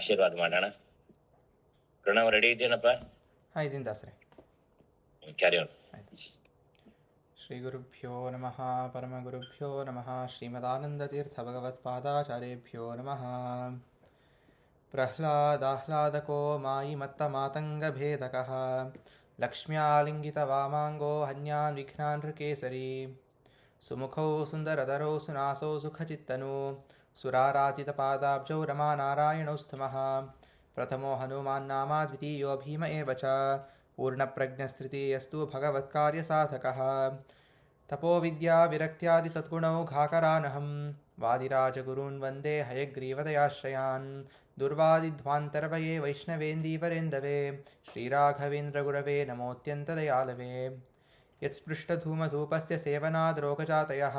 ಆಶೀರ್ವಾದ ಮಾಡೋಣ. ಪ್ರಣವ್ ರೆಡಿ ಇದ್ದೀನಪ್ಪ? ಇದ್ದೀನಿ ದಾಸರೇ. Carry on. ಶ್ರೀ ಗುರುಭ್ಯೋ ನಮಃ ಪರಮಗುರುಭ್ಯೋ ನಮಃ ಶ್ರೀಮದಾನಂದತೀರ್ಥ ಭಗವತ್ಪಾದಾಚಾರ್ಯೇಭ್ಯೋ ನಮಃ. ಪ್ರಹ್ಲಾದಾಹ್ಲಾದಕೋ ಮಾಯಿ ಮತ್ತ ಮಾತಂಗಭೇದಕಃ ಲಕ್ಷ್ಮ್ಯಾಲಿಂಗಿತ ವಾಮಾಂಗೋ ಹನ್ಯಾನ್ ವಿಘ್ನಾನ್ ನೃಕೇಸರಿ ಸುಮುಖೌ ಸುಂದರಧರೌ ಸುನಾಸೌ ಸುಖಚಿತ್ತನು ಸುರಾರಾಧಿತ ಪಾದಾಬ್ಜೌ ರಮಾ ನಾರಾಯಣೌ ಸ್ತಮಃ. ಪ್ರಥಮೋ ಹನುಮಾನ್ನಾಮ ದ್ವಿತೀಯೋ ಭೀಮ ಏವ ಚ ಪೂರ್ಣಪ್ರಜ್ಞಸ್ಥಿತಿಯಸ್ತು ಭಗವತ್ಕಾರ್ಯಸಾಧಕಃ. ತಪೋವಿದ್ಯಾ ವಿರಕ್ತ್ಯಾದಿ ಸದ್ಗುಣೌ ಘಾಕರಾನಹಂ ವಾದಿರಾಜಗುರೂನ್ ವಂದೇ ಹಯಗ್ರೀವದಯಾಶ್ರಯಾನ್. ದುರ್ವಾದಿಧ್ವಾಂತರವಯೇ ವೈಷ್ಣವೇಂದೀವರೇಂದವೇ ಶ್ರೀರಾಘವೇಂದ್ರ ಗುರವೇ ನಮೋತ್ಯಂತದಯಾಲವೇ. ಯತ್ಸ್ಪೃಷ್ಟಧೂಮಧೂಪಸ್ಯ ಸೇವನಾದ್ರೋಗಜಾತಯಃ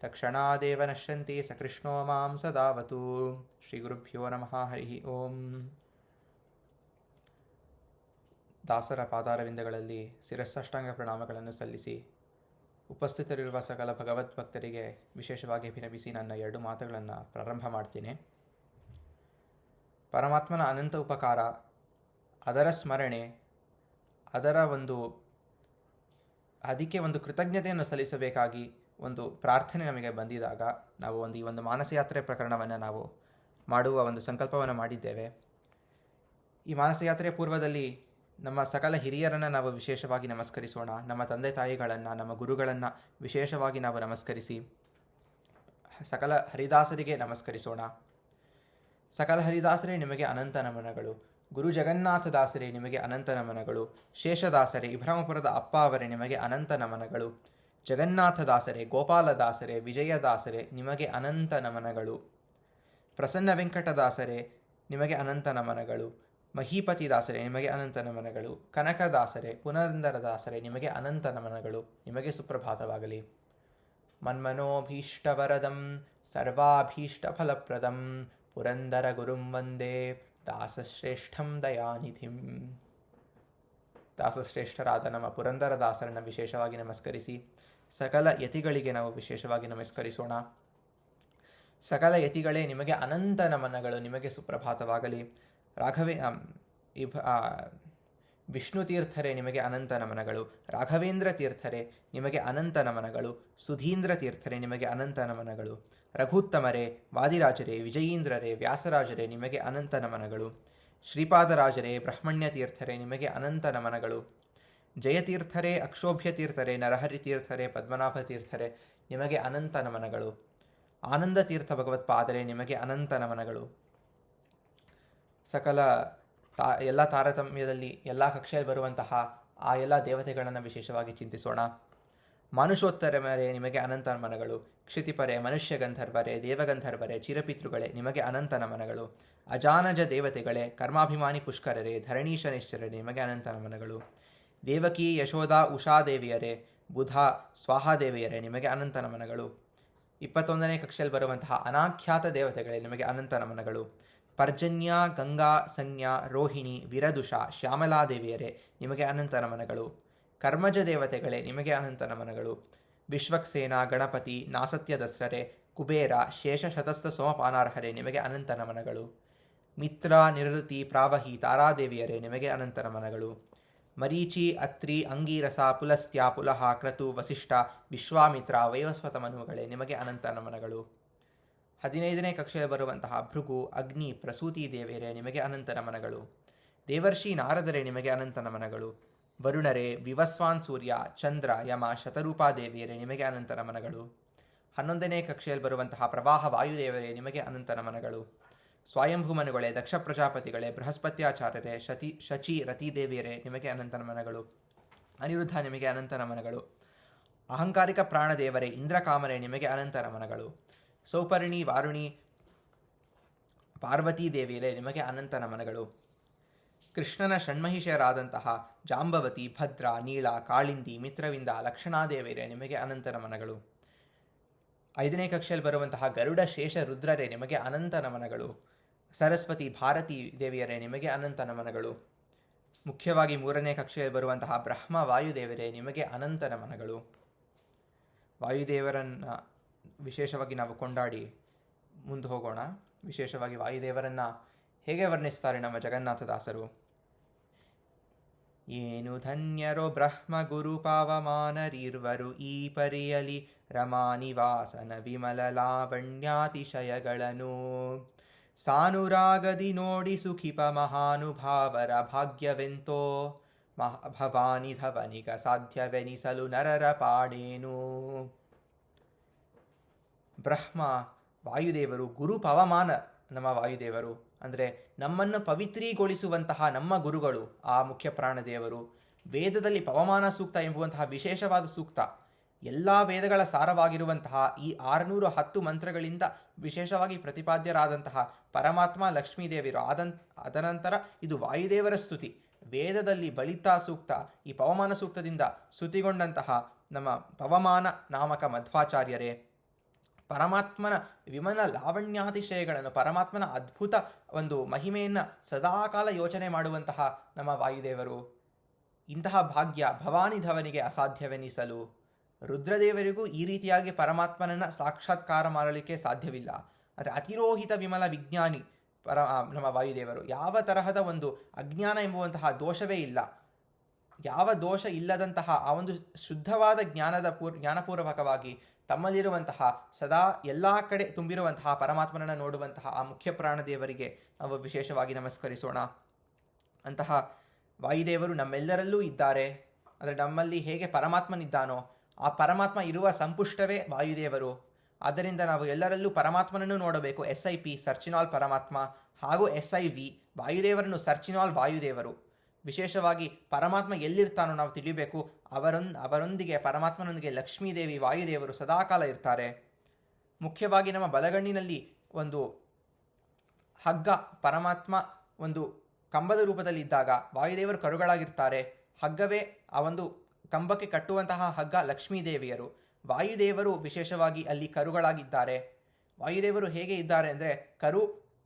ತಕ್ಷಣಾದೇವ ನಶ್ಯಂತಿ ಸಕೃಷ್ಣೋ ಮಾಂ ಸದಾವತು. ಶ್ರೀ ಗುರುಭ್ಯೋ ನಮಃ. ಹರಿ ಓಂ. ದಾಸರ ಪಾದಾರವಿಂದಗಳಲ್ಲಿ ಶಿರಸ್ಸಾಷ್ಟಾಂಗ ಪ್ರಣಾಮಗಳನ್ನು ಸಲ್ಲಿಸಿ ಉಪಸ್ಥಿತರಿರುವ ಸಕಲ ಭಗವದ್ಭಕ್ತರಿಗೆ ವಿಶೇಷವಾಗಿ ಅಭಿನಮಿಸಿ ನನ್ನ 2 ಮಾತುಗಳನ್ನು ಪ್ರಾರಂಭ ಮಾಡ್ತೇನೆ. ಪರಮಾತ್ಮನ ಅನಂತ ಉಪಕಾರ, ಅದರ ಸ್ಮರಣೆ, ಅದಕ್ಕೆ ಒಂದು ಕೃತಜ್ಞತೆಯನ್ನು ಸಲ್ಲಿಸಬೇಕಾಗಿ ಒಂದು ಪ್ರಾರ್ಥನೆ ನಮಗೆ ಬಂದಿದಾಗ ನಾವು ಈ ಒಂದು ಮಾನಸಯಾತ್ರೆ ಪ್ರಕರಣವನ್ನು ನಾವು ಮಾಡುವ ಒಂದು ಸಂಕಲ್ಪವನ್ನು ಮಾಡಿದ್ದೇವೆ. ಈ ಮಾನಸಯಾತ್ರೆಯ ಪೂರ್ವದಲ್ಲಿ ನಮ್ಮ ಸಕಲ ಹಿರಿಯರನ್ನು ನಾವು ವಿಶೇಷವಾಗಿ ನಮಸ್ಕರಿಸೋಣ. ನಮ್ಮ ತಂದೆ ತಾಯಿಗಳನ್ನು, ನಮ್ಮ ಗುರುಗಳನ್ನು ವಿಶೇಷವಾಗಿ ನಾವು ನಮಸ್ಕರಿಸಿ ಸಕಲ ಹರಿದಾಸರಿಗೆ ನಮಸ್ಕರಿಸೋಣ. ಸಕಲ ಹರಿದಾಸರೇ ನಿಮಗೆ ಅನಂತ ನಮನಗಳು. ಗುರು ಜಗನ್ನಾಥ ದಾಸರೇ ನಿಮಗೆ ಅನಂತ ನಮನಗಳು. ಶೇಷದಾಸರೇ, ಇಬ್ರಾಹಿಮಪುರದ ಅಪ್ಪ ಅವರೇ ನಿಮಗೆ ಅನಂತ ನಮನಗಳು. ಜಗನ್ನಾಥ ದಾಸರೇ, ಗೋಪಾಲದಾಸರೇ, ವಿಜಯದಾಸರೇ ನಿಮಗೆ ಅನಂತ ನಮನಗಳು. ಪ್ರಸನ್ನ ವೆಂಕಟದಾಸರೇ ನಿಮಗೆ ಅನಂತ ನಮನಗಳು. ಮಹೀಪತಿ ದಾಸರೇ ನಿಮಗೆ ಅನಂತ ನಮನಗಳು. ಕನಕದಾಸರೇ, ಪುನರಂದರ ದಾಸರೇ ನಿಮಗೆ ಅನಂತ ನಮನಗಳು. ನಿಮಗೆ ಸುಪ್ರಭಾತವಾಗಲಿ. ಮನ್ಮನೋಭೀಷ್ಟವರದಂ ಸರ್ವಾಭೀಷ್ಟಫಲಪ್ರದಂ ಪುರಂದರ ಗುರುಂ ವಂದೇ ದಾಸಶ್ರೇಷ್ಠಂ ದಯಾನಿಧಿಂ. ದಾಸಶ್ರೇಷ್ಠರಾದ ನಮ್ಮ ಪುರಂದರ ದಾಸರನ್ನು ವಿಶೇಷವಾಗಿ ನಮಸ್ಕರಿಸಿ ಸಕಲ ಯತಿಗಳಿಗೆ ನಾವು ವಿಶೇಷವಾಗಿ ನಮಸ್ಕರಿಸೋಣ. ಸಕಲ ಯತಿಗಳೇ ನಿಮಗೆ ಅನಂತ ನಮನಗಳು. ನಿಮಗೆ ಸುಪ್ರಭಾತವಾಗಲಿ. ವಿಷ್ಣು ತೀರ್ಥರೇ ನಿಮಗೆ ಅನಂತ ನಮನಗಳು. ರಾಘವೇಂದ್ರ ತೀರ್ಥರೇ ನಿಮಗೆ ಅನಂತ ನಮನಗಳು. ಸುಧೀಂದ್ರ ತೀರ್ಥರೇ ನಿಮಗೆ ಅನಂತ ನಮನಗಳು. ರಘುತ್ತಮರೇ, ವಾದಿರಾಜರೇ, ವಿಜಯೀಂದ್ರರೇ, ವ್ಯಾಸರಾಜರೇ ನಿಮಗೆ ಅನಂತ ನಮನಗಳು. ಶ್ರೀಪಾದರಾಜರೇ, ಬ್ರಹ್ಮಣ್ಯ ತೀರ್ಥರೇ ನಿಮಗೆ ಅನಂತ ನಮನಗಳು. ಜಯತೀರ್ಥರೇ, ಅಕ್ಷೋಭ್ಯ ತೀರ್ಥರೇ, ನರಹರಿ ತೀರ್ಥರೇ, ಪದ್ಮನಾಭ ತೀರ್ಥರೇ ನಿಮಗೆ ಅನಂತ ನಮನಗಳು. ಆನಂದ ತೀರ್ಥ ಭಗವತ್ಪಾದರೇ ನಿಮಗೆ ಅನಂತ ನಮನಗಳು. ಸಕಲ ಎಲ್ಲ ತಾರತಮ್ಯದಲ್ಲಿ ಎಲ್ಲ ಕಕ್ಷೆಯಲ್ಲಿ ಬರುವಂತಹ ಆ ಎಲ್ಲ ದೇವತೆಗಳನ್ನು ವಿಶೇಷವಾಗಿ ಚಿಂತಿಸೋಣ. ಮಾನುಷೋತ್ತರಮರೇ ನಿಮಗೆ ಅನಂತ ನಮನಗಳು. ಕ್ಷಿತಿಪರೇ, ಮನುಷ್ಯ ಗಂಧರ್ವರೇ, ದೇವಗಂಧರ್ವರೇ, ಚಿರಪಿತೃಗಳೇ ನಿಮಗೆ ಅನಂತ ನಮನಗಳು. ಅಜಾನಜ ದೇವತೆಗಳೇ, ಕರ್ಮಾಭಿಮಾನಿ ಪುಷ್ಕರರೇ, ಧರಣೀಶನಿಶ್ಚರರೇ ನಿಮಗೆ ಅನಂತ ನಮನಗಳು. ದೇವಕಿ, ಯಶೋಧ, ಉಷಾದೇವಿಯರೇ, ಬುಧ, ಸ್ವಾಹಾದೇವಿಯರೇ ನಿಮಗೆ ಅನಂತ ನಮನಗಳು. 21ನೇ ಕಕ್ಷೆಯಲ್ಲಿ ಬರುವಂತಹ ಅನಾಖ್ಯಾತ ದೇವತೆಗಳೇ ನಿಮಗೆ ಅನಂತ ನಮನಗಳು. ಪರ್ಜನ್ಯ, ಗಂಗಾ, ಸಂಜ್ಞಾ, ರೋಹಿಣಿ, ವಿರದುಷ, ಶ್ಯಾಮಲಾದೇವಿಯರೇ ನಿಮಗೆ ಅನಂತ ನಮನಗಳು. ಕರ್ಮಜ ದೇವತೆಗಳೇ ನಿಮಗೆ ಅನಂತ ನಮನಗಳು. ವಿಶ್ವಕ್ಸೇನ, ಗಣಪತಿ, ನಾಸತ್ಯದಸ್ರರೇ, ಕುಬೇರ, ಶೇಷ, ಶತಸ್ಥ ಸೋಮಪಾನಾರ್ಹರೇ ನಿಮಗೆ ಅನಂತ ನಮನಗಳು. ಮಿತ್ರ, ನಿರೃತಿ, ಪ್ರಾವಹಿ, ತಾರಾದೇವಿಯರೇ ನಿಮಗೆ ಅನಂತ ನಮನಗಳು. ಮರೀಚಿ, ಅತ್ರಿ, ಅಂಗೀರಸ, ಪುಲಸ್ತ್ಯ, ಪುಲಹ, ಕ್ರತು, ವಸಿಷ್ಠ, ವಿಶ್ವಾಮಿತ್ರ, ವೈವಸ್ವತ ಮನುಗಳೇ ನಿಮಗೆ ಅನಂತ ನಮನಗಳು. 15ನೇ ಕಕ್ಷೆಯಲ್ಲಿ ಬರುವಂತಹ ಭೃಗು, ಅಗ್ನಿ, ಪ್ರಸೂತಿ ದೇವಿಯರೇ ನಿಮಗೆ ಅನಂತ ನಮನಗಳು. ದೇವರ್ಷಿ ನಾರದರೇ ನಿಮಗೆ ಅನಂತ ನಮನಗಳು. ವರುಣರೇ, ವಿವಸ್ವಾನ್ ಸೂರ್ಯ, ಚಂದ್ರ, ಯಮ, ಶತರೂಪಾದೇವಿಯರೇ ನಿಮಗೆ ಅನಂತ ನಮನಗಳು. 11ನೇ ಕಕ್ಷೆಯಲ್ಲಿ ಬರುವಂತಹ ಪ್ರವಾಹ ವಾಯುದೇವರೇ ನಿಮಗೆ ಅನಂತ ನಮನಗಳು. ಸ್ವಯಂಭೂಮನುಗಳೇ, ದಕ್ಷ ಪ್ರಜಾಪತಿಗಳೇ, ಬೃಹಸ್ಪತ್ಯಾಚಾರ್ಯರೇ, ಶಚಿ, ರತಿದೇವಿಯರೇ ನಿಮಗೆ ಅನಂತ ನಮನಗಳು. ಅನಿರುದ್ಧ ನಿಮಗೆ ಅನಂತ ನಮನಗಳು. ಅಹಂಕಾರಿಕ ಪ್ರಾಣದೇವರೇ, ಇಂದ್ರಕಾಮರೇ ನಿಮಗೆ ಅನಂತ ನಮನಗಳು. ಸೌಪರ್ಣಿ, ವಾರುಣಿ, ಪಾರ್ವತೀ ದೇವಿಯರೇ ನಿಮಗೆ ಅನಂತ ನಮನಗಳು. ಕೃಷ್ಣನ ಷಣ್ಮಹಿಷರಾದಂತಹ ಜಾಂಬವತಿ, ಭದ್ರ, ನೀಳ, ಕಾಳಿಂದಿ, ಮಿತ್ರವಿಂದ, ಲಕ್ಷಣಾದೇವಿಯರೇ ನಿಮಗೆ ಅನಂತ ನಮನಗಳು. 5ನೇ ಕಕ್ಷೆಯಲ್ಲಿ ಬರುವಂತಹ ಗರುಡ, ಶೇಷ, ರುದ್ರರೇ ನಿಮಗೆ ಅನಂತ ನಮನಗಳು. ಸರಸ್ವತಿ, ಭಾರತೀ ದೇವಿಯರೇ ನಿಮಗೆ ಅನಂತ ನಮನಗಳು. ಮುಖ್ಯವಾಗಿ 3ನೇ ಕಕ್ಷೆಯಲ್ಲಿ ಬರುವಂತಹ ಬ್ರಹ್ಮ, ವಾಯುದೇವರೇ ನಿಮಗೆ ಅನಂತ ನಮನಗಳು. ವಾಯುದೇವರನ್ನು ವಿಶೇಷವಾಗಿ ನಾವು ಕೊಂಡಾಡಿ ಮುಂದೆ ಹೋಗೋಣ. ವಿಶೇಷವಾಗಿ ವಾಯುದೇವರನ್ನು ಹೇಗೆ ವರ್ಣಿಸ್ತಾರೆ ನಮ್ಮ ಜಗನ್ನಾಥದಾಸರು? ಏನು ಧನ್ಯರೋ ಬ್ರಹ್ಮ ಗುರು ಪಾವಮಾನರಿರ್ವರು ಈ ಪರಿಯಲಿ ರಮಾನಿವಾಸನ ವಿಮಲ ಲಾವಣ್ಯಾತಿಶಯಗಳನ್ನು ಸಾನುರಾಗದಿ ನೋಡಿ ಸುಖಿಪ ಮಹಾನುಭಾವರ ಭಾಗ್ಯವೆಂತೋ ಭವಾನಿ ಧವನಿಗ ಸಾಧ್ಯವೆನಿಸಲು ನರರ ಪಾಡೇನು. ಬ್ರಹ್ಮ ವಾಯುದೇವರು, ಗುರು ಪವಮಾನ ನಮ್ಮ ವಾಯುದೇವರು, ಅಂದರೆ ನಮ್ಮನ್ನು ಪವಿತ್ರೀಗೊಳಿಸುವಂತಹ ನಮ್ಮ ಗುರುಗಳು ಆ ಮುಖ್ಯ ಪ್ರಾಣದೇವರು. ವೇದದಲ್ಲಿ ಪವಮಾನ ಸೂಕ್ತ ಎಂಬುವಂತಹ ವಿಶೇಷವಾದ ಸೂಕ್ತ, ಎಲ್ಲ ವೇದಗಳ ಸಾರವಾಗಿರುವಂತಹ ಈ 610 ಮಂತ್ರಗಳಿಂದ ವಿಶೇಷವಾಗಿ ಪ್ರತಿಪಾದ್ಯರಾದಂತಹ ಪರಮಾತ್ಮ ಲಕ್ಷ್ಮೀದೇವಿರು. ಅದನಂತರ ಇದು ವಾಯುದೇವರ ಸ್ತುತಿ. ವೇದದಲ್ಲಿ ಬಲಿತಾ ಸೂಕ್ತ, ಈ ಪವಮಾನ ಸೂಕ್ತದಿಂದ ಸ್ತುತಿಗೊಂಡಂತಹ ನಮ್ಮ ಪವಮಾನ ನಾಮಕ ಮಧ್ವಾಚಾರ್ಯರೇ. ಪರಮಾತ್ಮನ ವಿಮಲ ಲಾವಣ್ಯಾತಿಶಯಗಳನ್ನು, ಪರಮಾತ್ಮನ ಅದ್ಭುತ ಒಂದು ಮಹಿಮೆಯನ್ನು ಸದಾಕಾಲ ಯೋಚನೆ ಮಾಡುವಂತಹ ನಮ್ಮ ವಾಯುದೇವರು. ಇಂತಹ ಭಾಗ್ಯ ಭವಾನಿ ಧವನಿಗೆ ಅಸಾಧ್ಯವೆನಿಸಲು. ರುದ್ರದೇವರಿಗೂ ಈ ರೀತಿಯಾಗಿ ಪರಮಾತ್ಮನನ್ನು ಸಾಕ್ಷಾತ್ಕಾರ ಮಾಡಲಿಕ್ಕೆ ಸಾಧ್ಯವಿಲ್ಲ. ಅಂದರೆ ಅತಿರೋಹಿತ ವಿಮಲ ವಿಜ್ಞಾನಿ ನಮ್ಮ ವಾಯುದೇವರು. ಯಾವ ತರಹದ ಒಂದು ಅಜ್ಞಾನ ಎಂಬುವಂತಹ ದೋಷವೇ ಇಲ್ಲ. ಯಾವ ದೋಷ ಇಲ್ಲದಂತಹ ಆ ಒಂದು ಶುದ್ಧವಾದ ಜ್ಞಾನಪೂರ್ವಕವಾಗಿ ತಮ್ಮಲ್ಲಿರುವಂತಹ ಸದಾ ಎಲ್ಲ ಕಡೆ ತುಂಬಿರುವಂತಹ ಪರಮಾತ್ಮನನ್ನು ನೋಡುವಂತಹ ಆ ಮುಖ್ಯ ಪ್ರಾಣದೇವರಿಗೆ ನಾವು ವಿಶೇಷವಾಗಿ ನಮಸ್ಕರಿಸೋಣ. ಅಂತಹ ವಾಯುದೇವರು ನಮ್ಮೆಲ್ಲರಲ್ಲೂ ಇದ್ದಾರೆ. ಅಂದರೆ ನಮ್ಮಲ್ಲಿ ಹೇಗೆ ಪರಮಾತ್ಮನಿದ್ದಾನೋ ಆ ಪರಮಾತ್ಮ ಇರುವ ಸಂಪುಷ್ಟವೇ ವಾಯುದೇವರು. ಆದ್ದರಿಂದ ನಾವು ಎಲ್ಲರಲ್ಲೂ ಪರಮಾತ್ಮನನ್ನು ನೋಡಬೇಕು. SIP ಸರ್ಚಿನಾಲ್ ಪರಮಾತ್ಮ ಹಾಗೂ SIV ವಾಯುದೇವರನ್ನು ಸರ್ಚಿನಾಲ್ ವಾಯುದೇವರು. ವಿಶೇಷವಾಗಿ ಪರಮಾತ್ಮ ಎಲ್ಲಿರ್ತಾನೋ ನಾವು ತಿಳಿಬೇಕು. ಅವರೊಂದಿಗೆ ಪರಮಾತ್ಮನೊಂದಿಗೆ ಲಕ್ಷ್ಮೀದೇವಿ ವಾಯುದೇವರು ಸದಾಕಾಲ ಇರ್ತಾರೆ. ಮುಖ್ಯವಾಗಿ ನಮ್ಮ ಬಲಗಣ್ಣಿನಲ್ಲಿ ಒಂದು ಹಗ್ಗ ಪರಮಾತ್ಮ ಒಂದು ಕಂಬದ ರೂಪದಲ್ಲಿ ಇದ್ದಾಗ ವಾಯುದೇವರು ಕರುಗಳಾಗಿರ್ತಾರೆ. ಹಗ್ಗವೇ ಆ ಒಂದು ಕಂಬಕ್ಕೆ ಕಟ್ಟುವಂತಹ ಹಗ್ಗ ಲಕ್ಷ್ಮೀದೇವಿಯರು. ವಾಯುದೇವರು ವಿಶೇಷವಾಗಿ ಅಲ್ಲಿ ಕರುಗಳಾಗಿದ್ದಾರೆ. ವಾಯುದೇವರು ಹೇಗೆ ಇದ್ದಾರೆ ಅಂದರೆ ಕರು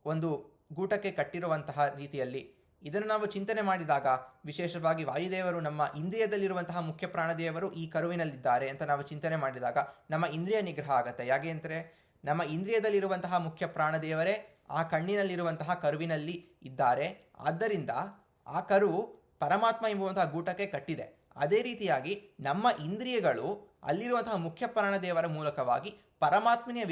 ಒಂದು ಗೂಟಕ್ಕೆ ಕಟ್ಟಿರುವಂತಹ ರೀತಿಯಲ್ಲಿ. ಇದನ್ನು ನಾವು ಚಿಂತನೆ ಮಾಡಿದಾಗ ವಿಶೇಷವಾಗಿ ವಾಯುದೇವರು ನಮ್ಮ ಇಂದ್ರಿಯದಲ್ಲಿರುವಂತಹ ಮುಖ್ಯ ಪ್ರಾಣದೇವರು ಈ ಕರುವಿನಲ್ಲಿದ್ದಾರೆ ಅಂತ ನಾವು ಚಿಂತನೆ ಮಾಡಿದಾಗ ನಮ್ಮ ಇಂದ್ರಿಯ ನಿಗ್ರಹ ಆಗುತ್ತೆ. ಯಾಕೆ ಅಂದರೆ ನಮ್ಮ ಇಂದ್ರಿಯದಲ್ಲಿರುವಂತಹ ಮುಖ್ಯ ಪ್ರಾಣದೇವರೇ ಆ ಕಣ್ಣಿನಲ್ಲಿರುವಂತಹ ಕರುವಿನಲ್ಲಿ ಇದ್ದಾರೆ. ಆದ್ದರಿಂದ ಆ ಕರು ಪರಮಾತ್ಮ ಎಂಬುವಂತಹ ಗೂಟಕ್ಕೆ ಕಟ್ಟಿದೆ. ಅದೇ ರೀತಿಯಾಗಿ ನಮ್ಮ ಇಂದ್ರಿಯಗಳು ಅಲ್ಲಿರುವಂತಹ ಮುಖ್ಯ ಪ್ರಾಣದೇವರ ಮೂಲಕವಾಗಿ ಪರಮಾತ್ಮನ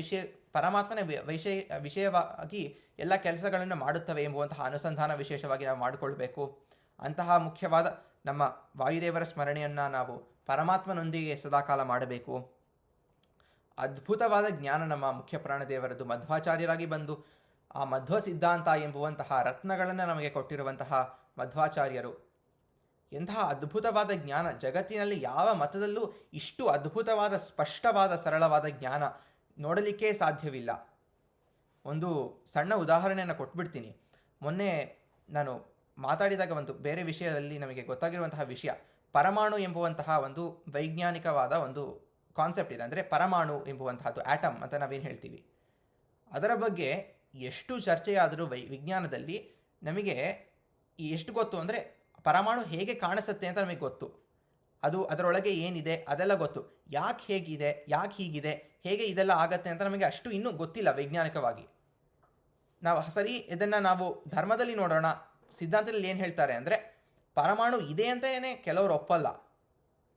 ವಿಷಯವಾಗಿ ಎಲ್ಲ ಕೆಲಸಗಳನ್ನು ಮಾಡುತ್ತವೆ ಎಂಬುವಂತಹ ಅನುಸಂಧಾನ ವಿಶೇಷವಾಗಿ ನಾವು ಮಾಡಿಕೊಳ್ಬೇಕು. ಅಂತಹ ಮುಖ್ಯವಾದ ನಮ್ಮ ವಾಯುದೇವರ ಸ್ಮರಣೆಯನ್ನು ನಾವು ಪರಮಾತ್ಮನೊಂದಿಗೆ ಸದಾಕಾಲ ಮಾಡಬೇಕು. ಅದ್ಭುತವಾದ ಜ್ಞಾನ ನಮ್ಮ ಮುಖ್ಯ ಪ್ರಾಣದೇವರದ್ದು. ಮಧ್ವಾಚಾರ್ಯರಾಗಿ ಬಂದು ಆ ಮಧ್ವ ಸಿದ್ಧಾಂತ ಎಂಬುವಂತಹ ರತ್ನಗಳನ್ನು ನಮಗೆ ಕೊಟ್ಟಿರುವಂತಹ ಮಧ್ವಾಚಾರ್ಯರು. ಎಂತಹ ಅದ್ಭುತವಾದ ಜ್ಞಾನ! ಜಗತ್ತಿನಲ್ಲಿ ಯಾವ ಮತದಲ್ಲೂ ಇಷ್ಟು ಅದ್ಭುತವಾದ ಸ್ಪಷ್ಟವಾದ ಸರಳವಾದ ಜ್ಞಾನ ನೋಡಲಿಕ್ಕೇ ಸಾಧ್ಯವಿಲ್ಲ. ಒಂದು ಸಣ್ಣ ಉದಾಹರಣೆಯನ್ನು ಕೊಟ್ಬಿಡ್ತೀನಿ. ಮೊನ್ನೆ ನಾನು ಮಾತಾಡಿದಾಗ ಒಂದು ಬೇರೆ ವಿಷಯದಲ್ಲಿ ನಮಗೆ ಗೊತ್ತಾಗಿರುವಂತಹ ವಿಷಯ, ಪರಮಾಣು ಎಂಬುವಂತಹ ಒಂದು ವೈಜ್ಞಾನಿಕವಾದ ಒಂದು ಕಾನ್ಸೆಪ್ಟ್ ಇದೆ. ಅಂದರೆ ಪರಮಾಣು ಎಂಬುವಂತಹದ್ದು ಆಟಮ್ ಅಂತ ನಾವೇನು ಹೇಳ್ತೀವಿ, ಅದರ ಬಗ್ಗೆ ಎಷ್ಟು ಚರ್ಚೆಯಾದರೂ ವಿಜ್ಞಾನದಲ್ಲಿ ನಮಗೆ ಎಷ್ಟು ಗೊತ್ತು ಅಂದರೆ ಪರಮಾಣು ಹೇಗೆ ಕಾಣಿಸುತ್ತೆ ಅಂತ ನಮಗೆ ಗೊತ್ತು. ಅದರೊಳಗೆ ಏನಿದೆ ಅದೆಲ್ಲ ಗೊತ್ತು. ಯಾಕೆ ಹೇಗಿದೆ, ಯಾಕೆ ಹೀಗಿದೆ, ಹೇಗೆ ಇದೆಲ್ಲ ಆಗತ್ತೆ ಅಂತ ನಮಗೆ ಅಷ್ಟು ಇನ್ನೂ ಗೊತ್ತಿಲ್ಲ ವೈಜ್ಞಾನಿಕವಾಗಿ. ನಾವು ಸರಿ ಇದನ್ನು ನಾವು ಧರ್ಮದಲ್ಲಿ ನೋಡೋಣ. ಸಿದ್ಧಾಂತದಲ್ಲಿ ಏನು ಹೇಳ್ತಾರೆ ಅಂದರೆ ಪರಮಾಣು ಇದೆ ಅಂತಲೇ ಕೆಲವರು ಒಪ್ಪಲ್ಲ,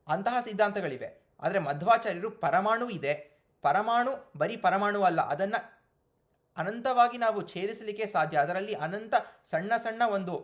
ಅಂತಹ ಸಿದ್ಧಾಂತಗಳಿವೆ. ಆದರೆ ಮಧ್ವಾಚಾರ್ಯರು ಪರಮಾಣು ಇದೆ, ಪರಮಾಣು ಬರೀ ಪರಮಾಣು ಅಲ್ಲ, ಅದನ್ನು ಅನಂತವಾಗಿ ನಾವು ಛೇದಿಸಲಿಕ್ಕೆ ಸಾಧ್ಯ. ಅದರಲ್ಲಿ ಅನಂತ ಸಣ್ಣ ಸಣ್ಣ ಒಂದು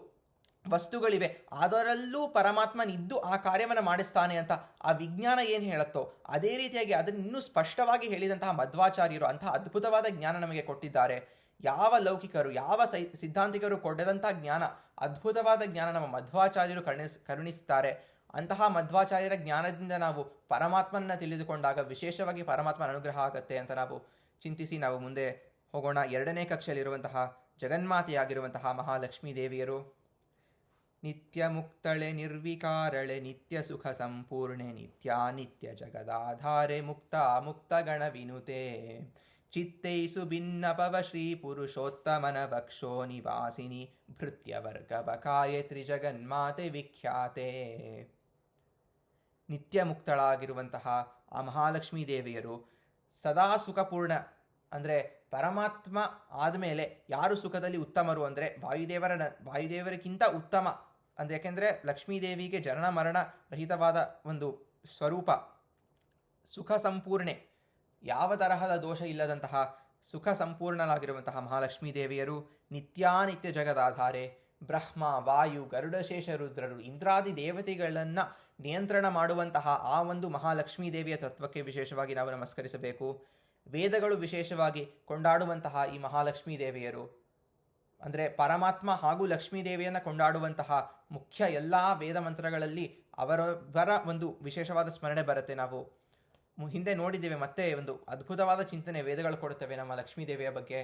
ವಸ್ತುಗಳಿವೆ, ಅದರಲ್ಲೂ ಪರಮಾತ್ಮನಿದ್ದು ಆ ಕಾರ್ಯವನ್ನು ಮಾಡಿಸ್ತಾನೆ ಅಂತ ಆ ವಿಜ್ಞಾನ ಏನು ಹೇಳುತ್ತೋ ಅದೇ ರೀತಿಯಾಗಿ ಅದನ್ನು ಇನ್ನೂ ಸ್ಪಷ್ಟವಾಗಿ ಹೇಳಿದಂತಹ ಮಧ್ವಾಚಾರ್ಯರು ಅಂತಹ ಅದ್ಭುತವಾದ ಜ್ಞಾನ ನಮಗೆ ಕೊಟ್ಟಿದ್ದಾರೆ. ಯಾವ ಲೌಕಿಕರು, ಯಾವ ಸಿದ್ಧಾಂತಿಕರು ಕೊಡದಂತಹ ಜ್ಞಾನ, ಅದ್ಭುತವಾದ ಜ್ಞಾನ ನಮ್ಮ ಮಧ್ವಾಚಾರ್ಯರು ಕರುಣಿಸುತ್ತಾರೆ. ಅಂತಹ ಮಧ್ವಾಚಾರ್ಯರ ಜ್ಞಾನದಿಂದ ನಾವು ಪರಮಾತ್ಮನ ತಿಳಿದುಕೊಂಡಾಗ ವಿಶೇಷವಾಗಿ ಪರಮಾತ್ಮನ ಅನುಗ್ರಹ ಆಗುತ್ತೆ ಅಂತ ನಾವು ಚಿಂತಿಸಿ ನಾವು ಮುಂದೆ ಹೋಗೋಣ. 2ನೇ ಕಕ್ಷೆಯಲ್ಲಿರುವಂತಹ ಜಗನ್ಮಾತೆಯಾಗಿರುವಂತಹ ಮಹಾಲಕ್ಷ್ಮೀ ದೇವಿಯರು. ನಿತ್ಯ ಮುಕ್ತಳೆ ನಿರ್ವಿಕಾರಳೆ ನಿತ್ಯ ಸುಖ ಸಂಪೂರ್ಣೆ ನಿತ್ಯ ಜಗದಾಧಾರೆ ಮುಕ್ತ ಗಣ ವಿನುತೆ ಚಿತ್ತೈಸು ಭಿನ್ನಪವ ಶ್ರೀ ಪುರುಷೋತ್ತಮನ ವಕ್ಷೋ ನಿವಾಸಿನಿ ಭೃತ್ಯ ವರ್ಗ ಬಕಾಯೆ ತ್ರಿಜಗನ್ಮಾತೆ ವಿಖ್ಯಾತೆ. ನಿತ್ಯ ಮುಕ್ತಳಾಗಿರುವಂತಹ ಆ ಮಹಾಲಕ್ಷ್ಮೀ ದೇವಿಯರು ಸದಾ ಸುಖಪೂರ್ಣ, ಅಂದರೆ ಪರಮಾತ್ಮ ಆದಮೇಲೆ ಯಾರು ಸುಖದಲ್ಲಿ ಉತ್ತಮರು ಅಂದರೆ ವಾಯುದೇವರಿಗಿಂತ ಉತ್ತಮ ಅಂದರೆ, ಯಾಕೆಂದರೆ ಲಕ್ಷ್ಮೀದೇವಿಗೆ ಜನನ ಮರಣ ರಹಿತವಾದ ಒಂದು ಸ್ವರೂಪ, ಸುಖ ಸಂಪೂರ್ಣೆ, ಯಾವ ತರಹದ ದೋಷ ಇಲ್ಲದಂತಹ ಸುಖ ಸಂಪೂರ್ಣಲಾಗಿರುವಂತಹ ಮಹಾಲಕ್ಷ್ಮೀ ದೇವಿಯರು ನಿತ್ಯಾನಿತ್ಯ ಜಗದಾಧಾರೆ, ಬ್ರಹ್ಮ, ವಾಯು, ಗರುಡಶೇಷ ರುದ್ರರು, ಇಂದ್ರಾದಿ ದೇವತೆಗಳನ್ನು ನಿಯಂತ್ರಣ ಮಾಡುವಂತಹ ಆ ಒಂದು ಮಹಾಲಕ್ಷ್ಮೀ ದೇವಿಯ ತತ್ವಕ್ಕೆ ವಿಶೇಷವಾಗಿ ನಾವು ನಮಸ್ಕರಿಸಬೇಕು. ವೇದಗಳು ವಿಶೇಷವಾಗಿ ಕೊಂಡಾಡುವಂತಹ ಈ ಮಹಾಲಕ್ಷ್ಮೀ ದೇವಿಯರು ಅಂದರೆ ಪರಮಾತ್ಮ ಹಾಗೂ ಲಕ್ಷ್ಮೀ ದೇವಿಯನ್ನು ಕೊಂಡಾಡುವಂತಹ ಮುಖ್ಯ ಎಲ್ಲ ವೇದ ಮಂತ್ರಗಳಲ್ಲಿ ಅವರೊಬ್ಬರ ಒಂದು ವಿಶೇಷವಾದ ಸ್ಮರಣೆ ಬರುತ್ತೆ. ನಾವು ಹಿಂದೆ ನೋಡಿದ್ದೇವೆ, ಮತ್ತೆ ಒಂದು ಅದ್ಭುತವಾದ ಚಿಂತನೆ ವೇದಗಳು ಕೊಡುತ್ತವೆ ನಮ್ಮ ಲಕ್ಷ್ಮೀ ದೇವಿಯ ಬಗ್ಗೆ.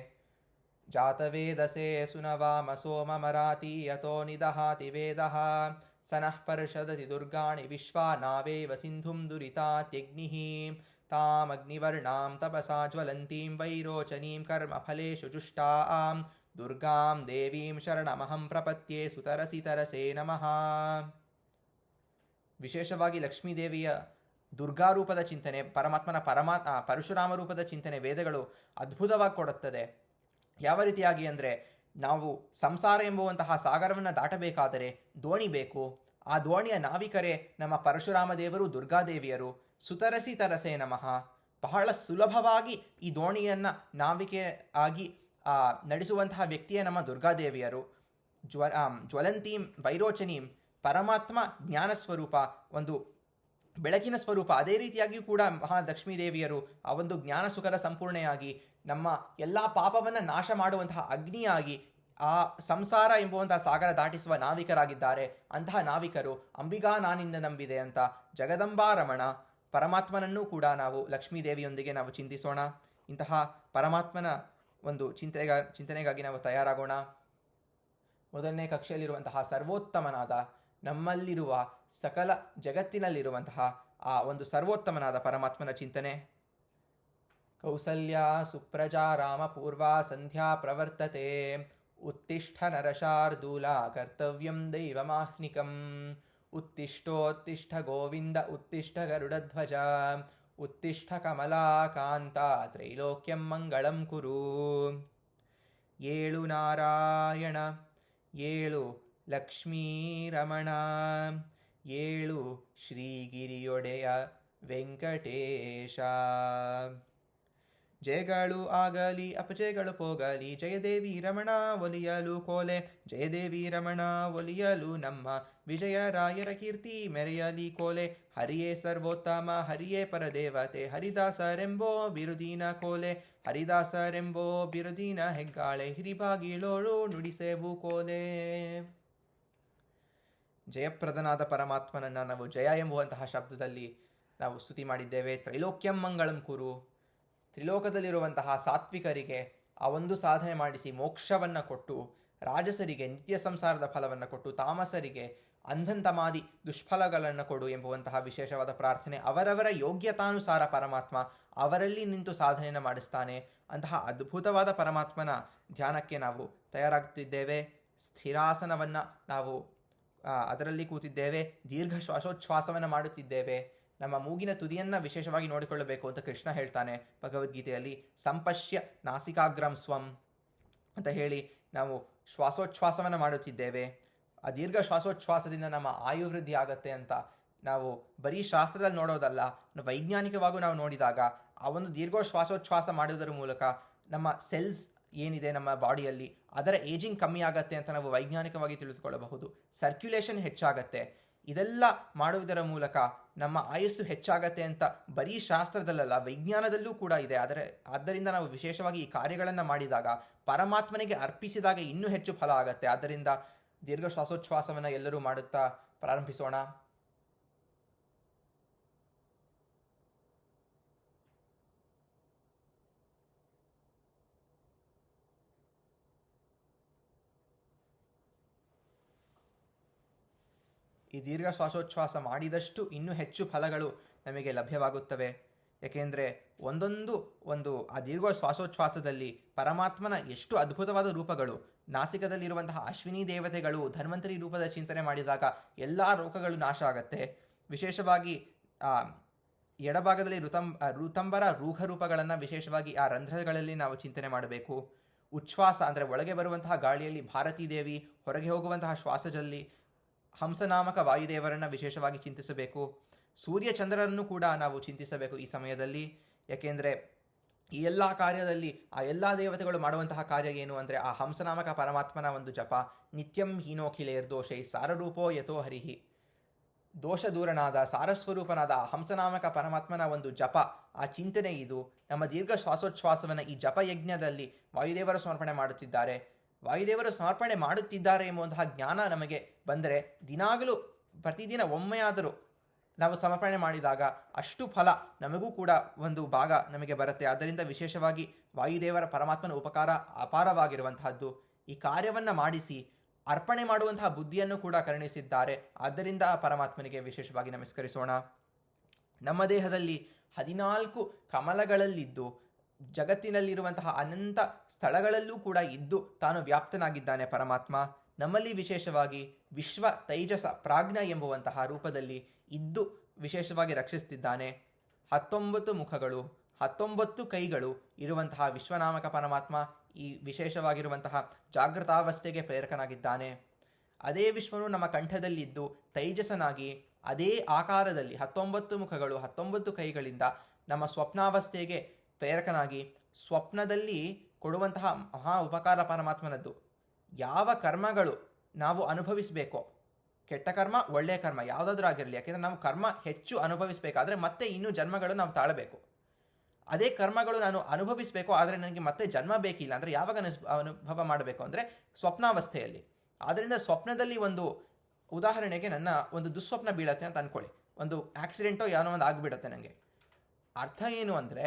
ಜಾತವೇದಸೆ ಸುನವಾಮ ಸೋಮ ಮರಾತಿ ಯಥೋ ನಿದಹಾತಿ ವೇದಃ ಸನಃ ಪರ್ಷದತಿ ದುರ್ಗಾಣಿ ವಿಶ್ವಾ ನಾವೇವ ಸಿಂಧುಂ ದುರಿತಾತ್ಯಗ್ನಿಃ ತಾಮಗ್ನಿವರ್ಣಾಂ ತಪಸಾ ಜ್ವಲಂತೀಂ ವೈರೋಚನೀಂ ಕರ್ಮಫಲೇಷು ಜುಷ್ಟಾಂ ದುರ್ಗಾಂ ದೇವೀಂ ಶರಣಮಹಂ ಪ್ರಪತ್ಯೆ ಸುತರಸಿ ತರಸೇ ನಮಃ. ವಿಶೇಷವಾಗಿ ಲಕ್ಷ್ಮೀದೇವಿಯ ದುರ್ಗಾರೂಪದ ಚಿಂತನೆ, ಪರಮಾತ್ಮನ ಪರಶುರಾಮ ರೂಪದ ಚಿಂತನೆ ವೇದಗಳು ಅದ್ಭುತವಾಗಿ ಕೊಡುತ್ತದೆ. ಯಾವ ರೀತಿಯಾಗಿ ಅಂದರೆ, ನಾವು ಸಂಸಾರ ಎಂಬುವಂತಹ ಸಾಗರವನ್ನು ದಾಟಬೇಕಾದರೆ ದೋಣಿ ಬೇಕು. ಆ ದೋಣಿಯ ನಾವಿಕರೇ ನಮ್ಮ ಪರಶುರಾಮ ದೇವರು, ದುರ್ಗಾದೇವಿಯರು. ಸುತರಸಿ ತರಸೆ ನಮಃ. ಬಹಳ ಸುಲಭವಾಗಿ ಈ ದೋಣಿಯನ್ನು ನಾವಿಕೆ ಆಗಿ ನಡೆಸುವಂತಹ ವ್ಯಕ್ತಿಯೇ ನಮ್ಮ ದುರ್ಗಾದೇವಿಯರು. ಜ್ವಲಂತೀಂ ವೈರೋಚನೀಂ, ಪರಮಾತ್ಮ ಜ್ಞಾನಸ್ವರೂಪ, ಒಂದು ಬೆಳಕಿನ ಸ್ವರೂಪ. ಅದೇ ರೀತಿಯಾಗಿಯೂ ಕೂಡ ಮಹಾಲಕ್ಷ್ಮೀ ದೇವಿಯರು ಆ ಒಂದು ಜ್ಞಾನ ಸುಖದ ಸಂಪೂರ್ಣೆಯಾಗಿ ನಮ್ಮ ಎಲ್ಲ ಪಾಪವನ್ನು ನಾಶ ಮಾಡುವಂತಹ ಅಗ್ನಿಯಾಗಿ ಆ ಸಂಸಾರ ಎಂಬುವಂತಹ ಸಾಗರ ದಾಟಿಸುವ ನಾವಿಕರಾಗಿದ್ದಾರೆ. ಅಂತಹ ನಾವಿಕರು ಅಂಬಿಗಾ ನಾನಿಂದ ನಂಬಿದೆ ಅಂತ ಜಗದಂಬಾರಮಣ ಪರಮಾತ್ಮನನ್ನೂ ಕೂಡ ನಾವು ಲಕ್ಷ್ಮೀ ದೇವಿಯೊಂದಿಗೆ ನಾವು ಚಿಂತಿಸೋಣ. ಇಂತಹ ಪರಮಾತ್ಮನ ಒಂದು ಚಿಂತನೆಗಾಗಿ ನಾವು ತಯಾರಾಗೋಣ. ಮೊದಲನೇ ಕಕ್ಷೆಯಲ್ಲಿರುವಂತಹ ಸರ್ವೋತ್ತಮನಾದ, ನಮ್ಮಲ್ಲಿರುವ ಸಕಲ ಜಗತ್ತಿನಲ್ಲಿರುವಂತಹ ಆ ಒಂದು ಸರ್ವೋತ್ತಮನಾದ ಪರಮಾತ್ಮನ ಚಿಂತನೆ. ಕೌಸಲ್ಯ ಸುಪ್ರಜಾ ರಾಮ ಪೂರ್ವಾ ಸಂಧ್ಯಾ ಪ್ರವರ್ತತೆ ಉತ್ತಿಷ್ಠ ನರಶಾರ್ದೂಲ ಕರ್ತವ್ಯಂ ದೈವಮಾಹ್ನಿಕಂ ಉತ್ತಿಷ್ಠೋತ್ತಿಷ್ಠ ಗೋವಿಂದ ಉತ್ತಿಷ್ಠ ಗರುಡಧ್ವಜ ಉತ್ತಿಷ್ಠ ಕಮಲಾಕಾಂತ ತ್ರೈಲೋಕ್ಯಂ ಮಂಗಳಂ ಕುರು. ಏಳು ನಾರಾಯಣ, ಏಳು ಲಕ್ಷ್ಮೀರಮಣ, ಏಳು ಶ್ರೀಗಿರಿಯೊಡೆಯ ವೆಂಕಟೇಶ. ಜಯಗಳು ಆಗಲಿ ಅಪಜಯಗಳು ಹೋಗಲಿ, ಜಯದೇವಿ ರಮಣ ಒಲಿಯಲು ಕೋಲೆ, ಜಯದೇವಿ ರಮಣ ಒಲಿಯಲು ನಮ್ಮ ವಿಜಯರಾಯರ ಕೀರ್ತಿ ಮೆರೆಯಲಿ ಕೋಲೆ. ಹರಿಯೇ ಸರ್ವೋತ್ತಮ, ಹರಿಯೇ ಪರದೇವತೆ, ಹರಿದಾಸರೆಂಬೋ ಬಿರುದಿನ ಕೋಲೆ, ಹರಿದಾಸರೆಂಬೋ ಬಿರುದಿನ ಹೆಗ್ಗಾಳೆ, ಹಿರಿಬಾಗಿಲೋಳು ನುಡಿಸೇವು ಕೋಲೆ. ಜಯಪ್ರದನಾದ ಪರಮಾತ್ಮನನ್ನು ನಾವು ಜಯ ಎಂಬುವಂತಹ ಶಬ್ದದಲ್ಲಿ ನಾವು ಸ್ತುತಿ ಮಾಡಿದ್ದೇವೆ. ತ್ರೈಲೋಕ್ಯಂ ಮಂಗಳಂ ಕುರು, ತ್ರಿಲೋಕದಲ್ಲಿರುವಂತಹ ಸಾತ್ವಿಕರಿಗೆ ಆ ಒಂದು ಸಾಧನೆ ಮಾಡಿಸಿ ಮೋಕ್ಷವನ್ನು ಕೊಟ್ಟು, ರಾಜಸರಿಗೆ ನಿತ್ಯ ಸಂಸಾರದ ಫಲವನ್ನು ಕೊಟ್ಟು, ತಾಮಸರಿಗೆ ಅಂಧಂತಮಾದಿ ದುಷ್ಫಲಗಳನ್ನು ಕೊಡು ಎಂಬುವಂತಹ ವಿಶೇಷವಾದ ಪ್ರಾರ್ಥನೆ. ಅವರವರ ಯೋಗ್ಯತಾನುಸಾರ ಪರಮಾತ್ಮ ಅವರಲ್ಲಿ ನಿಂತು ಸಾಧನೆಯನ್ನು ಮಾಡಿಸ್ತಾನೆ. ಅಂತಹ ಅದ್ಭುತವಾದ ಪರಮಾತ್ಮನ ಧ್ಯಾನಕ್ಕೆ ನಾವು ತಯಾರಾಗುತ್ತಿದ್ದೇವೆ. ಸ್ಥಿರಾಸನವನ್ನು ನಾವು ಅದರಲ್ಲಿ ಕೂತಿದ್ದೇವೆ. ದೀರ್ಘ ಶ್ವಾಸೋಚ್ಛ್ವಾಸವನ್ನು ಮಾಡುತ್ತಿದ್ದೇವೆ. ನಮ್ಮ ಮೂಗಿನ ತುದಿಯನ್ನು ವಿಶೇಷವಾಗಿ ನೋಡಿಕೊಳ್ಳಬೇಕು ಅಂತ ಕೃಷ್ಣ ಹೇಳ್ತಾನೆ ಭಗವದ್ಗೀತೆಯಲ್ಲಿ. ಸಂಪಶ್ಯ ನಾಸಿಕಾಗ್ರಂ ಸ್ವಂ ಅಂತ ಹೇಳಿ ನಾವು ಶ್ವಾಸೋಚ್ಛ್ವಾಸವನ್ನು ಮಾಡುತ್ತಿದ್ದೇವೆ. ಆ ದೀರ್ಘ ಶ್ವಾಸೋಚ್ಛ್ವಾಸದಿಂದ ನಮ್ಮ ಆಯುವೃದ್ಧಿ ಆಗುತ್ತೆ ಅಂತ ನಾವು ಬರೀ ಶಾಸ್ತ್ರದಲ್ಲಿ ನೋಡೋದಲ್ಲ, ವೈಜ್ಞಾನಿಕವಾಗೂ ನಾವು ನೋಡಿದಾಗ ಆ ಒಂದು ದೀರ್ಘ ಶ್ವಾಸೋಚ್ಛ್ವಾಸ ಮಾಡುವುದರ ಮೂಲಕ ನಮ್ಮ ಸೆಲ್ಸ್ ಏನಿದೆ ನಮ್ಮ ಬಾಡಿಯಲ್ಲಿ ಅದರ ಏಜಿಂಗ್ ಕಮ್ಮಿ ಆಗತ್ತೆ ಅಂತ ನಾವು ವೈಜ್ಞಾನಿಕವಾಗಿ ತಿಳಿದುಕೊಳ್ಳಬಹುದು. ಸರ್ಕ್ಯುಲೇಷನ್ ಹೆಚ್ಚಾಗತ್ತೆ. ಇದೆಲ್ಲ ಮಾಡುವುದರ ಮೂಲಕ ನಮ್ಮ ಆಯಸ್ಸು ಹೆಚ್ಚಾಗತ್ತೆ ಅಂತ ಬರೀ ಶಾಸ್ತ್ರದಲ್ಲಲ್ಲ, ವಿಜ್ಞಾನದಲ್ಲೂ ಕೂಡ ಇದೆ. ಆದ್ದರಿಂದ ನಾವು ವಿಶೇಷವಾಗಿ ಈ ಕಾರ್ಯಗಳನ್ನು ಮಾಡಿದಾಗ, ಪರಮಾತ್ಮನಿಗೆ ಅರ್ಪಿಸಿದಾಗ ಇನ್ನೂ ಹೆಚ್ಚು ಫಲ ಆಗತ್ತೆ. ಆದ್ದರಿಂದ ದೀರ್ಘ ಶ್ವಾಸೋಚ್ಛ್ವಾಸವನ್ನು ಎಲ್ಲರೂ ಮಾಡುತ್ತಾ ಪ್ರಾರಂಭಿಸೋಣ. ಈ ದೀರ್ಘ ಶ್ವಾಸೋಚ್ಛ್ವಾಸ ಮಾಡಿದಷ್ಟು ಇನ್ನೂ ಹೆಚ್ಚು ಫಲಗಳು ನಮಗೆ ಲಭ್ಯವಾಗುತ್ತವೆ. ಏಕೆಂದರೆ ಒಂದು ಆ ದೀರ್ಘ ಶ್ವಾಸೋಚ್ಛ್ವಾಸದಲ್ಲಿ ಪರಮಾತ್ಮನ ಎಷ್ಟು ಅದ್ಭುತವಾದ ರೂಪಗಳು. ನಾಸಿಕದಲ್ಲಿರುವಂತಹ ಅಶ್ವಿನಿ ದೇವತೆಗಳು ಧನ್ವಂತರಿ ರೂಪದ ಚಿಂತನೆ ಮಾಡಿದಾಗ ಎಲ್ಲ ರೋಗಗಳು ನಾಶ ಆಗತ್ತೆ. ವಿಶೇಷವಾಗಿ ಎಡಭಾಗದಲ್ಲಿ ಋತಂಬರ ರೂಘ ರೂಪಗಳನ್ನು ವಿಶೇಷವಾಗಿ ಆ ರಂಧ್ರಗಳಲ್ಲಿ ನಾವು ಚಿಂತನೆ ಮಾಡಬೇಕು. ಉಚ್ಛ್ವಾಸ ಅಂದರೆ ಒಳಗೆ ಬರುವಂತಹ ಗಾಳಿಯಲ್ಲಿ ಭಾರತೀ ದೇವಿ, ಹೊರಗೆ ಹೋಗುವಂತಹ ಶ್ವಾಸದಲ್ಲಿ ಹಂಸನಾಮಕ ವಾಯುದೇವರನ್ನು ವಿಶೇಷವಾಗಿ ಚಿಂತಿಸಬೇಕು. ಸೂರ್ಯ ಚಂದ್ರರನ್ನು ಕೂಡ ನಾವು ಚಿಂತಿಸಬೇಕು ಈ ಸಮಯದಲ್ಲಿ. ಯಾಕೆಂದರೆ ಈ ಎಲ್ಲ ಕಾರ್ಯದಲ್ಲಿ ಆ ಎಲ್ಲ ದೇವತೆಗಳು ಮಾಡುವಂತಹ ಕಾರ್ಯ ಏನು ಅಂದರೆ ಆ ಹಂಸನಾಮಕ ಪರಮಾತ್ಮನ ಒಂದು ಜಪ. ನಿತ್ಯಂ ಹೀನೋಖಿಲೇರ್ದೋಷೈ ಸಾರರೂಪೋ ಯಥೋ ಹರಿಹಿ. ದೋಷ ದೂರನಾದ ಸಾರಸ್ವರೂಪನಾದ ಹಂಸನಾಮಕ ಪರಮಾತ್ಮನ ಒಂದು ಜಪ, ಆ ಚಿಂತನೆ ಇದು. ನಮ್ಮ ದೀರ್ಘ ಶ್ವಾಸೋಚ್ಛ್ವಾಸವನ್ನು ಈ ಜಪಯಜ್ಞದಲ್ಲಿ ವಾಯುದೇವರು ಸಮರ್ಪಣೆ ಮಾಡುತ್ತಿದ್ದಾರೆ. ವಾಯುದೇವರು ಸಮರ್ಪಣೆ ಮಾಡುತ್ತಿದ್ದಾರೆ ಎಂಬುವಂತಹ ಜ್ಞಾನ ನಮಗೆ ಬಂದರೆ ದಿನಾಗಲೂ ಪ್ರತಿದಿನ ಒಮ್ಮೆಯಾದರೂ ನಾವು ಸಮರ್ಪಣೆ ಮಾಡಿದಾಗ ಅಷ್ಟು ಫಲ ನಮಗೂ ಕೂಡ ಒಂದು ಭಾಗ ನಮಗೆ ಬರುತ್ತೆ. ಆದ್ದರಿಂದ ವಿಶೇಷವಾಗಿ ವಾಯುದೇವರ ಪರಮಾತ್ಮನ ಉಪಕಾರ ಅಪಾರವಾಗಿರುವಂತಹದ್ದು. ಈ ಕಾರ್ಯವನ್ನು ಮಾಡಿಸಿ ಅರ್ಪಣೆ ಮಾಡುವಂತಹ ಬುದ್ಧಿಯನ್ನು ಕೂಡ ಕರುಣಿಸಿದ್ದಾರೆ. ಆದ್ದರಿಂದ ಆ ಪರಮಾತ್ಮನಿಗೆ ವಿಶೇಷವಾಗಿ ನಮಸ್ಕರಿಸೋಣ. ನಮ್ಮ ದೇಹದಲ್ಲಿ 14 ಕಮಲಗಳಲ್ಲಿದ್ದು ಜಗತ್ತಿನಲ್ಲಿರುವಂತಹ ಅನಂತ ಸ್ಥಳಗಳಲ್ಲೂ ಕೂಡ ಇದ್ದು ತಾನು ವ್ಯಾಪ್ತನಾಗಿದ್ದಾನೆ ಪರಮಾತ್ಮ. ನಮ್ಮಲ್ಲಿ ವಿಶೇಷವಾಗಿ ವಿಶ್ವ ತೈಜಸ ಪ್ರಾಜ್ಞ ಎಂಬುವಂತಹ ರೂಪದಲ್ಲಿ ಇದ್ದು ವಿಶೇಷವಾಗಿ ರಕ್ಷಿಸುತ್ತಿದ್ದಾನೆ. 19 ಮುಖಗಳು 19 ಕೈಗಳು ಇರುವಂತಹ ವಿಶ್ವನಾಮಕ ಪರಮಾತ್ಮ ಈ ವಿಶೇಷವಾಗಿರುವಂತಹ ಜಾಗೃತಾವಸ್ಥೆಗೆ ಪ್ರೇರಕನಾಗಿದ್ದಾನೆ. ಅದೇ ವಿಶ್ವನು ನಮ್ಮ ಕಂಠದಲ್ಲಿದ್ದು ತೈಜಸನಾಗಿ ಅದೇ ಆಕಾರದಲ್ಲಿ 19 ಮುಖಗಳು 19 ಕೈಗಳಿಂದ ನಮ್ಮ ಸ್ವಪ್ನಾವಸ್ಥೆಗೆ ಪ್ರೇರಕನಾಗಿ ಸ್ವಪ್ನದಲ್ಲಿ ಕೊಡುವಂತಹ ಮಹಾ ಉಪಕಾರ ಪರಮಾತ್ಮನದ್ದು. ಯಾವ ಕರ್ಮಗಳು ನಾವು ಅನುಭವಿಸಬೇಕೋ, ಕೆಟ್ಟ ಕರ್ಮ ಒಳ್ಳೆಯ ಕರ್ಮ ಯಾವುದಾದ್ರೂ ಆಗಿರಲಿ, ಯಾಕೆಂದರೆ ನಾವು ಕರ್ಮ ಹೆಚ್ಚು ಅನುಭವಿಸಬೇಕಾದ್ರೆ ಮತ್ತೆ ಇನ್ನೂ ಜನ್ಮಗಳು ನಾವು ತಾಳಬೇಕು. ಅದೇ ಕರ್ಮಗಳು ನಾನು ಅನುಭವಿಸಬೇಕು ಆದರೆ ನನಗೆ ಮತ್ತೆ ಜನ್ಮ ಬೇಕಿಲ್ಲ ಅಂದರೆ ಯಾವಾಗ ಅನುಭವ ಮಾಡಬೇಕು ಅಂದರೆ ಸ್ವಪ್ನಾವಸ್ಥೆಯಲ್ಲಿ. ಆದ್ದರಿಂದ ಸ್ವಪ್ನದಲ್ಲಿ ಒಂದು ಉದಾಹರಣೆಗೆ ನನ್ನ ಒಂದು ದುಸ್ವಪ್ನ ಬೀಳತ್ತೆ ಅಂತ ಅಂದ್ಕೊಳ್ಳಿ, ಒಂದು ಆಕ್ಸಿಡೆಂಟೋ ಏನೋ ಒಂದು ಆಗಿಬಿಡುತ್ತೆ. ನನಗೆ ಅರ್ಥ ಏನು ಅಂದರೆ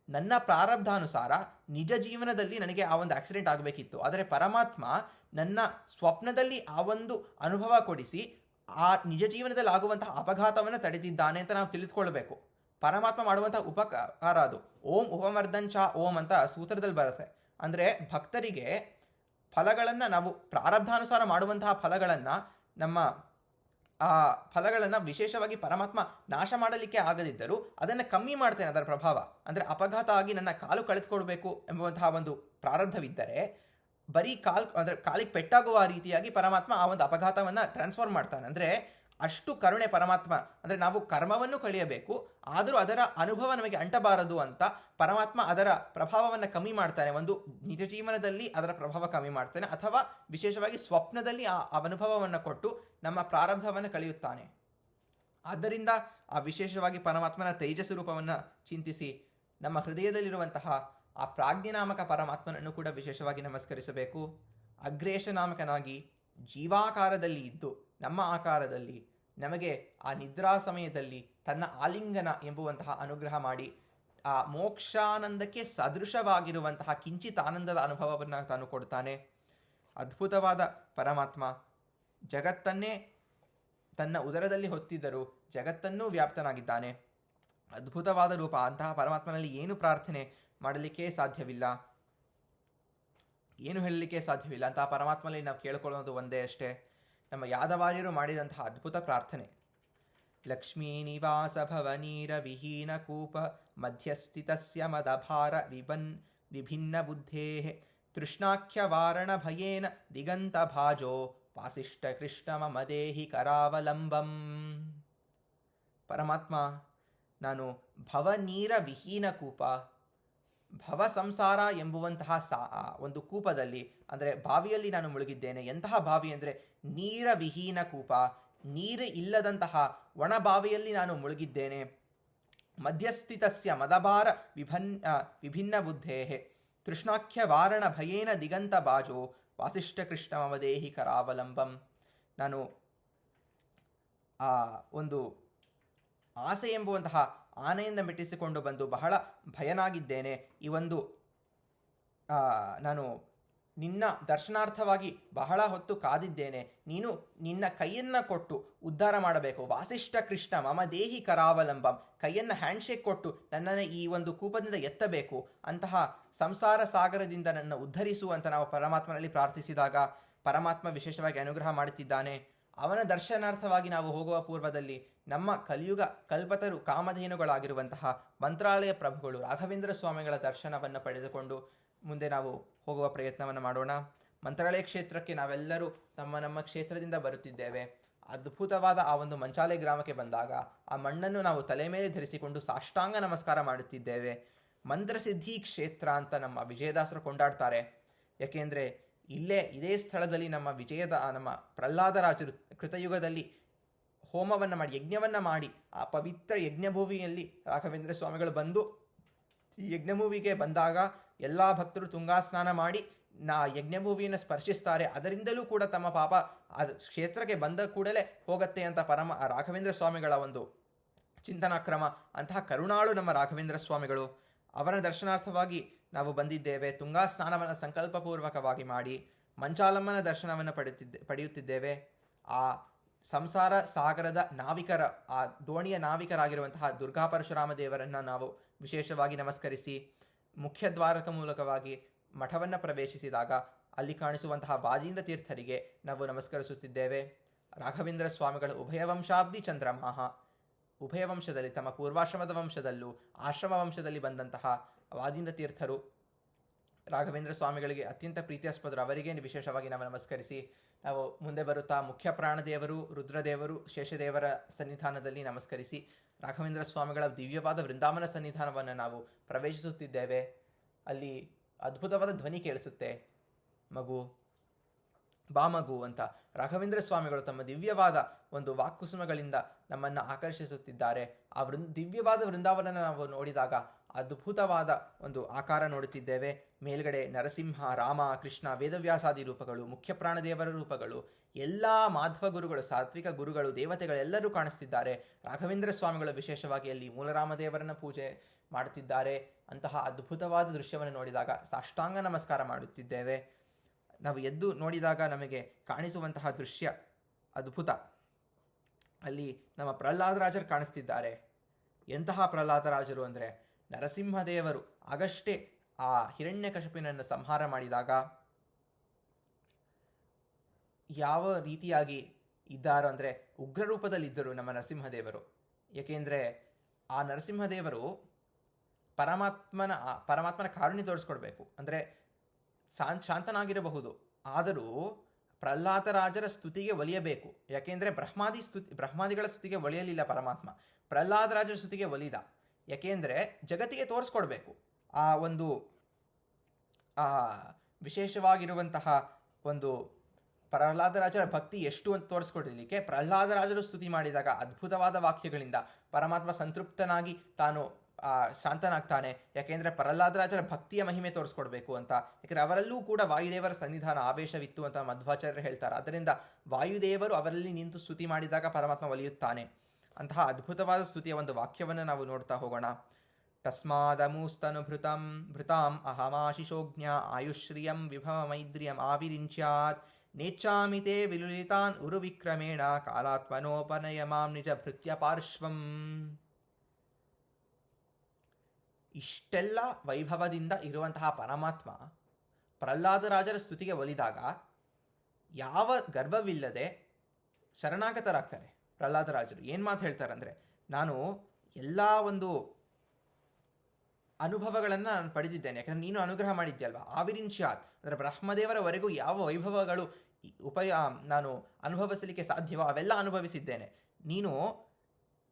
ನನ್ನ ಪ್ರಾರಬ್ಧಾನುಸಾರ ನಿಜ ಜೀವನದಲ್ಲಿ ನನಗೆ ಆ ಒಂದು ಆಕ್ಸಿಡೆಂಟ್ ಆಗಬೇಕಿತ್ತು, ಆದರೆ ಪರಮಾತ್ಮ ನನ್ನ ಸ್ವಪ್ನದಲ್ಲಿ ಆ ಒಂದು ಅನುಭವ ಕೊಡಿಸಿ ಆ ನಿಜ ಜೀವನದಲ್ಲಿ ಆಗುವಂತಹ ಅಪಘಾತವನ್ನು ತಡೆದಿದ್ದಾನೆ ಅಂತ ನಾವು ತಿಳಿದುಕೊಳ್ಬೇಕು. ಪರಮಾತ್ಮ ಮಾಡುವಂಥ ಉಪಕಾರ ಅದು. ಓಂ ಉಪಮರ್ದಂಚ ಓಂ ಅಂತ ಸೂತ್ರದಲ್ಲಿ ಬರುತ್ತೆ. ಅಂದರೆ ಭಕ್ತರಿಗೆ ಫಲಗಳನ್ನು ನಾವು ಪ್ರಾರಬ್ಧಾನುಸಾರ ಮಾಡುವಂತಹ ಫಲಗಳನ್ನು ನಮ್ಮ ಆ ಫಲಗಳನ್ನು ವಿಶೇಷವಾಗಿ ಪರಮಾತ್ಮ ನಾಶ ಮಾಡಲಿಕ್ಕೆ ಆಗದಿದ್ದರೂ ಅದನ್ನು ಕಮ್ಮಿ ಮಾಡ್ತೇನೆ, ಅದರ ಪ್ರಭಾವ. ಅಂದರೆ ಅಪಘಾತ ಆಗಿ ನನ್ನ ಕಾಲು ಕಳೆದುಕೊಳ್ಬೇಕು ಎಂಬುವಂತಹ ಒಂದು ಪ್ರಾರಬ್ಧವಿದ್ದರೆ ಬರೀ ಕಾಲಿಗೆ ಪೆಟ್ಟಾಗುವ ರೀತಿಯಾಗಿ ಪರಮಾತ್ಮ ಆ ಒಂದು ಅಪಘಾತವನ್ನು ಟ್ರಾನ್ಸ್ಫಾರ್ಮ್ ಮಾಡ್ತಾನೆ. ಅಂದರೆ ಅಷ್ಟು ಕರುಣೆ ಪರಮಾತ್ಮ. ಅಂದರೆ ನಾವು ಕರ್ಮವನ್ನು ಕಳೆಯಬೇಕು, ಆದರೂ ಅದರ ಅನುಭವ ನಮಗೆ ಅಂಟಬಾರದು ಅಂತ ಪರಮಾತ್ಮ ಅದರ ಪ್ರಭಾವವನ್ನು ಕಮ್ಮಿ ಮಾಡ್ತಾನೆ. ಒಂದು ನಿಜ ಜೀವನದಲ್ಲಿ ಅದರ ಪ್ರಭಾವ ಕಮ್ಮಿ ಮಾಡ್ತಾನೆ, ಅಥವಾ ವಿಶೇಷವಾಗಿ ಸ್ವಪ್ನದಲ್ಲಿ ಆ ಅನುಭವವನ್ನು ಕೊಟ್ಟು ನಮ್ಮ ಪ್ರಾರಬ್ಧವನ್ನು ಕಳೆಯುತ್ತಾನೆ. ಆದ್ದರಿಂದ ಆ ವಿಶೇಷವಾಗಿ ಪರಮಾತ್ಮನ ತೇಜಸ್ಸು ರೂಪವನ್ನು ಚಿಂತಿಸಿ ನಮ್ಮ ಹೃದಯದಲ್ಲಿರುವಂತಹ ಆ ಪ್ರಾಜ್ಞನಾಮಕ ಪರಮಾತ್ಮನನ್ನು ಕೂಡ ವಿಶೇಷವಾಗಿ ನಮಸ್ಕರಿಸಬೇಕು. ಅಗ್ರೇಶನಾಮಕನಾಗಿ ಜೀವಾಕಾರದಲ್ಲಿ ಇದ್ದು ನಮ್ಮ ಆಕಾರದಲ್ಲಿ ನಮಗೆ ಆ ನಿದ್ರಾ ಸಮಯದಲ್ಲಿ ತನ್ನ ಆಲಿಂಗನ ಎಂಬುವಂತಹ ಅನುಗ್ರಹ ಮಾಡಿ ಆ ಮೋಕ್ಷಾನಂದಕ್ಕೆ ಸದೃಶವಾಗಿರುವಂತಹ ಕಿಂಚಿತ್ ಆನಂದದ ಅನುಭವವನ್ನು ತಾನು ಕೊಡ್ತಾನೆ. ಅದ್ಭುತವಾದ ಪರಮಾತ್ಮ ಜಗತ್ತನ್ನೇ ತನ್ನ ಉದರದಲ್ಲಿ ಹೊತ್ತಿದ್ದರೂ ಜಗತ್ತನ್ನೂ ವ್ಯಾಪ್ತನಾಗಿದ್ದಾನೆ. ಅದ್ಭುತವಾದ ರೂಪ. ಅಂತಹ ಪರಮಾತ್ಮನಲ್ಲಿ ಏನು ಪ್ರಾರ್ಥನೆ ಮಾಡಲಿಕ್ಕೆ ಸಾಧ್ಯವಿಲ್ಲ, ಏನು ಹೇಳಲಿಕ್ಕೆ ಸಾಧ್ಯವಿಲ್ಲ. ಅಂತಹ ಪರಮಾತ್ಮನಲ್ಲಿ ನಾವು ಕೇಳಿಕೊಳ್ಳೋದು ಒಂದೇ ಅಷ್ಟೇ, ನಮ್ಮ ಯಾದವಾರ್ಯರು ಮಾಡಿದಂತಹ ಅದ್ಭುತ ಪ್ರಾರ್ಥನೆ. ಲಕ್ಷ್ಮೀ ನಿವಾಸ ಭವನೀರ ವಿಹೀನ ಕೂಪ ಮಧ್ಯಸ್ಥಿತಸ್ಯ ಮದಭಾರ ವಿಭಿನ್ನ ಬುದ್ಧೇ ತೃಷ್ಣಾಖ್ಯ ವಾರಣ ಭಯೇನ ದಿಗಂತ ಭಾಜೋ ವಾಸಿಷ್ಠ ಕೃಷ್ಣ ಮಮ ದೇಹಿ ಕರಾವಲಂಬಂ. ಪರಮಾತ್ಮ, ನಾನು ಭವನೀರ ವಿಹೀನ ಕೂಪ, ಭವ ಸಂಸಾರ ಎಂಬುವಂತಹ ಒಂದು ಕೂಪದಲ್ಲಿ ಅಂದರೆ ಬಾವಿಯಲ್ಲಿ ನಾನು ಮುಳುಗಿದ್ದೇನೆ. ಎಂತಹ ಬಾವಿ ಅಂದರೆ ನೀರ ವಿಹೀನ ಕೂಪ, ನೀರು ಇಲ್ಲದಂತಹ ಒಣ ಬಾವಿಯಲ್ಲಿ ನಾನು ಮುಳುಗಿದ್ದೇನೆ. ಮಧ್ಯಸ್ಥಿತಸ್ಯ ಮದಭಾರ ವಿಭಿನ್ನ ಬುದ್ಧೇ ತೃಷ್ಣಾಖ್ಯ ವಾರಣ ಭಯೇನ ದಿಗಂತ ಬಾಜೋ ವಾಸಿಷ್ಠ ಕೃಷ್ಣ ಮಮ ದೇಹಿ ಕರಾವಲಂಬಂ. ನಾನು ಆ ಒಂದು ಆಸೆ ಎಂಬುವಂತಹ ಆನೆಯಿಂದ ಮೆಟ್ಟಿಸಿಕೊಂಡು ಬಂದು ಬಹಳ ಭಯನಾಗಿದ್ದೇನೆ. ಈ ಒಂದು ನಾನು ನಿನ್ನ ದರ್ಶನಾರ್ಥವಾಗಿ ಬಹಳ ಹೊತ್ತು ಕಾದಿದ್ದೇನೆ. ನೀನು ನಿನ್ನ ಕೈಯನ್ನು ಕೊಟ್ಟು ಉದ್ಧಾರ ಮಾಡಬೇಕು. ವಾಸಿಷ್ಠ ಕೃಷ್ಣ ಮಮ ದೇಹಿ ಕರಾವಲಂಬಂ, ಕೈಯನ್ನು ಹ್ಯಾಂಡ್ಶೇಕ್ ಕೊಟ್ಟು ನನ್ನನ್ನು ಈ ಒಂದು ಕೂಪದಿಂದ ಎತ್ತಬೇಕು. ಅಂತಹ ಸಂಸಾರ ಸಾಗರದಿಂದ ನನ್ನ ಉದ್ಧರಿಸು ಅಂತ ನಾವು ಪರಮಾತ್ಮನಲ್ಲಿ ಪ್ರಾರ್ಥಿಸಿದಾಗ ಪರಮಾತ್ಮ ವಿಶೇಷವಾಗಿ ಅನುಗ್ರಹ ಮಾಡುತ್ತಿದ್ದಾನೆ. ಅವನ ದರ್ಶನಾರ್ಥವಾಗಿ ನಾವು ಹೋಗುವ ಪೂರ್ವದಲ್ಲಿ ನಮ್ಮ ಕಲಿಯುಗ ಕಲ್ಪತರು ಕಾಮಧೇನುಗಳಾಗಿರುವಂತಹ ಮಂತ್ರಾಲಯ ಪ್ರಭುಗಳು ರಾಘವೇಂದ್ರ ಸ್ವಾಮಿಗಳ ದರ್ಶನವನ್ನು ಪಡೆದುಕೊಂಡು ಮುಂದೆ ನಾವು ಹೋಗುವ ಪ್ರಯತ್ನವನ್ನು ಮಾಡೋಣ. ಮಂತ್ರಾಲಯ ಕ್ಷೇತ್ರಕ್ಕೆ ನಾವೆಲ್ಲರೂ ನಮ್ಮ ಕ್ಷೇತ್ರದಿಂದ ಬರುತ್ತಿದ್ದೇವೆ. ಅದ್ಭುತವಾದ ಆ ಒಂದು ಮಂಚಾಲೆ ಗ್ರಾಮಕ್ಕೆ ಬಂದಾಗ ಆ ಮಣ್ಣನ್ನು ನಾವು ತಲೆ ಮೇಲೆ ಧರಿಸಿಕೊಂಡು ಸಾಷ್ಟಾಂಗ ನಮಸ್ಕಾರ ಮಾಡುತ್ತಿದ್ದೇವೆ. ಮಂತ್ರಸಿದ್ಧಿ ಕ್ಷೇತ್ರ ಅಂತ ನಮ್ಮ ವಿಜಯದಾಸರು ಕೊಂಡಾಡ್ತಾರೆ. ಯಾಕೆಂದರೆ ಇದೇ ಸ್ಥಳದಲ್ಲಿ ನಮ್ಮ ಪ್ರಹ್ಲಾದರಾಜರು ಕೃತಯುಗದಲ್ಲಿ ಹೋಮವನ್ನು ಮಾಡಿ ಯಜ್ಞವನ್ನು ಮಾಡಿ ಆ ಪವಿತ್ರ ಯಜ್ಞಭೂಮಿಯಲ್ಲಿ ರಾಘವೇಂದ್ರ ಸ್ವಾಮಿಗಳು ಬಂದು ಈ ಯಜ್ಞಭೂಮಿಗೆ ಬಂದಾಗ ಎಲ್ಲ ಭಕ್ತರು ತುಂಗಾ ಸ್ನಾನ ಮಾಡಿ ಯಜ್ಞಭೂಮಿಯನ್ನು ಸ್ಪರ್ಶಿಸ್ತಾರೆ. ಅದರಿಂದಲೂ ಕೂಡ ತಮ್ಮ ಪಾಪ ಅದು ಕ್ಷೇತ್ರಕ್ಕೆ ಬಂದ ಕೂಡಲೇ ಹೋಗುತ್ತೆ ಅಂತ ರಾಘವೇಂದ್ರ ಸ್ವಾಮಿಗಳ ಒಂದು ಚಿಂತನಾ ಕ್ರಮ. ಅಂತಹ ಕರುಣಾಳು ನಮ್ಮ ರಾಘವೇಂದ್ರ ಸ್ವಾಮಿಗಳು. ಅವರ ದರ್ಶನಾರ್ಥವಾಗಿ ನಾವು ಬಂದಿದ್ದೇವೆ. ತುಂಗಾ ಸ್ನಾನವನ್ನು ಸಂಕಲ್ಪಪೂರ್ವಕವಾಗಿ ಮಾಡಿ ಮಂಚಾಲಮ್ಮನ ದರ್ಶನವನ್ನು ಪಡೆಯುತ್ತಿದ್ದೇವೆ. ಆ ಸಂಸಾರ ಸಾಗರದ ನಾವಿಕರ ಆ ದೋಣಿಯ ನಾವಿಕರಾಗಿರುವಂತಹ ದುರ್ಗಾ ಪರಶುರಾಮ ದೇವರನ್ನು ನಾವು ವಿಶೇಷವಾಗಿ ನಮಸ್ಕರಿಸಿ ಮುಖ್ಯ ದ್ವಾರಕ ಮೂಲಕವಾಗಿ ಮಠವನ್ನು ಪ್ರವೇಶಿಸಿದಾಗ ಅಲ್ಲಿ ಕಾಣಿಸುವಂತಹ ವಾದೀಂದ್ರ ತೀರ್ಥರಿಗೆ ನಾವು ನಮಸ್ಕರಿಸುತ್ತಿದ್ದೇವೆ. ರಾಘವೇಂದ್ರ ಸ್ವಾಮಿಗಳು ಉಭಯವಂಶಾಬ್ದಿ ಚಂದ್ರಮಾಹ, ಉಭಯ ವಂಶದಲ್ಲಿ ತಮ್ಮ ಪೂರ್ವಾಶ್ರಮದ ವಂಶದಲ್ಲೂ ಆಶ್ರಮ ವಂಶದಲ್ಲಿ ಬಂದಂತಹ ವಾದೀಂದ್ರ ತೀರ್ಥರು ರಾಘವೇಂದ್ರ ಸ್ವಾಮಿಗಳಿಗೆ ಅತ್ಯಂತ ಪ್ರೀತ್ಯಾಸ್ಪದರು. ಅವರಿಗೆ ವಿಶೇಷವಾಗಿ ನಾವು ನಮಸ್ಕರಿಸಿ ನಾವು ಮುಂದೆ ಬರುತ್ತಾ ಮುಖ್ಯ ಪ್ರಾಣದೇವರು, ರುದ್ರದೇವರು, ಶೇಷದೇವರ ಸನ್ನಿಧಾನದಲ್ಲಿ ನಮಸ್ಕರಿಸಿ ರಾಘವೇಂದ್ರ ಸ್ವಾಮಿಗಳ ದಿವ್ಯವಾದ ವೃಂದಾವನ ಸನ್ನಿಧಾನವನ್ನು ನಾವು ಪ್ರವೇಶಿಸುತ್ತಿದ್ದೇವೆ. ಅಲ್ಲಿ ಅದ್ಭುತವಾದ ಧ್ವನಿ ಕೇಳಿಸುತ್ತೆ, ಮಗು ಬಾ ಮಗು ಅಂತ ರಾಘವೇಂದ್ರ ಸ್ವಾಮಿಗಳು ತಮ್ಮ ದಿವ್ಯವಾದ ಒಂದು ವಾಕ್ಕುಸುಮಗಳಿಂದ ನಮ್ಮನ್ನು ಆಕರ್ಷಿಸುತ್ತಿದ್ದಾರೆ. ಆ ದಿವ್ಯವಾದ ವೃಂದಾವನ ನಾವು ನೋಡಿದಾಗ ಅದ್ಭುತವಾದ ಒಂದು ಆಕಾರ ನೋಡುತ್ತಿದ್ದೇವೆ. ಮೇಲ್ಗಡೆ ನರಸಿಂಹ, ರಾಮ, ಕೃಷ್ಣ, ವೇದವ್ಯಾಸಾದಿ ರೂಪಗಳು, ಮುಖ್ಯ ಪ್ರಾಣದೇವರ ರೂಪಗಳು, ಎಲ್ಲ ಮಾಧ್ವ ಗುರುಗಳು, ಸಾತ್ವಿಕ ಗುರುಗಳು, ದೇವತೆಗಳೆಲ್ಲರೂ ಕಾಣಿಸ್ತಿದ್ದಾರೆ. ರಾಘವೇಂದ್ರ ಸ್ವಾಮಿಗಳು ವಿಶೇಷವಾಗಿ ಅಲ್ಲಿ ಮೂಲರಾಮದೇವರನ್ನ ಪೂಜೆ ಮಾಡುತ್ತಿದ್ದಾರೆ. ಅಂತಹ ಅದ್ಭುತವಾದ ದೃಶ್ಯವನ್ನು ನೋಡಿದಾಗ ಸಾಷ್ಟಾಂಗ ನಮಸ್ಕಾರ ಮಾಡುತ್ತಿದ್ದೇವೆ. ನಾವು ಎದ್ದು ನೋಡಿದಾಗ ನಮಗೆ ಕಾಣಿಸುವಂತಹ ದೃಶ್ಯ ಅದ್ಭುತ. ಅಲ್ಲಿ ನಮ್ಮ ಪ್ರಹ್ಲಾದರಾಜರು ಕಾಣಿಸ್ತಿದ್ದಾರೆ. ಎಂತಹ ಪ್ರಹ್ಲಾದರಾಜರು ಅಂದರೆ ನರಸಿಂಹದೇವರು ಆಗಷ್ಟೇ ಆ ಹಿರಣ್ಯಕಶಿಪನನ್ನು ಸಂಹಾರ ಮಾಡಿದಾಗ ಯಾವ ರೀತಿಯಾಗಿ ಇದ್ದಾರೋ ಅಂದರೆ ಉಗ್ರ ರೂಪದಲ್ಲಿದ್ದರು ನಮ್ಮ ನರಸಿಂಹದೇವರು. ಏಕೆಂದರೆ ಆ ನರಸಿಂಹದೇವರು ಪರಮಾತ್ಮನ ಕಾರುಣ್ಯ ತೋರಿಸ್ಕೊಡ್ಬೇಕು ಅಂದರೆ ಶಾಂತನಾಗಿರಬಹುದು, ಆದರೂ ಪ್ರಹ್ಲಾದರಾಜರ ಸ್ತುತಿಗೆ ಒಲಿಯಬೇಕು. ಯಾಕೆಂದರೆ ಬ್ರಹ್ಮಾದಿಗಳ ಸ್ತುತಿಗೆ ಒಲಿಯಲಿಲ್ಲ ಪರಮಾತ್ಮ, ಪ್ರಹ್ಲಾದರಾಜರ ಸ್ತುತಿಗೆ ಒಲಿದ. ಯಾಕೆಂದರೆ ಜಗತ್ತಿಗೆ ತೋರಿಸ್ಕೊಡ್ಬೇಕು ಆ ಒಂದು ವಿಶೇಷವಾಗಿರುವಂತಹ ಒಂದು ಪ್ರಹ್ಲಾದರಾಜರ ಭಕ್ತಿ ಎಷ್ಟು ಅಂತ ತೋರಿಸ್ಕೊಡ್ಲಿಕ್ಕೆ ಪ್ರಹ್ಲಾದರಾಜರು ಸ್ತುತಿ ಮಾಡಿದಾಗ ಅದ್ಭುತವಾದ ವಾಕ್ಯಗಳಿಂದ ಪರಮಾತ್ಮ ಸಂತೃಪ್ತನಾಗಿ ತಾನು ಶಾಂತನಾಗ್ತಾನೆ. ಯಾಕೆಂದರೆ ಪ್ರಹ್ಲಾದರಾಜರ ಭಕ್ತಿಯ ಮಹಿಮೆ ತೋರಿಸ್ಕೊಡ್ಬೇಕು ಅಂತ. ಯಾಕೆಂದರೆ ಅವರಲ್ಲೂ ಕೂಡ ವಾಯುದೇವರ ಸನ್ನಿಧಾನ ಆವೇಶವಿತ್ತು ಅಂತ ಮಧ್ವಾಚಾರ್ಯರು ಹೇಳ್ತಾರೆ. ಅದರಿಂದ ವಾಯುದೇವರು ಅವರಲ್ಲಿ ನಿಂತು ಸ್ತುತಿ ಮಾಡಿದಾಗ ಪರಮಾತ್ಮ ಒಲಿಯುತ್ತಾನೆ. ಅಂತಹ ಅದ್ಭುತವಾದ ಸ್ತುತಿಯ ಒಂದು ವಾಕ್ಯವನ್ನು ನಾವು ನೋಡ್ತಾ ಹೋಗೋಣ. ತಸ್ಮಾದಮೂಸ್ತನು ಭೃತಾಂ ಅಹಮಾಶಿಶೋಜ್ಞ ಆಯುಶ್ರಿಯಂ ವಿಭವ ಮೈದ್ರಿಯಂ ಆವಿರಿಂಚ್ಯಾತ್ ನೇಚ್ಛಾಮಿತೆ ವಿಲುಲಿತಾನ್ ಉರುವಿಕ್ರಮೇಣ ಕಾಲಾತ್ಮನೋಪನಯ ಮಾಂ ನಿಜ ಭೃತ್ಯ ಪಾರ್ಶ್ವಂ. ಇಷ್ಟೆಲ್ಲ ವೈಭವದಿಂದ ಇರುವಂತಹ ಪರಮಾತ್ಮ ಪ್ರಹ್ಲಾದರಾಜರ ಸ್ತುತಿಗೆ ಒಲಿದಾಗ ಯಾವ ಗರ್ವವಿಲ್ಲದೆ ಶರಣಾಗತರಾಗ್ತಾರೆ. ಪ್ರಹ್ಲಾದರಾಜರು ಏನು ಮಾತು ಹೇಳ್ತಾರೆ ಅಂದರೆ, ನಾನು ಎಲ್ಲ ಒಂದು ಅನುಭವಗಳನ್ನು ನಾನು ಪಡೆದಿದ್ದೇನೆ, ಯಾಕಂದರೆ ನೀನು ಅನುಗ್ರಹ ಮಾಡಿದ್ಯಲ್ವ. ಆವಿರಿಂಚ್ಯಾತ್ ಅಂದರೆ ಬ್ರಹ್ಮದೇವರವರೆಗೂ ಯಾವ ವೈಭವಗಳು ನಾನು ಅನುಭವಿಸಲಿಕ್ಕೆ ಸಾಧ್ಯವೋ ಅವೆಲ್ಲ ಅನುಭವಿಸಿದ್ದೇನೆ. ನೀನು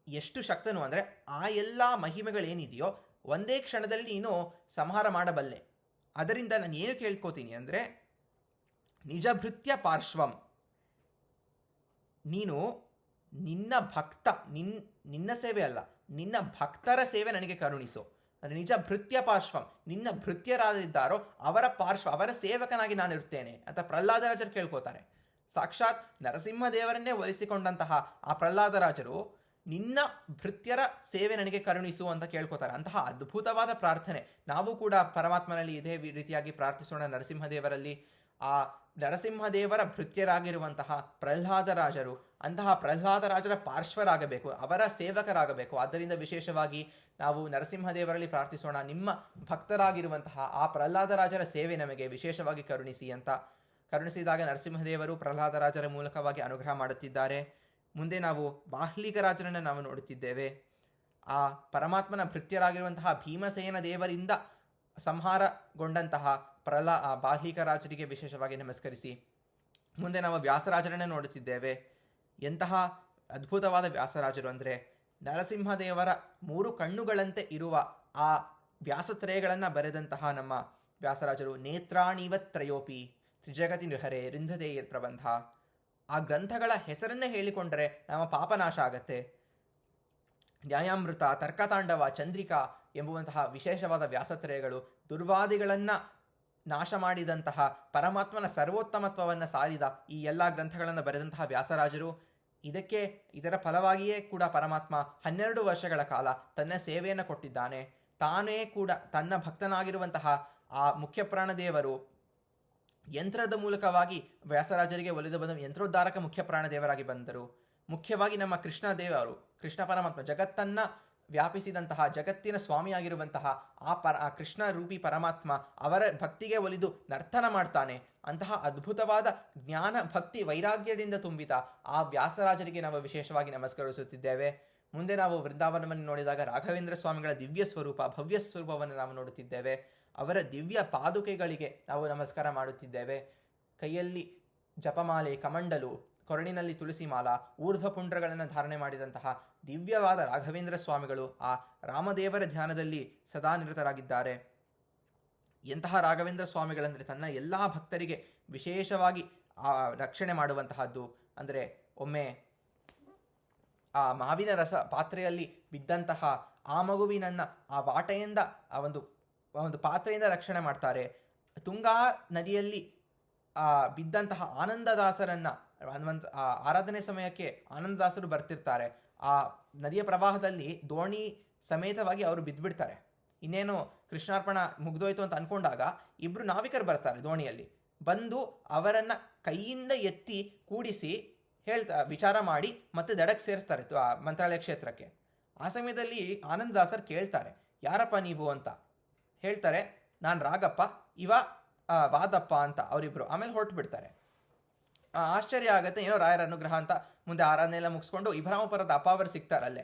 ಎಷ್ಟು ಶಕ್ತನು ಅಂದರೆ ಆ ಎಲ್ಲ ಮಹಿಮೆಗಳೇನಿದೆಯೋ ಒಂದೇ ಕ್ಷಣದಲ್ಲಿ ನೀನು ಸಂಹಾರ ಮಾಡಬಲ್ಲೆ. ಅದರಿಂದ ನಾನು ಏನು ಕೇಳ್ಕೋತೀನಿ ಅಂದರೆ, ನಿಜ ಭೃತ್ಯ ಪಾರ್ಶ್ವಂ, ನೀನು ನಿನ್ನ ಭಕ್ತ ನಿನ್ನ ಸೇವೆ ಅಲ್ಲ, ನಿನ್ನ ಭಕ್ತರ ಸೇವೆ ನನಗೆ ಕರುಣಿಸು. ಅಂದರೆ ನಿಜ ಭೃತ್ಯ ಪಾರ್ಶ್ವಂ, ನಿನ್ನ ಭೃತ್ಯರಾದಿದ್ದಾರೋ ಅವರ ಅವರ ಸೇವಕನಾಗಿ ನಾನು ಇರ್ತೇನೆ ಅಂತ ಪ್ರಹ್ಲಾದರಾಜರು ಕೇಳ್ಕೋತಾರೆ. ಸಾಕ್ಷಾತ್ ನರಸಿಂಹದೇವರನ್ನೇ ಒಲಿಸಿಕೊಂಡಂತಹ ಆ ಪ್ರಹ್ಲಾದರಾಜರು ನಿನ್ನ ಭೃತ್ಯರ ಸೇವೆ ನನಗೆ ಕರುಣಿಸು ಅಂತ ಕೇಳ್ಕೋತಾರೆ. ಅಂತಹ ಅದ್ಭುತವಾದ ಪ್ರಾರ್ಥನೆ ನಾವು ಕೂಡ ಪರಮಾತ್ಮನಲ್ಲಿ ಇದೇ ರೀತಿಯಾಗಿ ಪ್ರಾರ್ಥಿಸೋಣ. ನರಸಿಂಹದೇವರಲ್ಲಿ ಆ ನರಸಿಂಹದೇವರ ಭೃತ್ಯರಾಗಿರುವಂತಹ ಪ್ರಹ್ಲಾದರಾಜರು ಅಂತಹ ಪ್ರಹ್ಲಾದರಾಜರ ಪಾರ್ಶ್ವರಾಗಬೇಕು, ಅವರ ಸೇವಕರಾಗಬೇಕು. ಆದ್ದರಿಂದ ವಿಶೇಷವಾಗಿ ನಾವು ನರಸಿಂಹದೇವರಲ್ಲಿ ಪ್ರಾರ್ಥಿಸೋಣ, ನಿಮ್ಮ ಭಕ್ತರಾಗಿರುವಂತಹ ಆ ಪ್ರಹ್ಲಾದರಾಜರ ಸೇವೆ ನಮಗೆ ವಿಶೇಷವಾಗಿ ಕರುಣಿಸಿ ಅಂತ ಕರುಣಿಸಿದಾಗ ನರಸಿಂಹದೇವರು ಪ್ರಹ್ಲಾದರಾಜರ ಮೂಲಕವಾಗಿ ಅನುಗ್ರಹ ಮಾಡುತ್ತಿದ್ದಾರೆ. ಮುಂದೆ ನಾವು ಬಾಹ್ಲಿಕರಾಜನನ್ನು ನಾವು ನೋಡುತ್ತಿದ್ದೇವೆ. ಆ ಪರಮಾತ್ಮನ ಭೃತ್ಯರಾಗಿರುವಂತಹ ಭೀಮಸೇನ ದೇವರಿಂದ ಸಂಹಾರಗೊಂಡಂತಹ ಬಾಹ್ಲಿಕರಾಜರಿಗೆ ವಿಶೇಷವಾಗಿ ನಮಸ್ಕರಿಸಿ ಮುಂದೆ ನಾವು ವ್ಯಾಸರಾಜರನ್ನೇ ನೋಡುತ್ತಿದ್ದೇವೆ. ಎಂತಹ ಅದ್ಭುತವಾದ ವ್ಯಾಸರಾಜರು ಅಂದರೆ ನರಸಿಂಹದೇವರ 3 ಕಣ್ಣುಗಳಂತೆ ಇರುವ ಆ ವ್ಯಾಸತ್ರಯಗಳನ್ನು ಬರೆದಂತಹ ನಮ್ಮ ವ್ಯಾಸರಾಜರು. ನೇತ್ರಾಣಿವತ್ರಯೋಪಿ ತ್ರಿಜಗತಿ ನಿಹರೆ ರಿಂಧತೆ ಪ್ರಬಂಧ. ಆ ಗ್ರಂಥಗಳ ಹೆಸರನ್ನೇ ಹೇಳಿಕೊಂಡರೆ ನಮ್ಮ ಪಾಪನಾಶ ಆಗತ್ತೆ. ನ್ಯಾಯಾಮೃತ, ತರ್ಕತಾಂಡವ, ಚಂದ್ರಿಕಾ ಎಂಬುವಂತಹ ವಿಶೇಷವಾದ ವ್ಯಾಸತ್ರಯಗಳು ದುರ್ವಾದಿಗಳನ್ನು ನಾಶ ಮಾಡಿದಂತಹ ಪರಮಾತ್ಮನ ಸರ್ವೋತ್ತಮತ್ವವನ್ನು ಸಾರಿದ ಈ ಎಲ್ಲ ಗ್ರಂಥಗಳನ್ನು ಬರೆದಂತಹ ವ್ಯಾಸರಾಜರು. ಇದರ ಫಲವಾಗಿಯೇ ಕೂಡ ಪರಮಾತ್ಮ 12 ವರ್ಷಗಳ ಕಾಲ ತನ್ನ ಸೇವೆಯನ್ನು ಕೊಟ್ಟಿದ್ದಾನೆ. ತಾನೇ ಕೂಡ ತನ್ನ ಭಕ್ತನಾಗಿರುವಂತಹ ಆ ಮುಖ್ಯಪ್ರಾಣದೇವರು ಯಂತ್ರದ ಮೂಲಕವಾಗಿ ವ್ಯಾಸರಾಜರಿಗೆ ಒಲಿದು ಬಂದ ಯಂತ್ರೋದ್ಧಾರಕ ಮುಖ್ಯಪ್ರಾಣದೇವರಾಗಿ ಬಂದರು. ಮುಖ್ಯವಾಗಿ ನಮ್ಮ ಕೃಷ್ಣ ಪರಮಾತ್ಮ ಜಗತ್ತನ್ನು ವ್ಯಾಪಿಸಿದಂತಹ ಜಗತ್ತಿನ ಸ್ವಾಮಿಯಾಗಿರುವಂತಹ ಆ ಕೃಷ್ಣ ರೂಪಿ ಪರಮಾತ್ಮ ಅವರ ಭಕ್ತಿಗೆ ಒಲಿದು ನರ್ತನ ಮಾಡ್ತಾನೆ. ಅಂತಹ ಅದ್ಭುತವಾದ ಜ್ಞಾನ ಭಕ್ತಿ ವೈರಾಗ್ಯದಿಂದ ತುಂಬಿದ ಆ ವ್ಯಾಸರಾಜರಿಗೆ ನಾವು ವಿಶೇಷವಾಗಿ ನಮಸ್ಕರಿಸುತ್ತಿದ್ದೇವೆ. ಮುಂದೆ ನಾವು ವೃಂದಾವನವನ್ನು ನೋಡಿದಾಗ ರಾಘವೇಂದ್ರ ಸ್ವಾಮಿಗಳ ದಿವ್ಯ ಸ್ವರೂಪ, ಭವ್ಯ ಸ್ವರೂಪವನ್ನು ನಾವು ನೋಡುತ್ತಿದ್ದೇವೆ. ಅವರ ದಿವ್ಯ ಪಾದುಕೆಗಳಿಗೆ ನಾವು ನಮಸ್ಕಾರ ಮಾಡುತ್ತಿದ್ದೇವೆ. ಕೈಯಲ್ಲಿ ಜಪಮಾಲೆ, ಕಮಂಡಲು, ಕೊರಳಿನಲ್ಲಿ ತುಳಸಿ ಮಾಲ, ಊರ್ಧ್ವಪುಂಡ್ರಗಳನ್ನು ಧಾರಣೆ ಮಾಡಿದಂತಹ ದಿವ್ಯವಾದ ರಾಘವೇಂದ್ರ ಸ್ವಾಮಿಗಳು ಆ ರಾಮದೇವರ ಧ್ಯಾನದಲ್ಲಿ ಸದಾ ನಿರತರಾಗಿದ್ದಾರೆ. ಎಂತಹ ರಾಘವೇಂದ್ರ ಸ್ವಾಮಿಗಳಂದರೆ ತನ್ನ ಎಲ್ಲ ಭಕ್ತರಿಗೆ ವಿಶೇಷವಾಗಿ ಆ ರಕ್ಷಣೆ ಮಾಡುವಂತಹದ್ದು. ಅಂದರೆ ಒಮ್ಮೆ ಆ ಮಾವಿನ ರಸ ಪಾತ್ರೆಯಲ್ಲಿ ಬಿದ್ದಂತಹ ಆ ಮಗುವಿನನ್ನು ಆ ವಾಟೆಯಿಂದ ಆ ಒಂದು ಪಾತ್ರೆಯಿಂದ ರಕ್ಷಣೆ ಮಾಡ್ತಾರೆ. ತುಂಗಾ ನದಿಯಲ್ಲಿ ಬಿದ್ದಂತಹ ಆನಂದದಾಸರನ್ನು ಆರಾಧನೆ ಸಮಯಕ್ಕೆ ಆನಂದದಾಸರು ಬರ್ತಿರ್ತಾರೆ. ಆ ನದಿಯ ಪ್ರವಾಹದಲ್ಲಿ ದೋಣಿ ಸಮೇತವಾಗಿ ಅವರು ಬಿದ್ದುಬಿಡ್ತಾರೆ. ಇನ್ನೇನು ಕೃಷ್ಣಾರ್ಪಣ ಮುಗ್ದೋಯ್ತು ಅಂತ ಅಂದ್ಕೊಂಡಾಗ 2 ನಾವಿಕರು ಬರ್ತಾರೆ ದೋಣಿಯಲ್ಲಿ. ಬಂದು ಅವರನ್ನು ಕೈಯಿಂದ ಎತ್ತಿ ಕೂಡಿಸಿ ವಿಚಾರ ಮಾಡಿ ಮತ್ತೆ ದಡಕ್ಕೆ ಸೇರಿಸ್ತಾರೆ ಮಂತ್ರಾಲಯ ಕ್ಷೇತ್ರಕ್ಕೆ. ಆ ಸಮಯದಲ್ಲಿ ಆನಂದದಾಸರು ಕೇಳ್ತಾರೆ, ಯಾರಪ್ಪ ನೀವು ಅಂತ. ಹೇಳ್ತಾರೆ, ನಾನು ರಾಗಪ್ಪ, ಇವ ವಾದಪ್ಪ ಅಂತ ಅವರಿಬ್ಬರು. ಆಮೇಲೆ ಹೊರಟು ಬಿಡ್ತಾರೆ. ಆಶ್ಚರ್ಯ ಆಗುತ್ತೆ, ಏನೋ ರಾಯರ ಅನುಗ್ರಹ ಅಂತ ಮುಂದೆ ಆರಾಧನೆ ಎಲ್ಲ ಮುಗಿಸ್ಕೊಂಡು ಇಬ್ರಾಮಪುರದ ಅಪ್ಪಾವರು ಸಿಗ್ತಾರಲ್ಲೇ.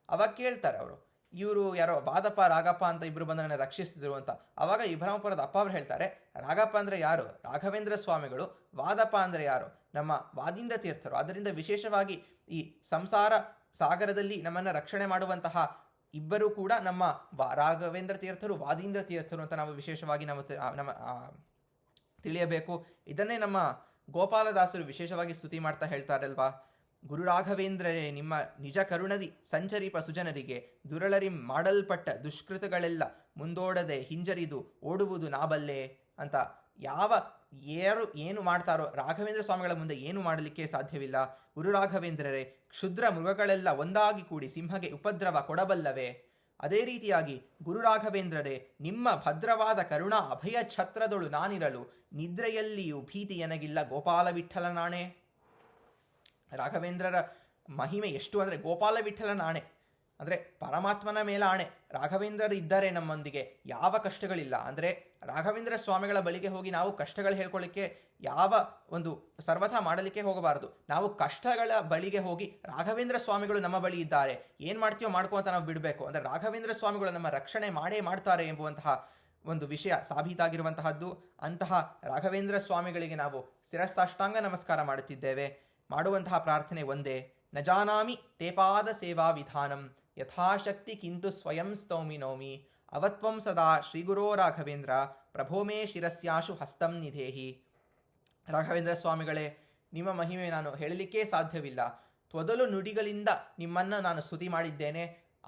ಅವಾಗ ಕೇಳ್ತಾರೆ ಅವರು, ಇವರು ಯಾರೋ ವಾದಪ್ಪ ರಾಗಪ್ಪ ಅಂತ ಇಬ್ಬರು ಬಂದು ನನ್ನ ರಕ್ಷಿಸಿದ್ರು ಅಂತ. ಅವಾಗ ಇಬ್ರಾಮಪುರದ ಅಪ್ಪಾವರು ಹೇಳ್ತಾರೆ, ರಾಗಪ್ಪ ಅಂದರೆ ಯಾರು? ರಾಘವೇಂದ್ರ ಸ್ವಾಮಿಗಳು. ವಾದಪ್ಪ ಅಂದರೆ ಯಾರು? ನಮ್ಮ ವಾದೀಂದ್ರ ತೀರ್ಥರು. ಅದರಿಂದ ವಿಶೇಷವಾಗಿ ಈ ಸಂಸಾರ ಸಾಗರದಲ್ಲಿ ನಮ್ಮನ್ನು ರಕ್ಷಣೆ ಮಾಡುವಂತಹ ಇಬ್ಬರು ಕೂಡ ನಮ್ಮ ರಾಘವೇಂದ್ರ ತೀರ್ಥರು, ವಾದೀಂದ್ರ ತೀರ್ಥರು ಅಂತ ನಾವು ವಿಶೇಷವಾಗಿ ನಮ್ಮ ತಿಳಿಯಬೇಕು. ಇದನ್ನೇ ನಮ್ಮ ಗೋಪಾಲದಾಸರು ವಿಶೇಷವಾಗಿ ಸ್ತುತಿ ಮಾಡ್ತಾ ಹೇಳ್ತಾರಲ್ವಾ, ಗುರು ರಾಘವೇಂದ್ರರೇ ನಿಮ್ಮ ನಿಜ ಕರುಣದಿ ಸಂಚರಿಪ ಸುಜನರಿಗೆ ದುರಳರಿ ಮಾಡಲ್ಪಟ್ಟ ದುಷ್ಕೃತಗಳೆಲ್ಲ ಮುಂದೋಡದೆ ಹಿಂಜರಿದು ಓಡುವುದು ನಾಬಲ್ಲೆ ಅಂತ. ಯಾರು ಏನು ಮಾಡ್ತಾರೋ ರಾಘವೇಂದ್ರ ಸ್ವಾಮಿಗಳ ಮುಂದೆ ಏನು ಮಾಡಲಿಕ್ಕೆ ಸಾಧ್ಯವಿಲ್ಲ. ಗುರು ರಾಘವೇಂದ್ರರೇ ಕ್ಷುದ್ರ ಮೃಗಗಳೆಲ್ಲ ಒಂದಾಗಿ ಕೂಡಿ ಸಿಂಹಗೆ ಉಪದ್ರವ ಕೊಡಬಲ್ಲವೇ? ಅದೇ ರೀತಿಯಾಗಿ ಗುರು ರಾಘವೇಂದ್ರರೇ ನಿಮ್ಮ ಭದ್ರವಾದ ಕರುಣಾ ಅಭಯ ಛತ್ರದೊಳು ನಾನಿರಲು ನಿದ್ರೆಯಲ್ಲಿಯೂ ಭೀತಿ ಎನಗಿಲ್ಲ ಗೋಪಾಲ ವಿಠ್ಠಲನಾಣೆ. ರಾಘವೇಂದ್ರರ ಮಹಿಮೆ ಎಷ್ಟು ಅಂದರೆ ಗೋಪಾಲ ವಿಠ್ಠಲನಾಣೆ ಅಂದರೆ ಪರಮಾತ್ಮನ ಮೇಲೆ ಆಣೆ. ರಾಘವೇಂದ್ರರು ಇದ್ದಾರೆ ನಮ್ಮೊಂದಿಗೆ, ಯಾವ ಕಷ್ಟಗಳಿಲ್ಲ. ಅಂದರೆ ರಾಘವೇಂದ್ರ ಸ್ವಾಮಿಗಳ ಬಳಿಗೆ ಹೋಗಿ ನಾವು ಕಷ್ಟಗಳು ಹೇಳ್ಕೊಳ್ಳಿಕ್ಕೆ ಯಾವ ಒಂದು ಸರ್ವಥಾ ಮಾಡಲಿಕ್ಕೆ ಹೋಗಬಾರದು. ನಾವು ಕಷ್ಟಗಳ ಬಳಿಗೆ ಹೋಗಿ ರಾಘವೇಂದ್ರ ಸ್ವಾಮಿಗಳು ನಮ್ಮ ಬಳಿ ಇದ್ದಾರೆ, ಏನು ಮಾಡ್ತೀವೋ ಮಾಡ್ಕೋ ಅಂತ ನಾವು ಬಿಡಬೇಕು. ಅಂದರೆ ರಾಘವೇಂದ್ರ ಸ್ವಾಮಿಗಳು ನಮ್ಮ ರಕ್ಷಣೆ ಮಾಡೇ ಮಾಡ್ತಾರೆ ಎಂಬುವಂತಹ ಒಂದು ವಿಷಯ ಸಾಬೀತಾಗಿರುವಂತಹದ್ದು. ಅಂತಹ ರಾಘವೇಂದ್ರ ಸ್ವಾಮಿಗಳಿಗೆ ನಾವು ಶಿರಸಾಷ್ಟಾಂಗ ನಮಸ್ಕಾರ ಮಾಡುತ್ತಿದ್ದೇವೆ. ಮಾಡುವಂತಹ ಪ್ರಾರ್ಥನೆ ಒಂದೇ, ನ ಜಾನಾಮಿ ತೇಪಾದ ಸೇವಾ ವಿಧಾನಂ ಯಥಾಶಕ್ತಿ ಕಿಂತು ಸ್ವಯಂ ಸ್ತೌಮಿ ನೌಮಿ ಅವತ್ವಂ ಸದಾ ಶ್ರೀಗುರೋ ರಾಘವೇಂದ್ರ ಪ್ರಭೋ ಮೇ ಶಿರಸ್ಯಾಶು ಹಸ್ತಂ ನಿಧೇಹಿ. ರಾಘವೇಂದ್ರ ಸ್ವಾಮಿಗಳೇ, ನಿಮ್ಮ ಮಹಿಮೆ ನಾನು ಹೇಳಲಿಕ್ಕೇ ಸಾಧ್ಯವಿಲ್ಲ. ತೊದಲು ನುಡಿಗಳಿಂದ ನಿಮ್ಮನ್ನು ನಾನು ಸ್ತುತಿ ಮಾಡಿದ್ದೇನೆ,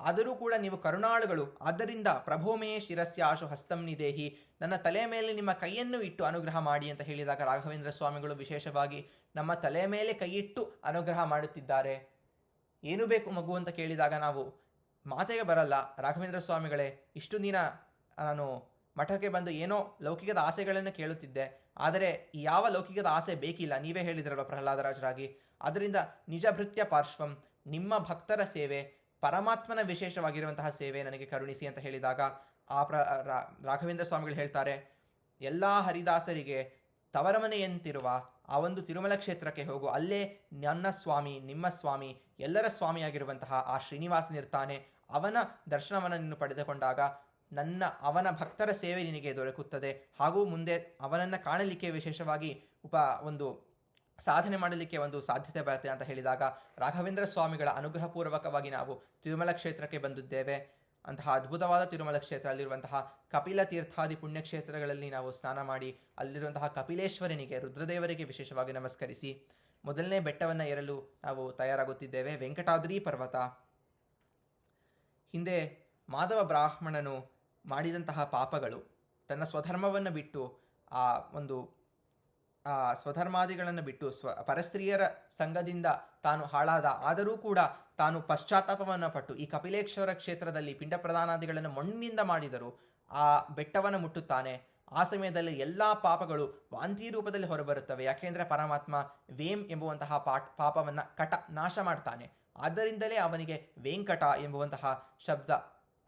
ಆದರೂ ಕೂಡ ನೀವು ಕರುಣಾಳುಗಳು. ಆದ್ದರಿಂದ ಪ್ರಭೋ ಮೇ ಶಿರಸ್ಯಾಶು ಹಸ್ತಂ ನಿಧೇಹಿ, ನನ್ನ ತಲೆಯ ಮೇಲೆ ನಿಮ್ಮ ಕೈಯನ್ನು ಇಟ್ಟು ಅನುಗ್ರಹ ಮಾಡಿ ಅಂತ ಹೇಳಿದಾಗ ರಾಘವೇಂದ್ರ ಸ್ವಾಮಿಗಳು ವಿಶೇಷವಾಗಿ ನಮ್ಮ ತಲೆಯ ಮೇಲೆ ಕೈಯಿಟ್ಟು ಅನುಗ್ರಹ ಮಾಡುತ್ತಿದ್ದಾರೆ. ಏನು ಬೇಕು ಮಗು ಅಂತ ಕೇಳಿದಾಗ ನಾವು ಮಾತೆಗೆ ಬರಲ್ಲ. ರಾಘವೇಂದ್ರ ಸ್ವಾಮಿಗಳೇ, ಇಷ್ಟು ದಿನ ನಾನು ಮಠಕ್ಕೆ ಬಂದು ಏನೋ ಲೌಕಿಕದ ಆಸೆಗಳನ್ನು ಕೇಳುತ್ತಿದ್ದೆ, ಆದರೆ ಯಾವ ಲೌಕಿಕದ ಆಸೆ ಬೇಕಿಲ್ಲ, ನೀವೇ ಹೇಳಿದ್ರಲ್ವ ಪ್ರಹ್ಲಾದರಾಜರಾಗಿ. ಆದ್ದರಿಂದ ನಿಜ ಭೃತ್ಯ ಪಾರ್ಶ್ವಂ, ನಿಮ್ಮ ಭಕ್ತರ ಸೇವೆ, ಪರಮಾತ್ಮನ ವಿಶೇಷವಾಗಿರುವಂತಹ ಸೇವೆ ನನಗೆ ಕರುಣಿಸಿ ಅಂತ ಹೇಳಿದಾಗ ರಾಘವೇಂದ್ರ ಸ್ವಾಮಿಗಳು ಹೇಳ್ತಾರೆ, ಎಲ್ಲ ಹರಿದಾಸರಿಗೆ ತವರಮನೆಯಂತಿರುವ ಆ ಒಂದು ತಿರುಮಲ ಕ್ಷೇತ್ರಕ್ಕೆ ಹೋಗು. ಅಲ್ಲೇ ನನ್ನ ಸ್ವಾಮಿ, ನಿಮ್ಮ ಸ್ವಾಮಿ, ಎಲ್ಲರ ಸ್ವಾಮಿಯಾಗಿರುವಂತಹ ಆ ಶ್ರೀನಿವಾಸನಿರ್ತಾನೆ. ಅವನ ದರ್ಶನವನ್ನು ನೀನು ಪಡೆದುಕೊಂಡಾಗ ಅವನ ಭಕ್ತರ ಸೇವೆ ನಿನಗೆ ದೊರಕುತ್ತದೆ. ಹಾಗೂ ಮುಂದೆ ಅವನನ್ನು ಕಾಣಲಿಕ್ಕೆ ವಿಶೇಷವಾಗಿ ಒಂದು ಸಾಧನೆ ಮಾಡಲಿಕ್ಕೆ ಒಂದು ಸಾಧ್ಯತೆ ಬರುತ್ತೆ ಅಂತ ಹೇಳಿದಾಗ ರಾಘವೇಂದ್ರ ಸ್ವಾಮಿಗಳ ಅನುಗ್ರಹಪೂರ್ವಕವಾಗಿ ನಾವು ತಿರುಮಲ ಕ್ಷೇತ್ರಕ್ಕೆ ಬಂದಿದ್ದೇವೆ. ಅಂತಹ ಅದ್ಭುತವಾದ ತಿರುಮಲ ಕ್ಷೇತ್ರ, ಅಲ್ಲಿರುವಂತಹ ಕಪಿಲ ತೀರ್ಥಾದಿ ಪುಣ್ಯಕ್ಷೇತ್ರಗಳಲ್ಲಿ ನಾವು ಸ್ನಾನ ಮಾಡಿ ಅಲ್ಲಿರುವಂತಹ ಕಪಿಲೇಶ್ವರನಿಗೆ, ರುದ್ರದೇವರಿಗೆ ವಿಶೇಷವಾಗಿ ನಮಸ್ಕರಿಸಿ ಮೊದಲನೇ ಬೆಟ್ಟವನ್ನು ಏರಲು ನಾವು ತಯಾರಾಗುತ್ತಿದ್ದೇವೆ. ವೆಂಕಟಾದ್ರಿ ಪರ್ವತ. ಹಿಂದೆ ಮಾಧವ ಬ್ರಾಹ್ಮಣನು ಮಾಡಿದಂತಹ ಪಾಪಗಳು, ತನ್ನ ಸ್ವಧರ್ಮವನ್ನು ಬಿಟ್ಟು ಸ್ವಧರ್ಮಾದಿಗಳನ್ನು ಬಿಟ್ಟು ಪರಸ್ತ್ರೀಯರ ಸಂಘದಿಂದ ತಾನು ಹಾಳಾದ, ಆದರೂ ಕೂಡ ತಾನು ಪಶ್ಚಾತ್ತಾಪವನ್ನು ಪಟ್ಟು ಈ ಕಪಿಲೇಶ್ವರ ಕ್ಷೇತ್ರದಲ್ಲಿ ಪಿಂಡ ಪ್ರದಾನಾದಿಗಳನ್ನು ಮಣ್ಣಿನಿಂದ ಮಾಡಿದರು. ಆ ಬೆಟ್ಟವನ್ನು ಮುಟ್ಟುತ್ತಾನೆ. ಆ ಸಮಯದಲ್ಲಿ ಎಲ್ಲ ಪಾಪಗಳು ವಾಂತಿ ರೂಪದಲ್ಲಿ ಹೊರಬರುತ್ತವೆ. ಯಾಕೆಂದರೆ ಪರಮಾತ್ಮ ವೇಂ ಎಂಬುವಂತಹ ಪಾಪವನ್ನು ನಾಶ ಮಾಡ್ತಾನೆ. ಆದ್ದರಿಂದಲೇ ಅವನಿಗೆ ವೆಂಕಟ ಎಂಬುವಂತಹ ಶಬ್ದ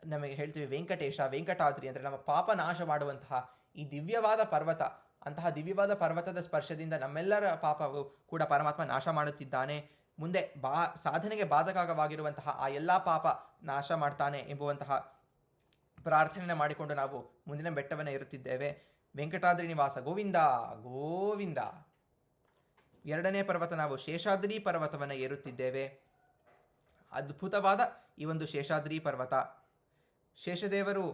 ನಮಗೆ ಹೇಳ್ತೀವಿ. ವೆಂಕಟೇಶ, ವೆಂಕಟಾದ್ರಿ ಅಂದರೆ ನಮ್ಮ ಪಾಪ ನಾಶ ಮಾಡುವಂತಹ ಈ ದಿವ್ಯವಾದ ಪರ್ವತ. ಅಂತಹ ದಿವ್ಯವಾದ ಪರ್ವತದ ಸ್ಪರ್ಶದಿಂದ ನಮ್ಮೆಲ್ಲರ ಪಾಪವು ಕೂಡ ಪರಮಾತ್ಮ ನಾಶ ಮಾಡುತ್ತಿದ್ದಾನೆ. ಮುಂದೆ ಸಾಧನೆಗೆ ಬಾಧಕವಾಗಿರುವಂತಹ ಆ ಎಲ್ಲ ಪಾಪ ನಾಶ ಮಾಡ್ತಾನೆ ಎಂಬುವಂತಹ ಪ್ರಾರ್ಥನೆಯನ್ನು ಮಾಡಿಕೊಂಡು ನಾವು ಮುಂದಿನ ಬೆಟ್ಟವನ್ನು ಏರುತ್ತಿದ್ದೇವೆ. ವೆಂಕಟಾದ್ರಿ ನಿವಾಸ ಗೋವಿಂದ ಗೋವಿಂದ. ಎರಡನೇ ಪರ್ವತ ನಾವು ಶೇಷಾದ್ರಿ ಪರ್ವತವನ್ನು ಏರುತ್ತಿದ್ದೇವೆ. ಅದ್ಭುತವಾದ ಈ ಒಂದು ಶೇಷಾದ್ರಿ ಪರ್ವತ. ಶೇಷದೇವರು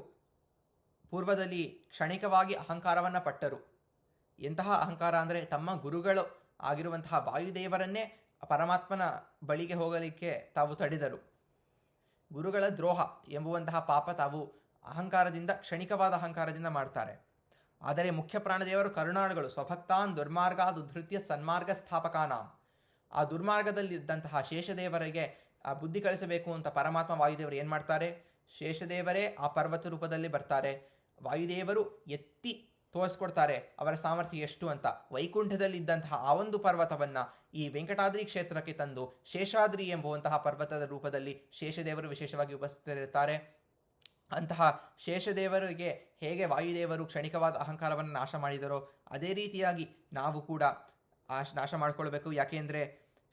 ಪೂರ್ವದಲ್ಲಿ ಕ್ಷಣಿಕವಾಗಿ ಅಹಂಕಾರವನ್ನು ಪಟ್ಟರು. ಎಂತಹ ಅಹಂಕಾರ ಅಂದರೆ ತಮ್ಮ ಗುರುಗಳು ಆಗಿರುವಂತಹ ವಾಯುದೇವರನ್ನೇ ಪರಮಾತ್ಮನ ಬಳಿಗೆ ಹೋಗಲಿಕ್ಕೆ ತಾವು ತಡೆದರು. ಗುರುಗಳ ದ್ರೋಹ ಎಂಬುವಂತಹ ಪಾಪ ತಾವು ಕ್ಷಣಿಕವಾದ ಅಹಂಕಾರದಿಂದ ಮಾಡ್ತಾರೆ. ಆದರೆ ಮುಖ್ಯ ಪ್ರಾಣದೇವರು ಕರುಣಾಳುಗಳು. ಸ್ವಭಕ್ತಾನ್ ದುರ್ಮಾರ್ಗಾದ್ ಉದ್ಧೃತ್ಯ ಸನ್ಮಾರ್ಗ ಸ್ಥಾಪಕಾನಾಂ. ಆ ದುರ್ಮಾರ್ಗದಲ್ಲಿದ್ದಂತಹ ಶೇಷದೇವರಿಗೆ ಆ ಬುದ್ಧಿ ಕಳಿಸಬೇಕು ಅಂತ ಪರಮಾತ್ಮ ವಾಯುದೇವರು ಏನು ಮಾಡ್ತಾರೆ? ಶೇಷದೇವರೇ ಆ ಪರ್ವತ ರೂಪದಲ್ಲಿ ಬರ್ತಾರೆ. ವಾಯುದೇವರು ಎತ್ತಿ ತೋರಿಸ್ಕೊಡ್ತಾರೆ ಅವರ ಸಾಮರ್ಥ್ಯ ಎಷ್ಟು ಅಂತ. ವೈಕುಂಠದಲ್ಲಿದ್ದಂತಹ ಆ ಒಂದು ಪರ್ವತವನ್ನು ಈ ವೆಂಕಟಾದ್ರಿ ಕ್ಷೇತ್ರಕ್ಕೆ ತಂದು ಶೇಷಾದ್ರಿ ಎಂಬುವಂತಹ ಪರ್ವತದ ರೂಪದಲ್ಲಿ ಶೇಷದೇವರು ವಿಶೇಷವಾಗಿ ಉಪಸ್ಥಿತರಿರ್ತಾರೆ. ಅಂತಹ ಶೇಷದೇವರಿಗೆ ಹೇಗೆ ವಾಯುದೇವರು ಕ್ಷಣಿಕವಾದ ಅಹಂಕಾರವನ್ನು ನಾಶ ಮಾಡಿದರೋ ಅದೇ ರೀತಿಯಾಗಿ ನಾವು ಕೂಡ ನಾಶ ಮಾಡಿಕೊಳ್ಬೇಕು. ಯಾಕೆಂದರೆ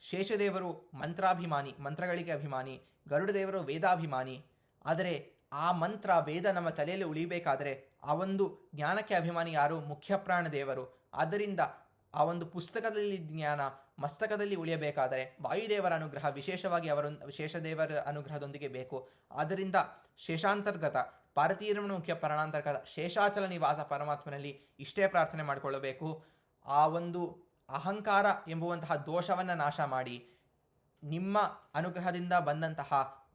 ಶೇಷದೇವರು ಮಂತ್ರಾಭಿಮಾನಿ, ಮಂತ್ರಗಳಿಗೆ ಅಭಿಮಾನಿ. ಗರುಡದೇವರು ವೇದಾಭಿಮಾನಿ. ಆದರೆ ಆ ಮಂತ್ರ ವೇದ ನಮ್ಮ ತಲೆಯಲ್ಲಿ ಉಳಿಬೇಕಾದರೆ ಆ ಒಂದು ಜ್ಞಾನಕ್ಕೆ ಅಭಿಮಾನಿ ಯಾರು? ಮುಖ್ಯ ಪ್ರಾಣದೇವರು. ಆದ್ದರಿಂದ ಆ ಒಂದು ಪುಸ್ತಕದಲ್ಲಿ ಜ್ಞಾನ ಮಸ್ತಕದಲ್ಲಿ ಉಳಿಯಬೇಕಾದರೆ ವಾಯುದೇವರ ಅನುಗ್ರಹ ವಿಶೇಷವಾಗಿ ಶೇಷದೇವರ ಅನುಗ್ರಹದೊಂದಿಗೆ ಬೇಕು. ಆದ್ದರಿಂದ ಶೇಷಾಂತರ್ಗತ ಭಾರತೀಯರಮಣ ಮುಖ್ಯ ಪ್ರಾಣಾಂತರ್ಗತ ಶೇಷಾಚಲ ನಿವಾಸ ಪರಮಾತ್ಮನಲ್ಲಿ ಇಷ್ಟೇ ಪ್ರಾರ್ಥನೆ ಮಾಡಿಕೊಳ್ಳಬೇಕು. ಆ ಒಂದು ಅಹಂಕಾರ ಎಂಬುವಂತಹ ದೋಷವನ್ನು ನಾಶ ಮಾಡಿ ನಿಮ್ಮ ಅನುಗ್ರಹದಿಂದ ಬಂದಂತಹ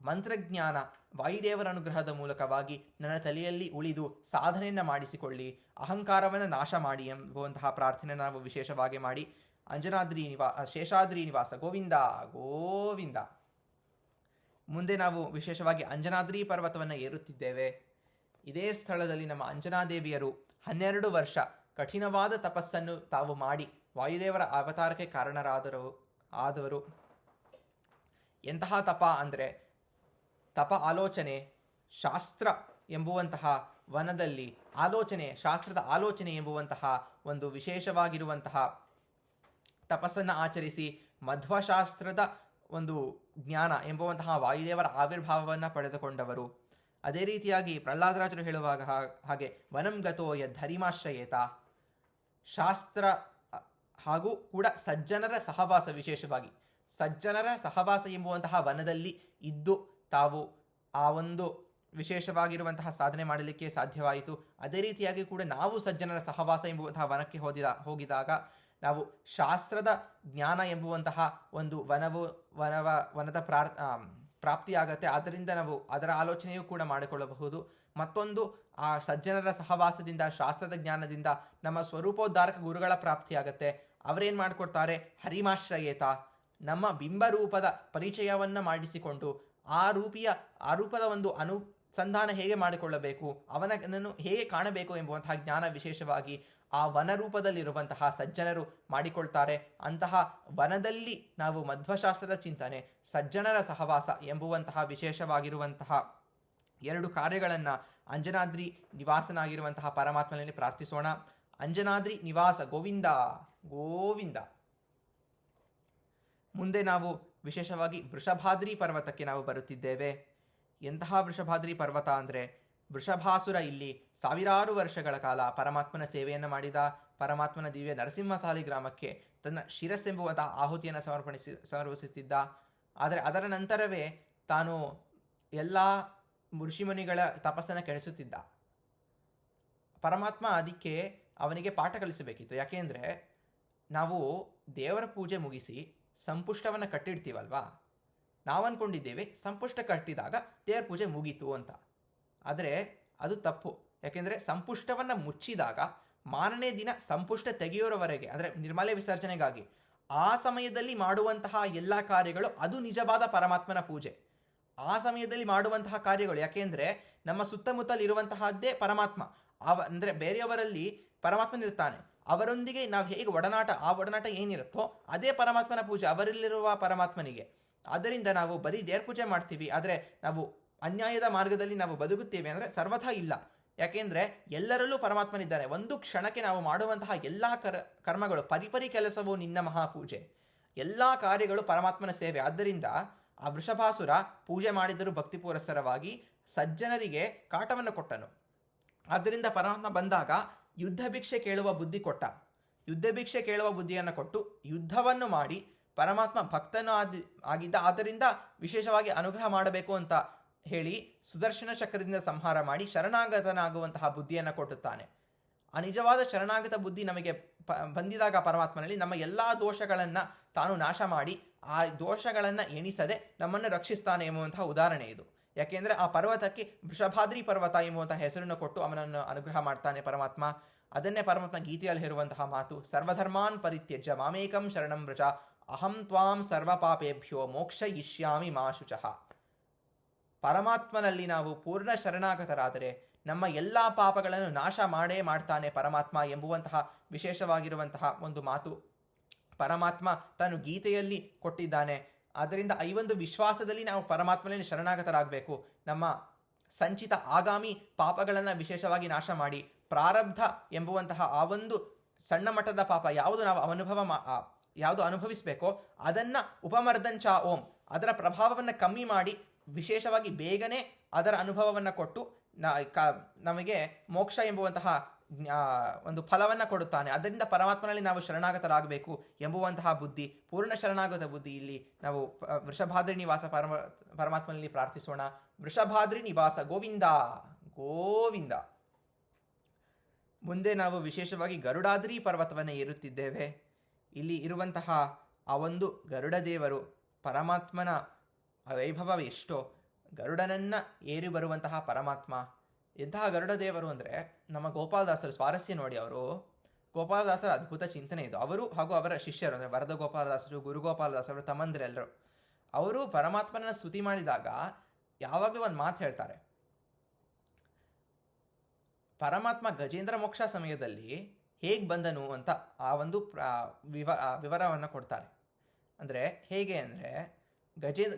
ಮಂತ್ರಜ್ಞಾನ ವಾಯುದೇವರ ಅನುಗ್ರಹದ ಮೂಲಕವಾಗಿ ನನ್ನ ತಲೆಯಲ್ಲಿ ಉಳಿದು ಸಾಧನೆಯನ್ನು ಮಾಡಿಸಿಕೊಳ್ಳಿ, ಅಹಂಕಾರವನ್ನು ನಾಶ ಮಾಡಿ ಎಂಬುವಂತಹ ಪ್ರಾರ್ಥನೆ ನಾವು ವಿಶೇಷವಾಗಿ ಮಾಡಿ ಶೇಷಾದ್ರಿ ನಿವಾಸ ಗೋವಿಂದ ಗೋವಿಂದ. ಮುಂದೆ ನಾವು ವಿಶೇಷವಾಗಿ ಅಂಜನಾದ್ರಿ ಪರ್ವತವನ್ನು ಏರುತ್ತಿದ್ದೇವೆ. ಇದೇ ಸ್ಥಳದಲ್ಲಿ ನಮ್ಮ ಅಂಜನಾದೇವಿಯರು 12 ವರ್ಷ ಕಠಿಣವಾದ ತಪಸ್ಸನ್ನು ತಾವು ಮಾಡಿ ವಾಯುದೇವರ ಅವತಾರಕ್ಕೆ ಕಾರಣರಾದವರು. ಎಂತಹ ತಪ ಅಂದರೆ ತಪ ಆಲೋಚನೆ, ಶಾಸ್ತ್ರ ಎಂಬುವಂತಹ ವನದಲ್ಲಿ ಶಾಸ್ತ್ರದ ಆಲೋಚನೆ ಎಂಬುವಂತಹ ಒಂದು ವಿಶೇಷವಾಗಿರುವಂತಹ ತಪಸ್ಸನ್ನು ಆಚರಿಸಿ ಮಧ್ವಶಾಸ್ತ್ರದ ಒಂದು ಜ್ಞಾನ ಎಂಬುವಂತಹ ವಾಯುದೇವರ ಆವಿರ್ಭಾವವನ್ನು ಪಡೆದುಕೊಂಡವರು. ಅದೇ ರೀತಿಯಾಗಿ ಪ್ರಹ್ಲಾದರಾಜರು ಹೇಳುವಾಗ ಹಾಗೆ ವನಂ ಗತೋ ಯದ್ಧರಿಮಾಶ್ರಯೇತ. ಶಾಸ್ತ್ರ ಹಾಗೂ ಕೂಡ ಸಜ್ಜನರ ಸಹವಾಸ, ವಿಶೇಷವಾಗಿ ಸಜ್ಜನರ ಸಹವಾಸ ಎಂಬುವಂತಹ ವನದಲ್ಲಿ ಇದ್ದು ತಾವು ಆ ಒಂದು ವಿಶೇಷವಾಗಿರುವಂತಹ ಸಾಧನೆ ಮಾಡಲಿಕ್ಕೆ ಸಾಧ್ಯವಾಯಿತು. ಅದೇ ರೀತಿಯಾಗಿ ಕೂಡ ನಾವು ಸಜ್ಜನರ ಸಹವಾಸ ಎಂಬುವಂತಹ ವನಕ್ಕೆ ಹೋಗಿದಾಗ ನಾವು ಶಾಸ್ತ್ರದ ಜ್ಞಾನ ಎಂಬುವಂತಹ ಒಂದು ವನದ ಪ್ರಾಪ್ತಿಯಾಗತ್ತೆ. ಆದ್ದರಿಂದ ನಾವು ಅದರ ಆಲೋಚನೆಯೂ ಕೂಡ ಮಾಡಿಕೊಳ್ಳಬಹುದು. ಮತ್ತೊಂದು ಆ ಸಜ್ಜನರ ಸಹವಾಸದಿಂದ, ಶಾಸ್ತ್ರದ ಜ್ಞಾನದಿಂದ ನಮ್ಮ ಸ್ವರೂಪೋದ್ಧಾರಕ ಗುರುಗಳ ಪ್ರಾಪ್ತಿಯಾಗತ್ತೆ. ಅವರೇನು ಮಾಡಿಕೊಡ್ತಾರೆ? ಹರಿಮಾಶ್ರಯೇತ, ನಮ್ಮ ಬಿಂಬರೂಪದ ಪರಿಚಯವನ್ನು ಮಾಡಿಸಿಕೊಂಡು ಆ ರೂಪದ ಒಂದು ಅನುಸಂಧಾನ ಹೇಗೆ ಮಾಡಿಕೊಳ್ಳಬೇಕು, ಅವನನ್ನು ಹೇಗೆ ಕಾಣಬೇಕು ಎಂಬುವಂತಹ ಜ್ಞಾನ ವಿಶೇಷವಾಗಿ ಆ ವನರೂಪದಲ್ಲಿರುವಂತಹ ಸಜ್ಜನರು ಮಾಡಿಕೊಳ್ತಾರೆ. ಅಂತಹ ವನದಲ್ಲಿ ನಾವು ಮಧ್ವಶಾಸ್ತ್ರದ ಚಿಂತನೆ, ಸಜ್ಜನರ ಸಹವಾಸ ಎಂಬುವಂತಹ ವಿಶೇಷವಾಗಿರುವಂತಹ 2 ಕಾರ್ಯಗಳನ್ನು ಅಂಜನಾದ್ರಿ ನಿವಾಸನಾಗಿರುವಂತಹ ಪರಮಾತ್ಮನಲ್ಲಿ ಪ್ರಾರ್ಥಿಸೋಣ. ಅಂಜನಾದ್ರಿ ನಿವಾಸ ಗೋವಿಂದ ಗೋವಿಂದ. ಮುಂದೆ ನಾವು ವಿಶೇಷವಾಗಿ ವೃಷಭಾದ್ರಿ ಪರ್ವತಕ್ಕೆ ನಾವು ಬರುತ್ತಿದ್ದೇವೆ. ಎಂತಹ ವೃಷಭಾದ್ರಿ ಪರ್ವತ ಅಂದರೆ, ವೃಷಭಾಸುರ ಇಲ್ಲಿ ಸಾವಿರಾರು ವರ್ಷಗಳ ಕಾಲ ಪರಮಾತ್ಮನ ಸೇವೆಯನ್ನು ಮಾಡಿದ. ಪರಮಾತ್ಮನ ದಿವ್ಯ ನರಸಿಂಹ ಸಾಲಿಗ್ರಾಮಕ್ಕೆ ತನ್ನ ಶಿರಸ್ಸೆಂಬುವಂತಹ ಆಹುತಿಯನ್ನು ಸಮರ್ಪಿಸುತ್ತಿದ್ದ. ಆದರೆ ಅದರ ನಂತರವೇ ತಾನು ಎಲ್ಲ ಋಷಿಮುನಿಗಳ ತಪಸ್ಸನ್ನು ಕೆಡಿಸುತ್ತಿದ್ದ. ಪರಮಾತ್ಮ ಅದಕ್ಕೆ ಅವನಿಗೆ ಪಾಠ ಕಲಿಸಬೇಕಿತ್ತು. ಯಾಕೆಂದರೆ ನಾವು ದೇವರ ಪೂಜೆ ಮುಗಿಸಿ ಸಂಪುಷ್ಟವನ್ನು ಕಟ್ಟಿಡ್ತೀವಲ್ವಾ, ನಾವು ಅಂದ್ಕೊಂಡಿದ್ದೇವೆ ಸಂಪುಷ್ಟ ಕಟ್ಟಿದಾಗ ದೇವರ ಪೂಜೆ ಮುಗೀತು ಅಂತ. ಆದರೆ ಅದು ತಪ್ಪು. ಯಾಕೆಂದರೆ ಸಂಪುಷ್ಟವನ್ನು ಮುಚ್ಚಿದಾಗ ಮಾರನೇ ದಿನ ಸಂಪುಷ್ಟ ತೆಗೆಯೋರವರೆಗೆ, ಅಂದರೆ ನಿರ್ಮಾಲ್ಯ ವಿಸರ್ಜನೆಗಾಗಿ ಆ ಸಮಯದಲ್ಲಿ ಮಾಡುವಂತಹ ಎಲ್ಲ ಕಾರ್ಯಗಳು ಅದು ನಿಜವಾದ ಪರಮಾತ್ಮನ ಪೂಜೆ. ಆ ಸಮಯದಲ್ಲಿ ಮಾಡುವಂತಹ ಕಾರ್ಯಗಳು, ಯಾಕೆಂದರೆ ನಮ್ಮ ಸುತ್ತಮುತ್ತಲಿರುವಂತಹದ್ದೇ ಪರಮಾತ್ಮ. ಅಂದರೆ ಬೇರೆಯವರಲ್ಲಿ ಪರಮಾತ್ಮನಿರ್ತಾನೆ, ಅವರೊಂದಿಗೆ ನಾವು ಹೇಗೆ ಒಡನಾಟ, ಆ ಒಡನಾಟ ಏನಿರುತ್ತೋ ಅದೇ ಪರಮಾತ್ಮನ ಪೂಜೆ, ಅವರಲ್ಲಿರುವ ಪರಮಾತ್ಮನಿಗೆ. ಆದ್ದರಿಂದ ನಾವು ಬರೀ ದೇವ್ರ ಪೂಜೆ ಮಾಡ್ತೀವಿ, ಆದರೆ ನಾವು ಅನ್ಯಾಯದ ಮಾರ್ಗದಲ್ಲಿ ನಾವು ಬದುಕುತ್ತೇವೆ ಅಂದರೆ ಸರ್ವಥಾ ಇಲ್ಲ. ಯಾಕೆಂದರೆ ಎಲ್ಲರಲ್ಲೂ ಪರಮಾತ್ಮನಿದ್ದಾನೆ. ಒಂದು ಕ್ಷಣಕ್ಕೆ ನಾವು ಮಾಡುವಂತಹ ಎಲ್ಲ ಕರ್ಮಗಳು, ಪರಿಪರಿ ಕೆಲಸವು ನಿನ್ನ ಮಹಾಪೂಜೆ, ಎಲ್ಲ ಕಾರ್ಯಗಳು ಪರಮಾತ್ಮನ ಸೇವೆ. ಆದ್ದರಿಂದ ಆ ವೃಷಭಾಸುರ ಪೂಜೆ ಮಾಡಿದರೂ ಭಕ್ತಿ ಪುರಸ್ಸರವಾಗಿ ಸಜ್ಜನರಿಗೆ ಕಾಟವನ್ನು ಕೊಟ್ಟನು. ಆದ್ದರಿಂದ ಪರಮಾತ್ಮ ಬಂದಾಗ ಯುದ್ಧ ಭಿಕ್ಷೆ ಕೇಳುವ ಬುದ್ಧಿ ಕೊಟ್ಟ. ಯುದ್ಧ ಭಿಕ್ಷೆ ಕೇಳುವ ಬುದ್ಧಿಯನ್ನು ಕೊಟ್ಟು ಯುದ್ಧವನ್ನು ಮಾಡಿ ಪರಮಾತ್ಮ ಭಕ್ತನು ಆಗಿದ್ದ. ಆದ್ದರಿಂದ ವಿಶೇಷವಾಗಿ ಅನುಗ್ರಹ ಮಾಡಬೇಕು ಅಂತ ಹೇಳಿ ಸುದರ್ಶನ ಚಕ್ರದಿಂದ ಸಂಹಾರ ಮಾಡಿ ಶರಣಾಗತನಾಗುವಂತಹ ಬುದ್ಧಿಯನ್ನು ಕೊಟ್ಟುತ್ತಾನೆ. ಆ ನಿಜವಾದ ಶರಣಾಗತ ಬುದ್ಧಿ ನಮಗೆ ಬಂದಿದಾಗ ಪರಮಾತ್ಮನಲ್ಲಿ ನಮ್ಮ ಎಲ್ಲ ದೋಷಗಳನ್ನು ತಾನು ನಾಶ ಮಾಡಿ ಆ ದೋಷಗಳನ್ನು ಎಣಿಸದೆ ನಮ್ಮನ್ನು ರಕ್ಷಿಸ್ತಾನೆ ಎಂಬುವಂತಹ ಉದಾಹರಣೆ ಇದು. ಯಾಕೆಂದರೆ ಆ ಪರ್ವತಕ್ಕೆ ವೃಷಭಾದ್ರಿ ಪರ್ವತ ಎಂಬುವಂತಹ ಹೆಸರನ್ನು ಕೊಟ್ಟು ಅವನನ್ನು ಅನುಗ್ರಹ ಮಾಡ್ತಾನೆ ಪರಮಾತ್ಮ. ಅದನ್ನೇ ಪರಮಾತ್ಮ ಗೀತೆಯಲ್ಲಿ ಹೇರುವಂತಹ ಮಾತು, ಸರ್ವಧರ್ಮಾನ್ ಪರಿತ್ಯಜ್ಯ ಮಾಮೇಕಂ ಶರಣಂ ವ್ರಜ ಅಹಂ ತ್ವಾಂ ಸರ್ವಪಾಪೇಭ್ಯೋ ಮೋಕ್ಷಯಿಷ್ಯಾಮಿ ಮಾ ಶುಚಃ. ಪರಮಾತ್ಮನಲ್ಲಿ ನಾವು ಪೂರ್ಣ ಶರಣಾಗತರಾದರೆ ನಮ್ಮ ಎಲ್ಲ ಪಾಪಗಳನ್ನು ನಾಶ ಮಾಡೇ ಮಾಡ್ತಾನೆ ಪರಮಾತ್ಮ ಎಂಬುವಂತಹ ವಿಶೇಷವಾಗಿರುವಂತಹ ಒಂದು ಮಾತು ಪರಮಾತ್ಮ ತಾನು ಗೀತೆಯಲ್ಲಿ ಕೊಟ್ಟಿದ್ದಾನೆ. ಆದ್ದರಿಂದ ಈ ಒಂದು ವಿಶ್ವಾಸದಲ್ಲಿ ನಾವು ಪರಮಾತ್ಮನಲ್ಲಿ ಶರಣಾಗತರಾಗಬೇಕು. ನಮ್ಮ ಸಂಚಿತ ಆಗಾಮಿ ಪಾಪಗಳನ್ನು ವಿಶೇಷವಾಗಿ ನಾಶ ಮಾಡಿ ಪ್ರಾರಬ್ಧ ಎಂಬುವಂತಹ ಆ ಒಂದು ಸಣ್ಣ ಮಟ್ಟದ ಪಾಪ ಯಾವುದು ನಾವು ಯಾವುದು ಅನುಭವಿಸಬೇಕೋ ಅದನ್ನು ಉಪಮರ್ದಂಚ ಓಂ, ಅದರ ಪ್ರಭಾವವನ್ನು ಕಮ್ಮಿ ಮಾಡಿ ವಿಶೇಷವಾಗಿ ಬೇಗನೆ ಅದರ ಅನುಭವವನ್ನು ಕೊಟ್ಟು ನಮಗೆ ಮೋಕ್ಷ ಎಂಬುವಂತಹ ಒಂದು ಫಲವನ್ನು ಕೊಡುತ್ತಾನೆ. ಅದರಿಂದ ಪರಮಾತ್ಮನಲ್ಲಿ ನಾವು ಶರಣಾಗತರಾಗಬೇಕು ಎಂಬುವಂತಹ ಬುದ್ಧಿ, ಪೂರ್ಣ ಶರಣಾಗತ ಬುದ್ಧಿ ಇಲ್ಲಿ ನಾವು ವೃಷಭಾದ್ರಿ ನಿವಾಸ ಪರಮಾತ್ಮನಲ್ಲಿ ಪ್ರಾರ್ಥಿಸೋಣ. ವೃಷಭಾದ್ರಿ ನಿವಾಸ ಗೋವಿಂದ ಗೋವಿಂದ. ಮುಂದೆ ನಾವು ವಿಶೇಷವಾಗಿ ಗರುಡಾದ್ರಿ ಪರ್ವತವನ್ನು ಏರುತ್ತಿದ್ದೇವೆ. ಇಲ್ಲಿ ಇರುವಂತಹ ಆ ಒಂದು ಗರುಡ ದೇವರು ಪರಮಾತ್ಮನ ವೈಭವ ಎಷ್ಟೋ. ಗರುಡನನ್ನು ಏರಿ ಬರುವಂತಹ ಪರಮಾತ್ಮ ಎಂತಹ ಗರುಡ ದೇವರು ಅಂದರೆ, ನಮ್ಮ ಗೋಪಾಲದಾಸರು ಸ್ವಾರಸ್ಯ ನೋಡಿ. ಗೋಪಾಲದಾಸರ ಅದ್ಭುತ ಚಿಂತನೆ ಇದು. ಅವರು ಹಾಗೂ ಅವರ ಶಿಷ್ಯರು ಅಂದರೆ ವರದ ಗೋಪಾಲದಾಸರು, ಗುರುಗೋಪಾಲದಾಸರು, ತಮ್ಮಂದಿರೆಲ್ಲರು ಅವರು ಪರಮಾತ್ಮನ ಸ್ತುತಿ ಮಾಡಿದಾಗ ಯಾವಾಗಲೂ ಒಂದು ಮಾತು ಹೇಳ್ತಾರೆ. ಪರಮಾತ್ಮ ಗಜೇಂದ್ರ ಮೋಕ್ಷ ಸಮಯದಲ್ಲಿ ಹೇಗೆ ಬಂದನು ಅಂತ ಆ ಒಂದು ವಿವರವನ್ನು ಕೊಡ್ತಾರೆ. ಅಂದರೆ ಹೇಗೆ ಅಂದರೆ,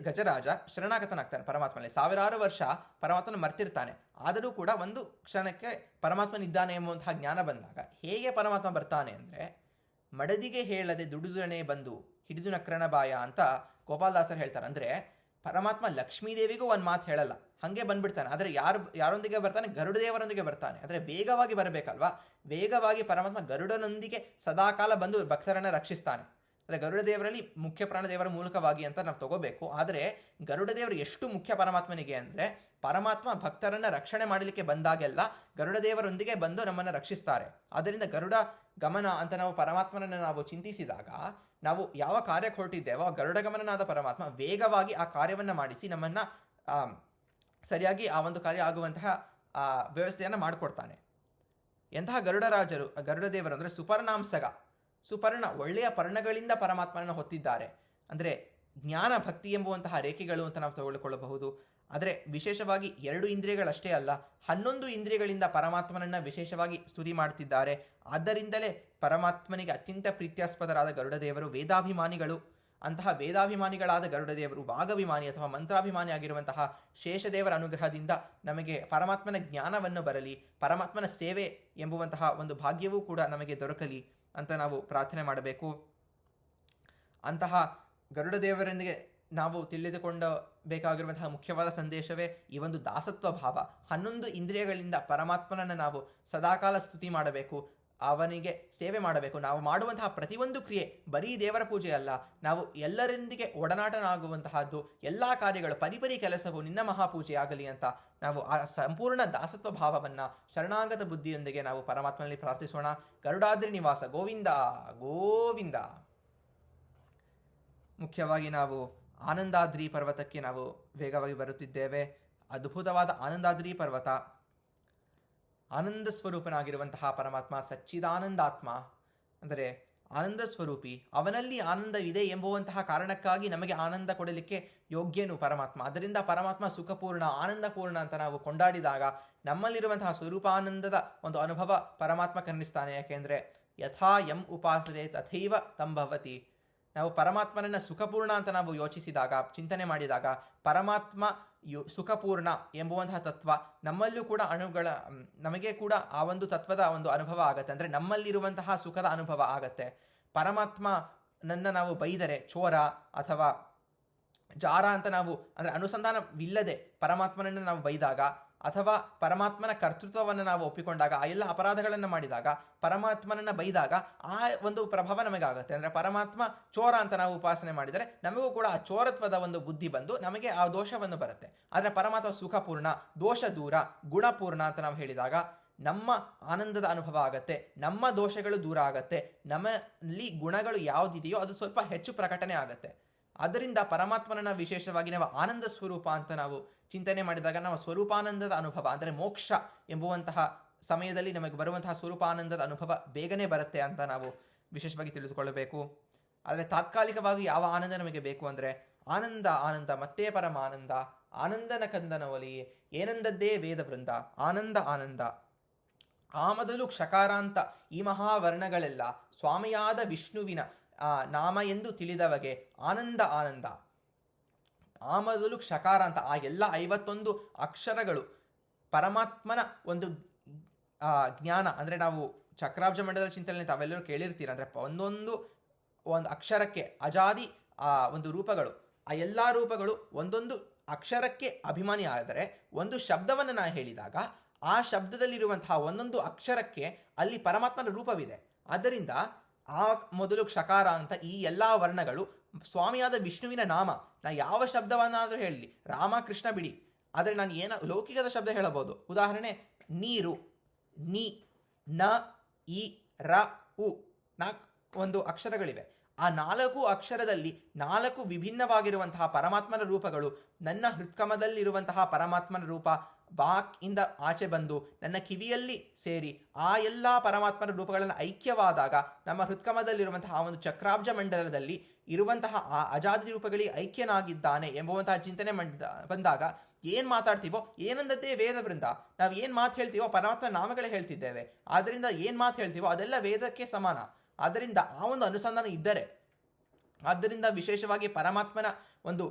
ಗಜರಾಜ ಶರಣಾಗತನಾಗ್ತಾನೆ ಪರಮಾತ್ಮನಲ್ಲಿ. ಸಾವಿರಾರು ವರ್ಷ ಪರಮಾತ್ಮನ ಮರ್ತಿರ್ತಾನೆ, ಆದರೂ ಕೂಡ ಒಂದು ಕ್ಷಣಕ್ಕೆ ಪರಮಾತ್ಮನಿದ್ದಾನೆ ಎಂಬುವಂತಹ ಜ್ಞಾನ ಬಂದಾಗ ಹೇಗೆ ಪರಮಾತ್ಮ ಬರ್ತಾನೆ ಅಂದರೆ, ಮಡದಿಗೆ ಹೇಳದೆ ದುಡಿದುಣೆ ಬಂದು ಹಿಡಿದು ನಕ್ರನ ಬಾಯ ಅಂತ ಗೋಪಾಲದಾಸರು ಹೇಳ್ತಾರೆ. ಅಂದರೆ ಪರಮಾತ್ಮ ಲಕ್ಷ್ಮೀದೇವಿಗೂ ಒಂದು ಮಾತು ಹೇಳಲ್ಲ, ಹಾಗೆ ಬಂದ್ಬಿಡ್ತಾನೆ. ಆದರೆ ಯಾರೊಂದಿಗೆ ಬರ್ತಾನೆ? ಗರುಡದೇವರೊಂದಿಗೆ ಬರ್ತಾನೆ. ಅಂದರೆ ವೇಗವಾಗಿ ಬರಬೇಕಲ್ವಾ, ವೇಗವಾಗಿ ಪರಮಾತ್ಮ ಗರುಡನೊಂದಿಗೆ ಸದಾಕಾಲ ಬಂದು ಭಕ್ತರನ್ನು ರಕ್ಷಿಸ್ತಾನೆ. ಅಂದರೆ ಗರುಡ ದೇವರಲ್ಲಿ ಮುಖ್ಯ ಪ್ರಾಣದೇವರ ಮೂಲಕವಾಗಿ ಅಂತ ನಾವು ತಗೋಬೇಕು. ಆದರೆ ಗರುಡ ದೇವರು ಎಷ್ಟು ಮುಖ್ಯ ಪರಮಾತ್ಮನಿಗೆ ಅಂದರೆ, ಪರಮಾತ್ಮ ಭಕ್ತರನ್ನು ರಕ್ಷಣೆ ಮಾಡಲಿಕ್ಕೆ ಬಂದಾಗೆಲ್ಲ ಗರುಡ ದೇವರೊಂದಿಗೆ ಬಂದು ನಮ್ಮನ್ನು ರಕ್ಷಿಸ್ತಾರೆ. ಆದ್ದರಿಂದ ಗರುಡ ಗಮನ ಅಂತ ನಾವು ಪರಮಾತ್ಮನನ್ನು ನಾವು ಚಿಂತಿಸಿದಾಗ, ನಾವು ಯಾವ ಕಾರ್ಯಕ್ಕೆ ಹೊರಟಿದ್ದೇವೋ ಆ ಗರುಡ ಗಮನನಾದ ಪರಮಾತ್ಮ ವೇಗವಾಗಿ ಆ ಕಾರ್ಯವನ್ನು ಮಾಡಿಸಿ ನಮ್ಮನ್ನು ಸರಿಯಾಗಿ ಆ ಒಂದು ಕಾರ್ಯ ಆಗುವಂತಹ ವ್ಯವಸ್ಥೆಯನ್ನು ಮಾಡಿಕೊಡ್ತಾನೆ. ಎಂತಹ ಗರುಡ ದೇವರು ಅಂದರೆ ಸುಪರ್ಣಾಂಸಗ, ಸುಪರ್ಣ ಒಳ್ಳೆಯ ಪರ್ಣಗಳಿಂದ ಪರಮಾತ್ಮನನ್ನು ಹೊತ್ತಿದ್ದಾರೆ. ಅಂದರೆ ಜ್ಞಾನ ಭಕ್ತಿ ಎಂಬುವಂತಹ ರೇಖೆಗಳು ಅಂತ ನಾವು ತೆಗೆದುಕೊಳ್ಳಬಹುದು. ಆದರೆ ವಿಶೇಷವಾಗಿ 2 ಇಂದ್ರಿಯಗಳಷ್ಟೇ ಅಲ್ಲ, 11 ಇಂದ್ರಿಯಗಳಿಂದ ಪರಮಾತ್ಮನನ್ನು ವಿಶೇಷವಾಗಿ ಸ್ತುತಿ ಮಾಡುತ್ತಿದ್ದಾರೆ. ಆದ್ದರಿಂದಲೇ ಪರಮಾತ್ಮನಿಗೆ ಅತ್ಯಂತ ಪ್ರೀತ್ಯಾಸ್ಪದರಾದ ಗರುಡ ದೇವರು ವೇದಾಭಿಮಾನಿಗಳು. ಅಂತಹ ವೇದಾಭಿಮಾನಿಗಳಾದ ಗರುಡದೇವರು ವಾಗಭಿಮಾನಿ ಅಥವಾ ಮಂತ್ರಾಭಿಮಾನಿ ಆಗಿರುವಂತಹ ಶೇಷದೇವರ ಅನುಗ್ರಹದಿಂದ ನಮಗೆ ಪರಮಾತ್ಮನ ಜ್ಞಾನವನ್ನು ಬರಲಿ, ಪರಮಾತ್ಮನ ಸೇವೆ ಎಂಬುವಂತಹ ಒಂದು ಭಾಗ್ಯವೂ ಕೂಡ ನಮಗೆ ದೊರಕಲಿ ಅಂತ ನಾವು ಪ್ರಾರ್ಥನೆ ಮಾಡಬೇಕು. ಅಂತಹ ಗರುಡದೇವರೊಂದಿಗೆ ನಾವು ತಿಳಿದುಕೊಳ್ಳಬೇಕಾಗಿರುವಂತಹ ಮುಖ್ಯವಾದ ಸಂದೇಶವೇ ಈ ಒಂದು ದಾಸತ್ವ ಭಾವ. 11 ಇಂದ್ರಿಯಗಳಿಂದ ಪರಮಾತ್ಮನನ್ನು ನಾವು ಸದಾಕಾಲ ಸ್ತುತಿ ಮಾಡಬೇಕು, ಅವನಿಗೆ ಸೇವೆ ಮಾಡಬೇಕು. ನಾವು ಮಾಡುವಂತಹ ಪ್ರತಿಯೊಂದು ಕ್ರಿಯೆ ಬರೀ ದೇವರ ಪೂಜೆ ಅಲ್ಲ, ನಾವು ಎಲ್ಲರೊಂದಿಗೆ ಒಡನಾಟನಾಗುವಂತಹದ್ದು, ಎಲ್ಲ ಕಾರ್ಯಗಳು ಪರಿಪರಿ ಕೆಲಸವು ನಿನ್ನ ಮಹಾಪೂಜೆಯಾಗಲಿ ಅಂತ ನಾವು ಆ ಸಂಪೂರ್ಣ ದಾಸತ್ವ ಭಾವವನ್ನು ಶರಣಾಗತ ಬುದ್ಧಿಯೊಂದಿಗೆ ನಾವು ಪರಮಾತ್ಮನಲ್ಲಿ ಪ್ರಾರ್ಥಿಸೋಣ. ಗರುಡಾದ್ರಿ ನಿವಾಸ ಗೋವಿಂದ ಗೋವಿಂದ. ಮುಖ್ಯವಾಗಿ ನಾವು ಆನಂದಾದ್ರಿ ಪರ್ವತಕ್ಕೆ ನಾವು ವೇಗವಾಗಿ ಬರುತ್ತಿದ್ದೇವೆ. ಅದ್ಭುತವಾದ ಆನಂದಾದ್ರಿ ಪರ್ವತ, ಆನಂದ ಸ್ವರೂಪನಾಗಿರುವಂತಹ ಪರಮಾತ್ಮ, ಸಚ್ಚಿದಾನಂದಾತ್ಮ ಅಂದರೆ ಆನಂದ ಸ್ವರೂಪಿ, ಅವನಲ್ಲಿ ಆನಂದವಿದೆ ಎಂಬುವಂತಹ ಕಾರಣಕ್ಕಾಗಿ ನಮಗೆ ಆನಂದ ಕೊಡಲಿಕ್ಕೆ ಯೋಗ್ಯನು ಪರಮಾತ್ಮ. ಅದರಿಂದ ಪರಮಾತ್ಮ ಸುಖಪೂರ್ಣ, ಆನಂದಪೂರ್ಣ ಅಂತ ನಾವು ಕೊಂಡಾಡಿದಾಗ ನಮ್ಮಲ್ಲಿರುವಂತಹ ಸ್ವರೂಪಾನಂದದ ಒಂದು ಅನುಭವ ಪರಮಾತ್ಮ ಕರುಣಿಸ್ತಾನೆ. ಯಾಕೆಂದರೆ ಯಥಾ ಯಂ ಉಪಾಸನೆ ತಥೈವ ತಂಭವತಿ. ನಾವು ಪರಮಾತ್ಮನನ್ನು ಸುಖಪೂರ್ಣ ಅಂತ ನಾವು ಯೋಚಿಸಿದಾಗ, ಚಿಂತನೆ ಮಾಡಿದಾಗ, ಪರಮಾತ್ಮ ಸುಖಪೂರ್ಣ ಎಂಬುವಂತಹ ತತ್ವ ನಮ್ಮಲ್ಲೂ ಕೂಡ ನಮಗೆ ಕೂಡ ಆ ಒಂದು ತತ್ವದ ಒಂದು ಅನುಭವ ಆಗತ್ತೆ. ಅಂದರೆ ನಮ್ಮಲ್ಲಿರುವಂತಹ ಸುಖದ ಅನುಭವ ಆಗತ್ತೆ. ಪರಮಾತ್ಮ ನಾವು ಬೈದರೆ ಚೋರ ಅಥವಾ ಜಾರ ಅಂತ ನಾವು ಅಂದರೆ ಅನುಸಂಧಾನವಿಲ್ಲದೆ ಪರಮಾತ್ಮನನ್ನು ನಾವು ಬೈದಾಗ, ಅಥವಾ ಪರಮಾತ್ಮನ ಕರ್ತೃತ್ವವನ್ನು ನಾವು ಒಪ್ಪಿಕೊಂಡಾಗ, ಆ ಎಲ್ಲ ಅಪರಾಧಗಳನ್ನು ಮಾಡಿದಾಗ ಪರಮಾತ್ಮನನ್ನು ಬೈದಾಗ ಆ ಒಂದು ಪ್ರಭಾವ ನಮಗಾಗುತ್ತೆ. ಅಂದರೆ ಪರಮಾತ್ಮ ಚೋರ ಅಂತ ನಾವು ಉಪಾಸನೆ ಮಾಡಿದರೆ ನಮಗೂ ಕೂಡ ಆ ಚೋರತ್ವದ ಒಂದು ಬುದ್ಧಿ ಬಂದು ನಮಗೆ ಆ ದೋಷವನ್ನು ಬರುತ್ತೆ. ಆದರೆ ಪರಮಾತ್ಮ ಸುಖಪೂರ್ಣ, ದೋಷ ದೂರ, ಗುಣಪೂರ್ಣ ಅಂತ ನಾವು ಹೇಳಿದಾಗ ನಮ್ಮ ಆನಂದದ ಅನುಭವ ಆಗತ್ತೆ, ನಮ್ಮ ದೋಷಗಳು ದೂರ ಆಗತ್ತೆ, ನಮ್ಮಲ್ಲಿ ಗುಣಗಳು ಯಾವುದಿದೆಯೋ ಅದು ಸ್ವಲ್ಪ ಹೆಚ್ಚು ಪ್ರಕಟಣೆ ಆಗತ್ತೆ. ಆದ್ದರಿಂದ ಪರಮಾತ್ಮನ ವಿಶೇಷವಾಗಿ ನಾವು ಆನಂದ ಸ್ವರೂಪ ಅಂತ ನಾವು ಚಿಂತನೆ ಮಾಡಿದಾಗ ನಾವು ಸ್ವರೂಪಾನಂದದ ಅನುಭವ ಅಂದರೆ ಮೋಕ್ಷ ಎಂಬುವಂತಹ ಸಮಯದಲ್ಲಿ ನಮಗೆ ಬರುವಂತಹ ಸ್ವರೂಪಾನಂದದ ಅನುಭವ ಬೇಗನೆ ಬರುತ್ತೆ ಅಂತ ನಾವು ವಿಶೇಷವಾಗಿ ತಿಳಿದುಕೊಳ್ಳಬೇಕು. ಆದರೆ ತಾತ್ಕಾಲಿಕವಾಗಿ ಯಾವ ಆನಂದ ನಮಗೆ ಬೇಕು ಅಂದರೆ ಆನಂದ ಆನಂದ ಮತ್ತೆ ಪರಮಾನಂದ, ಆನಂದನ ಕಂದನ ಒಲಿಯೇ ಏನಂದದ್ದೇ ವೇದ ವೃಂದ, ಆನಂದ ಆನಂದ. ಆ ಮೊದಲು ಕ್ಷಕಾರಾಂತ ಈ ಮಹಾವರ್ಣಗಳೆಲ್ಲ ಸ್ವಾಮಿಯಾದ ವಿಷ್ಣುವಿನ ನಾಮ ಎಂದು ತಿಳಿದವಗೆ ಆನಂದ ಆನಂದ. ಆ ಮೊದಲು ಕ್ಷಕಾರಾಂತ, ಆ ಎಲ್ಲ 51 ಅಕ್ಷರಗಳು ಪರಮಾತ್ಮನ ಒಂದು ಜ್ಞಾನ. ಅಂದರೆ ನಾವು ಚಕ್ರಾಬ್ಜ ಮಂಡಲದ ಚಿಂತನೆ ತಾವೆಲ್ಲರೂ ಕೇಳಿರ್ತೀರ. ಅಂದರೆ ಒಂದೊಂದು ಅಕ್ಷರಕ್ಕೆ ಅಜಾದಿ ಒಂದು ರೂಪಗಳು, ಆ ಎಲ್ಲ ರೂಪಗಳು ಒಂದೊಂದು ಅಕ್ಷರಕ್ಕೆ ಅಭಿಮಾನಿ. ಆದರೆ ಒಂದು ಶಬ್ದವನ್ನು ನಾನು ಹೇಳಿದಾಗ ಆ ಶಬ್ದದಲ್ಲಿರುವಂತಹ ಒಂದೊಂದು ಅಕ್ಷರಕ್ಕೆ ಅಲ್ಲಿ ಪರಮಾತ್ಮನ ರೂಪವಿದೆ. ಆದ್ದರಿಂದ ಆ ಮೊದಲು ಕ್ಷಕಾರ ಅಂತ ಈ ಎಲ್ಲ ವರ್ಣಗಳು ಸ್ವಾಮಿಯಾದ ವಿಷ್ಣುವಿನ ನಾಮ. ನಾ ಯಾವ ಶಬ್ದವನ್ನಾದರೂ ಹೇಳಲಿ, ರಾಮ ಕೃಷ್ಣ ಬಿಡಿ, ಆದರೆ ನಾನು ಲೌಕಿಕದ ಶಬ್ದ ಹೇಳಬಹುದು. ಉದಾಹರಣೆ ನೀರು, ನೀ, ನ, ಇ, ರ, ಉ, 4 ಒಂದು ಅಕ್ಷರಗಳಿವೆ. ಆ 4 ಅಕ್ಷರದಲ್ಲಿ 4 ವಿಭಿನ್ನವಾಗಿರುವಂತಹ ಪರಮಾತ್ಮನ ರೂಪಗಳು ನನ್ನ ಹೃತ್ಕಮದಲ್ಲಿರುವಂತಹ ಪರಮಾತ್ಮನ ರೂಪ ವಾಕ್ ಇಂದ ಆಚೆ ಬಂದು ನನ್ನ ಕಿವಿಯಲ್ಲಿ ಸೇರಿ ಆ ಎಲ್ಲ ಪರಮಾತ್ಮನ ರೂಪಗಳನ್ನು ಐಕ್ಯವಾದಾಗ ನಮ್ಮ ಹೃತ್ಕಮದಲ್ಲಿರುವಂತಹ ಆ ಒಂದು ಚಕ್ರಾಬ್ಜ ಮಂಡಲದಲ್ಲಿ ಇರುವಂತಹ ಆ ಅಜಾದಿ ರೂಪಗಳಿಗೆ ಐಕ್ಯನಾಗಿದ್ದಾನೆ ಎಂಬುವಂತಹ ಚಿಂತನೆ ಬಂದಾಗ ಏನು ಮಾತಾಡ್ತೀವೋ ಏನಂದದ್ದೇ ವೇದ ವೃಂದ. ನಾವು ಏನು ಮಾತು ಹೇಳ್ತೀವೋ ಪರಮಾತ್ಮ ನಾಮಗಳೇ ಹೇಳ್ತಿದ್ದೇವೆ. ಆದ್ದರಿಂದ ಏನು ಮಾತು ಹೇಳ್ತೀವೋ ಅದೆಲ್ಲ ವೇದಕ್ಕೆ ಸಮಾನ. ಆದ್ದರಿಂದ ಆ ಒಂದು ಅನುಸಂಧಾನ ಇದ್ದರೆ, ಆದ್ದರಿಂದ ವಿಶೇಷವಾಗಿ ಪರಮಾತ್ಮನ ಒಂದು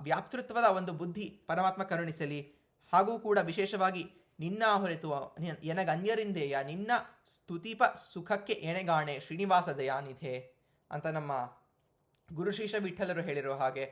ವ್ಯಾಪ್ತೃತ್ವದ ಒಂದು ಬುದ್ಧಿ ಪರಮಾತ್ಮ ಕರುಣಿಸಲಿ. ಹಾಗೂ ಕೂಡ ವಿಶೇಷವಾಗಿ ನಿನ್ನ ಹೊರತು ಎನಗನ್ಯರಿಂದೇಯ ನಿನ್ನ ಸ್ತುತಿಪ ಸುಖಕ್ಕೆ ಎಣೆಗಾಣೆ ಶ್ರೀನಿವಾಸ ದಯಾನಿಧೆ ಅಂತ ನಮ್ಮ ಗುರುಶೀಶ ವಿಠಲರು ಹೇಳಿರೋ ಹಾಗೆ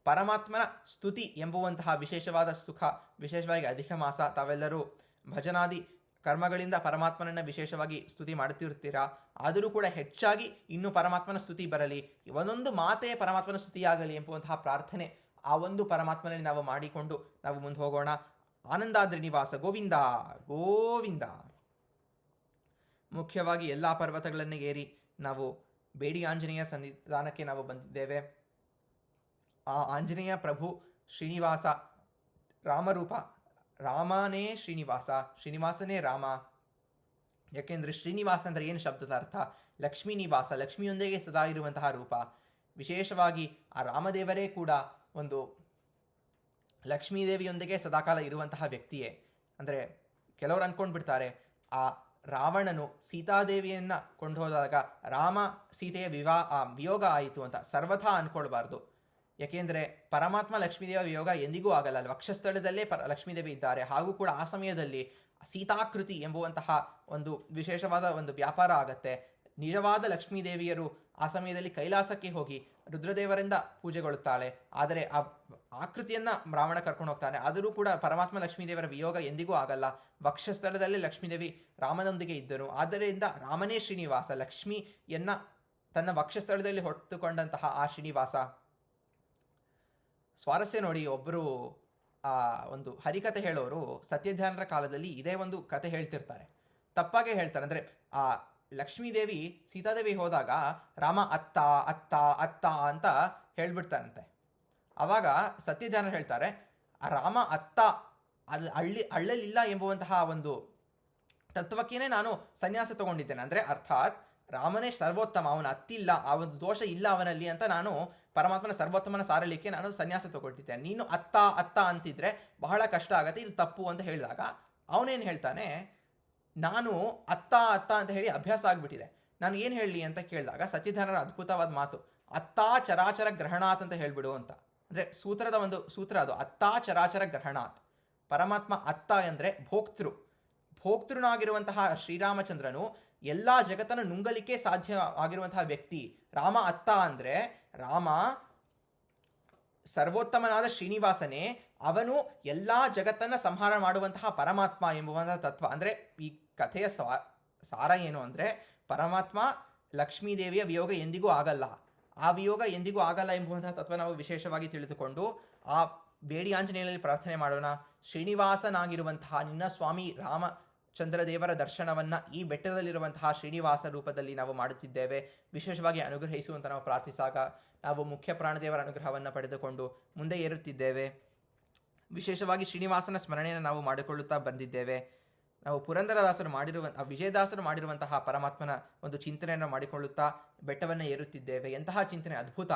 ಪರಮಾತ್ಮನ ಸ್ತುತಿ ಎಂಬುವಂತಹ ವಿಶೇಷವಾದ ಸುಖ, ವಿಶೇಷವಾಗಿ ಅಧಿಕ ಮಾಸ ತಾವೆಲ್ಲರೂ ಭಜನಾದಿ ಕರ್ಮಗಳಿಂದ ಪರಮಾತ್ಮನನ್ನು ವಿಶೇಷವಾಗಿ ಸ್ತುತಿ ಮಾಡುತ್ತಿರ್ತೀರಾ. ಆದರೂ ಕೂಡ ಹೆಚ್ಚಾಗಿ ಇನ್ನೂ ಪರಮಾತ್ಮನ ಸ್ತುತಿ ಬರಲಿ, ಒಂದೊಂದು ಮಾತೇ ಪರಮಾತ್ಮನ ಸ್ತುತಿಯಾಗಲಿ ಎಂಬುವಂತಹ ಪ್ರಾರ್ಥನೆ ಆ ಒಂದು ಪರಮಾತ್ಮನಲ್ಲಿ ನಾವು ಮಾಡಿಕೊಂಡು ನಾವು ಮುಂದೆ ಹೋಗೋಣ. ಆನಂದಾದ್ರಿ ನಿವಾಸ ಗೋವಿಂದ ಗೋವಿಂದ. ಮುಖ್ಯವಾಗಿ ಎಲ್ಲ ಪರ್ವತಗಳನ್ನು ಏರಿ ನಾವು ಬೇಡಿ ಆಂಜನೇಯ ಸನ್ನಿಧಾನಕ್ಕೆ ನಾವು ಬಂದಿದ್ದೇವೆ. ಆ ಆಂಜನೇಯ ಪ್ರಭು ಶ್ರೀನಿವಾಸ ರಾಮರೂಪ, ರಾಮನೇ ಶ್ರೀನಿವಾಸ, ಶ್ರೀನಿವಾಸನೇ ರಾಮ. ಯಾಕೆಂದರೆ ಶ್ರೀನಿವಾಸ ಅಂದರೆ ಏನು ಶಬ್ದದ ಅರ್ಥ? ಲಕ್ಷ್ಮೀ ನಿವಾಸ, ಲಕ್ಷ್ಮಿಯೊಂದಿಗೆ ಸದಾ ಇರುವಂತಹ ರೂಪ. ವಿಶೇಷವಾಗಿ ಆ ರಾಮದೇವರೇ ಕೂಡ ಒಂದು ಲಕ್ಷ್ಮೀದೇವಿಯೊಂದಿಗೆ ಸದಾಕಾಲ ಇರುವಂತಹ ವ್ಯಕ್ತಿಯೇ. ಅಂದರೆ ಕೆಲವರು ಅಂದ್ಕೊಂಡು ಬಿಡ್ತಾರೆ ಆ ರಾವಣನು ಸೀತಾದೇವಿಯನ್ನು ಕೊಂಡು ಹೋದಾಗ ರಾಮ ಸೀತೆಯ ವಿಯೋಗ ಆಯಿತು ಅಂತ ಸರ್ವಥಾ ಅಂದ್ಕೊಳ್ಬಾರ್ದು. ಯಾಕೆಂದರೆ ಪರಮಾತ್ಮ ಲಕ್ಷ್ಮೀದೇವ ವಿಯೋಗ ಎಂದಿಗೂ ಆಗಲ್ಲ. ವಕ್ಷಸ್ಥಳದಲ್ಲೇ ಲಕ್ಷ್ಮೀದೇವಿ ಇದ್ದಾರೆ. ಹಾಗೂ ಕೂಡ ಆ ಸಮಯದಲ್ಲಿ ಸೀತಾಕೃತಿ ಎಂಬುವಂತಹ ಒಂದು ವಿಶೇಷವಾದ ಒಂದು ವ್ಯಾಪಾರ ಆಗತ್ತೆ. ನಿಜವಾದ ಲಕ್ಷ್ಮೀದೇವಿಯರು ಆ ಸಮಯದಲ್ಲಿ ಕೈಲಾಸಕ್ಕೆ ಹೋಗಿ ರುದ್ರದೇವರಿಂದ ಪೂಜೆಗೊಳ್ಳುತ್ತಾಳೆ. ಆದರೆ ಆ ಆಕೃತಿಯನ್ನು ರಾವಣ ಕರ್ಕೊಂಡು ಹೋಗ್ತಾನೆ. ಆದರೂ ಕೂಡ ಪರಮಾತ್ಮ ಲಕ್ಷ್ಮೀದೇವರ ವಿಯೋಗ ಎಂದಿಗೂ ಆಗಲ್ಲ. ವಕ್ಷಸ್ಥಳದಲ್ಲೇ ಲಕ್ಷ್ಮೀದೇವಿ ರಾಮನೊಂದಿಗೆ ಇದ್ದರು. ಆದ್ದರಿಂದ ರಾಮನೇ ಶ್ರೀನಿವಾಸ. ಲಕ್ಷ್ಮಿಯನ್ನ ತನ್ನ ವಕ್ಷಸ್ಥಳದಲ್ಲಿ ಹೊತ್ತುಕೊಂಡಂತಹ ಆ ಶ್ರೀನಿವಾಸ. ಸ್ವಾರಸ್ಯ ನೋಡಿ, ಒಬ್ಬರು ಒಂದು ಹರಿಕತೆ ಹೇಳೋರು ಸತ್ಯಧ್ಯಾನರ ಕಾಲದಲ್ಲಿ ಇದೇ ಒಂದು ಕತೆ ಹೇಳ್ತಿರ್ತಾರೆ. ತಪ್ಪಾಗೆ ಹೇಳ್ತಾರೆ. ಅಂದರೆ ಆ ಲಕ್ಷ್ಮೀದೇವಿ ಸೀತಾದೇವಿ ಹೋದಾಗ ರಾಮ ಅತ್ತ ಅತ್ತ ಅತ್ತ ಅಂತ ಹೇಳ್ಬಿಡ್ತಾನಂತೆ. ಆವಾಗ ಸತ್ಯಧ್ಯಾನರು ಹೇಳ್ತಾರೆ, ಆ ರಾಮ ಅತ್ತ ಅದು ಅಳ್ಳಲಿಲ್ಲ ಎಂಬುವಂತಹ ಒಂದು ತತ್ವಕ್ಕೇನೆ ನಾನು ಸನ್ಯಾಸ ತಗೊಂಡಿದ್ದೇನೆ. ಅಂದರೆ ಅರ್ಥಾತ್ ರಾಮನೇ ಸರ್ವೋತ್ತಮ, ಅವನ ಅತ್ತಿಲ್ಲ, ಆ ಒಂದು ದೋಷ ಇಲ್ಲ ಅವನಲ್ಲಿ ಅಂತ ನಾನು ಪರಮಾತ್ಮನ ಸರ್ವೋತ್ತಮನ ಸಾರಲಿಕ್ಕೆ ನಾನು ಸನ್ಯಾಸ ತಗೊಳ್ತಿದ್ದೇನೆ. ನೀನು ಅತ್ತ ಅತ್ತ ಅಂತಿದ್ರೆ ಬಹಳ ಕಷ್ಟ ಆಗತ್ತೆ, ಇದು ತಪ್ಪು ಅಂತ ಹೇಳಿದಾಗ ಅವನೇನು ಹೇಳ್ತಾನೆ, ನಾನು ಅತ್ತ ಅತ್ತ ಅಂತ ಹೇಳಿ ಅಭ್ಯಾಸ ಆಗಿಬಿಟ್ಟಿದೆ, ನಾನು ಏನು ಹೇಳಲಿ ಅಂತ ಕೇಳಿದಾಗ ಸತ್ಯಧ್ಯಾನರ ಅದ್ಭುತವಾದ ಮಾತು, ಅತ್ತಾ ಚರಾಚರ ಗ್ರಹಣಾತ್ ಅಂತ ಹೇಳ್ಬಿಡು ಅಂತ. ಅಂದರೆ ಸೂತ್ರದ ಒಂದು ಸೂತ್ರ ಅದು, ಅತ್ತಾ ಚರಾಚರ ಗ್ರಹಣಾತ್. ಪರಮಾತ್ಮ ಅತ್ತ ಅಂದರೆ ಭೋಕ್ತೃನಾಗಿರುವಂತಹ ಶ್ರೀರಾಮಚಂದ್ರನು ಎಲ್ಲ ಜಗತ್ತನ್ನು ನುಂಗಲಿಕ್ಕೆ ಸಾಧ್ಯ ಆಗಿರುವಂತಹ ವ್ಯಕ್ತಿ. ರಾಮ ಅತ್ತ ಅಂದರೆ ರಾಮ ಸರ್ವೋತ್ತಮನಾದ ಶ್ರೀನಿವಾಸನೇ, ಅವನು ಎಲ್ಲ ಜಗತ್ತನ್ನು ಸಂಹಾರ ಮಾಡುವಂತಹ ಪರಮಾತ್ಮ ಎಂಬುವಂತಹ ತತ್ವ. ಅಂದರೆ ಈ ಕಥೆಯ ಸಾರ ಏನು ಅಂದರೆ, ಪರಮಾತ್ಮ ಲಕ್ಷ್ಮೀದೇವಿಯ ವಿಯೋಗ ಎಂದಿಗೂ ಆಗಲ್ಲ, ಆ ವಿಯೋಗ ಎಂದಿಗೂ ಆಗಲ್ಲ ಎಂಬುವಂತಹ ತತ್ವ ನಾವು ವಿಶೇಷವಾಗಿ ತಿಳಿದುಕೊಂಡು ಆ ಬೇಡಿ ಆಂಜನೇಯನಲ್ಲಿ ಪ್ರಾರ್ಥನೆ ಮಾಡೋಣ. ಶ್ರೀನಿವಾಸನಾಗಿರುವಂತಹ ನಿನ್ನ ಸ್ವಾಮಿ ರಾಮಚಂದ್ರದೇವರ ದರ್ಶನವನ್ನು ಈ ಬೆಟ್ಟದಲ್ಲಿರುವಂತಹ ಶ್ರೀನಿವಾಸ ರೂಪದಲ್ಲಿ ನಾವು ಮಾಡುತ್ತಿದ್ದೇವೆ. ವಿಶೇಷವಾಗಿ ಅನುಗ್ರಹಿಸುವಂತ ನಾವು ಪ್ರಾರ್ಥಿಸಾಗ ನಾವು ಮುಖ್ಯ ಪ್ರಾಣದೇವರ ಅನುಗ್ರಹವನ್ನು ಪಡೆದುಕೊಂಡು ಮುಂದೆ ಏರುತ್ತಿದ್ದೇವೆ. ವಿಶೇಷವಾಗಿ ಶ್ರೀನಿವಾಸನ ಸ್ಮರಣೆಯನ್ನು ನಾವು ಮಾಡಿಕೊಳ್ಳುತ್ತಾ ಬಂದಿದ್ದೇವೆ. ನಾವು ಪುರಂದರದಾಸರು ವಿಜಯದಾಸರು ಮಾಡಿರುವಂತಹ ಪರಮಾತ್ಮನ ಒಂದು ಚಿಂತನೆಯನ್ನು ಮಾಡಿಕೊಳ್ಳುತ್ತಾ ಬೆಟ್ಟವನ್ನು ಏರುತ್ತಿದ್ದೇವೆ. ಎಂತಹ ಚಿಂತನೆ ಅದ್ಭುತ.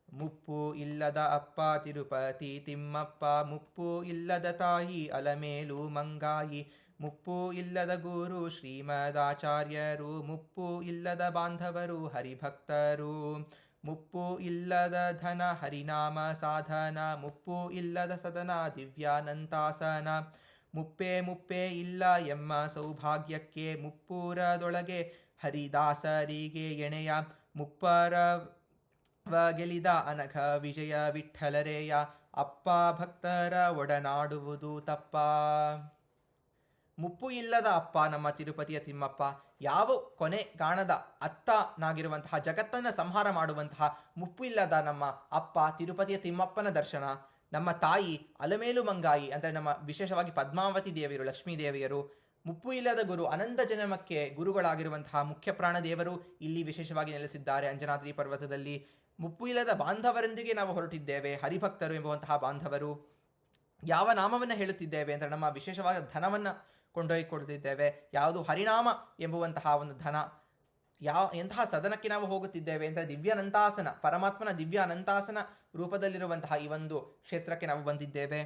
ಮುಪ್ಪು ಇಲ್ಲದ ಅಪ್ಪ ತಿರುಪತಿ ತಿಮ್ಮಪ್ಪ, ಮುಪ್ಪು ಇಲ್ಲದ ತಾಯಿ ಅಲಮೇಲು ಮಂಗಾಯಿ, ಮುಪ್ಪು ಇಲ್ಲದ ಗುರು ಶ್ರೀಮದಾಚಾರ್ಯರು, ಮುಪ್ಪು ಇಲ್ಲದ ಬಾಂಧವರು ಹರಿಭಕ್ತರು, ಮುಪ್ಪು ಇಲ್ಲದ ಧನ ಹರಿನಾಮ ಸಾಧನ, ಮುಪ್ಪು ಇಲ್ಲದ ಸದನ ದಿವ್ಯಾನಂತಾಸನ, ಮುಪ್ಪೇ ಇಲ್ಲ ಎಮ್ಮ ಸೌಭಾಗ್ಯಕ್ಕೆ, ಮುಪ್ಪೂರದೊಳಗೆ ಹರಿದಾಸರಿಗೆ ಎಣೆಯ, ಮುಪ್ಪರ ಗೆಲಿದ ಅನಘ ವಿಜಯ ವಿಠ್ಠಲರೇಯ, ಅಪ್ಪ ಭಕ್ತರ ಒಡನಾಡುವುದು ತಪ್ಪ. ಮುಪ್ಪು ಇಲ್ಲದ ಅಪ್ಪ ನಮ್ಮ ತಿರುಪತಿಯ ತಿಮ್ಮಪ್ಪ, ಯಾವ ಕೊನೆಗಾಣದ ಅತ್ತನಾಗಿರುವಂತಹ ಜಗತ್ತನ್ನು ಸಂಹಾರ ಮಾಡುವಂತಹ ಮುಪ್ಪು ಇಲ್ಲದ ನಮ್ಮ ಅಪ್ಪ ತಿರುಪತಿಯ ತಿಮ್ಮಪ್ಪನ ದರ್ಶನ. ನಮ್ಮ ತಾಯಿ ಅಲಮೇಲು ಮಂಗಾಯಿ ಅಂದರೆ ನಮ್ಮ ವಿಶೇಷವಾಗಿ ಪದ್ಮಾವತಿ ದೇವಿಯರು, ಲಕ್ಷ್ಮೀ ದೇವಿಯರು. ಮುಪ್ಪು ಇಲ್ಲದ ಗುರು, ಅನಂತ ಜನ್ಮಕ್ಕೆ ಗುರುಗಳಾಗಿರುವಂತಹ ಮುಖ್ಯ ಪ್ರಾಣದೇವರು ಇಲ್ಲಿ ವಿಶೇಷವಾಗಿ ನೆಲೆಸಿದ್ದಾರೆ ಅಂಜನಾದ್ರಿ ಪರ್ವತದಲ್ಲಿ. ಮುಪ್ಪು ಇಲ್ಲದ ಬಾಂಧವರೊಂದಿಗೆ ನಾವು ಹೊರಟಿದ್ದೇವೆ, ಹರಿಭಕ್ತರು ಎಂಬುವಂತಹ ಬಾಂಧವರು. ಯಾವ ನಾಮವನ್ನು ಹೇಳುತ್ತಿದ್ದೇವೆ ಅಂದರೆ ನಮ್ಮ ವಿಶೇಷವಾದ ಧನವನ್ನು ಕೊಂಡೊಯ್ಕೊಳ್ತಿದ್ದೇವೆ. ಯಾವುದು ಹರಿನಾಮ ಎಂಬುವಂತಹ ಒಂದು ಧನ. ಎಂತಹ ಸದನಕ್ಕೆ ನಾವು ಹೋಗುತ್ತಿದ್ದೇವೆ ಅಂದರೆ ದಿವ್ಯಾನಂತಾಸನ, ಪರಮಾತ್ಮನ ದಿವ್ಯ ಅನಂತಾಸನ ರೂಪದಲ್ಲಿರುವಂತಹ ಈ ಒಂದು ಕ್ಷೇತ್ರಕ್ಕೆ ನಾವು ಬಂದಿದ್ದೇವೆ.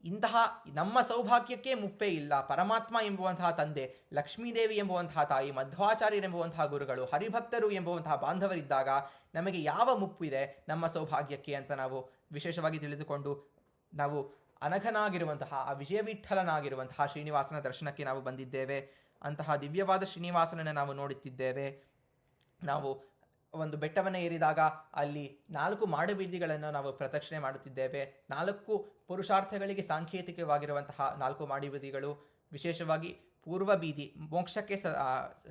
ಇಂತಹ ನಮ್ಮ ಸೌಭಾಗ್ಯಕ್ಕೆ ಮುಪ್ಪೇ ಇಲ್ಲ. ಪರಮಾತ್ಮ ಎಂಬುವಂತಹ ತಂದೆ, ಲಕ್ಷ್ಮೀದೇವಿ ಎಂಬುವಂತಹ ತಾಯಿ, ಮಧ್ವಾಚಾರ್ಯರೆಂಬುವಂತಹ ಗುರುಗಳು, ಹರಿಭಕ್ತರು ಎಂಬುವಂತಹ ಬಾಂಧವರಿದ್ದಾಗ ನಮಗೆ ಯಾವ ಮುಪ್ಪು ಇದೆ ನಮ್ಮ ಸೌಭಾಗ್ಯಕ್ಕೆ ಅಂತ ನಾವು ವಿಶೇಷವಾಗಿ ತಿಳಿದುಕೊಂಡು ನಾವು ಅನಘನಾಗಿರುವಂತಹ ಆ ವಿಜಯವಿಠಲನಾಗಿರುವಂತಹ ಶ್ರೀನಿವಾಸನ ದರ್ಶನಕ್ಕೆ ನಾವು ಬಂದಿದ್ದೇವೆ. ಅಂತಹ ದಿವ್ಯವಾದ ಶ್ರೀನಿವಾಸನನ್ನು ನಾವು ನೋಡುತ್ತಿದ್ದೇವೆ. ನಾವು ಒಂದು ಬೆಟ್ಟವನ್ನು ಏರಿದಾಗ ಅಲ್ಲಿ 4 ಮಾಡುಬೀದಿಗಳನ್ನು ನಾವು ಪ್ರದಕ್ಷಿಣೆ ಮಾಡುತ್ತಿದ್ದೇವೆ. 4 ಪುರುಷಾರ್ಥಗಳಿಗೆ ಸಾಂಕೇತಿಕವಾಗಿರುವಂತಹ 4 ಮಾಡುಬೀದಿಗಳು. ವಿಶೇಷವಾಗಿ ಪೂರ್ವ ಬೀದಿ ಮೋಕ್ಷಕ್ಕೆ